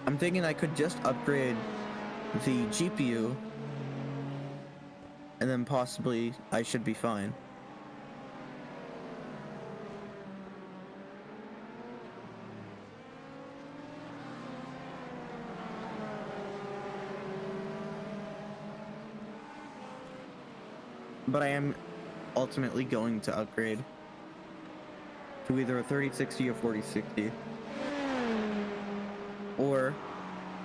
I'm thinking I could just upgrade the GPU, and then possibly I should be fine. But I am ultimately going to upgrade to either a 3060 or 4060. Or,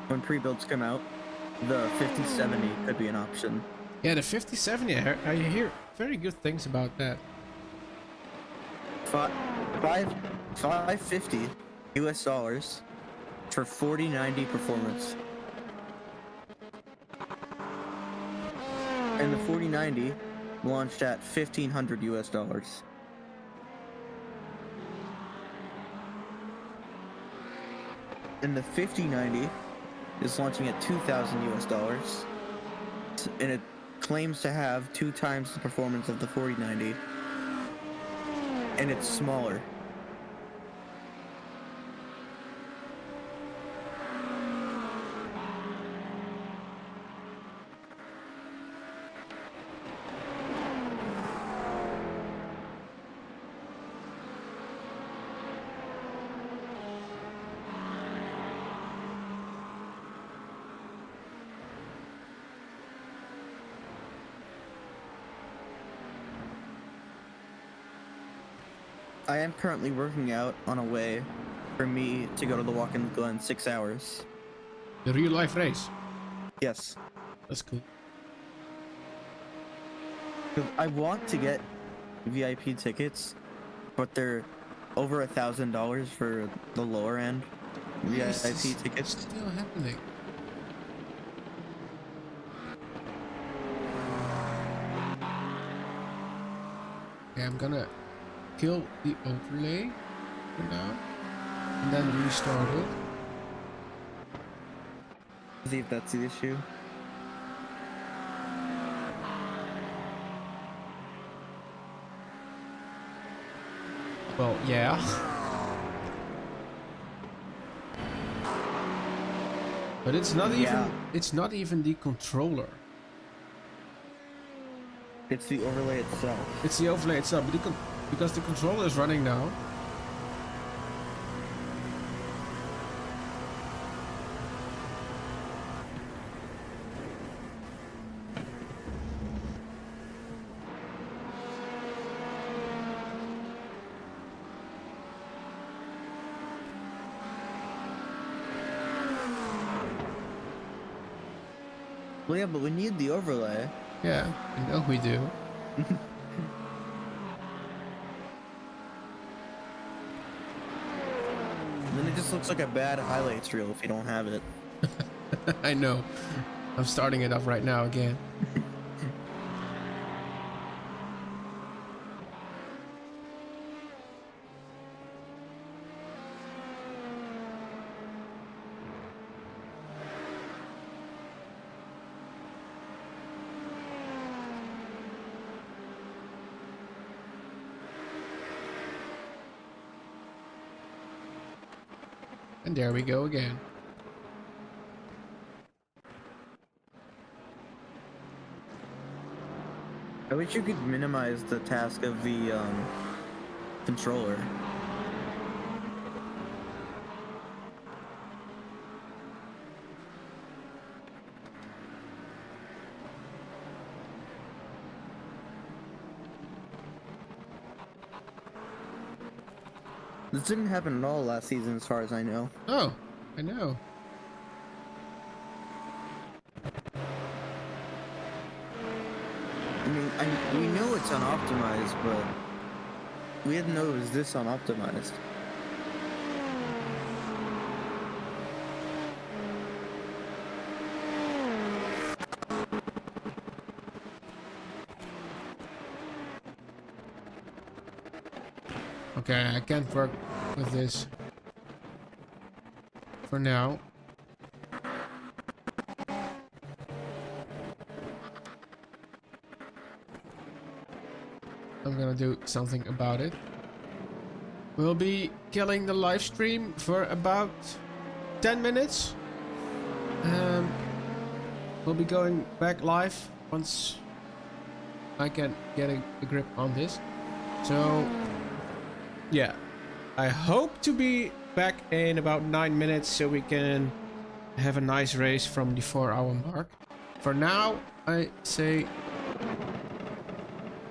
when pre-builds come out, the 5070 could be an option.
Yeah, the 5070, I hear very good things about that.
550 US dollars for 4090 performance. And the 4090 launched at 1500 US dollars. And the 5090 is launching at 2000 US dollars. And it claims to have 2 times the performance of the 4090. And it's smaller. I am currently working out on a way for me to go to the Watkins Glen 6 hours.
The real life race.
Yes.
That's cool.
'Cause I want to get VIP tickets, but they're over $1,000 for the lower end VIP tickets.
It's still happening. Yeah, I'm gonna kill the overlay for now and then restart it.
See if that's the issue.
Well, yeah. But it's not even the controller.
It's the overlay itself.
It's the overlay itself, because the controller is running now.
Well, yeah, but we need the overlay.
Yeah, I know we do.
Then it just looks like a bad highlights reel if you don't have it.
I know. I'm starting it up right now again. And there we go again.
I wish you could minimize the task of the controller. This didn't happen at all last season, as far as I know.
Oh, I know.
I mean, we know it's unoptimized, but we didn't know it was this unoptimized.
Okay, I can't work with this for now. I'm gonna do something about it. We'll be killing the live stream for about 10 minutes. We'll be going back live once I can get a grip on this. So yeah, I hope to be back in about 9 minutes so we can have a nice race from the 4-hour mark. For now, I say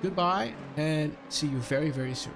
goodbye and see you very, very soon.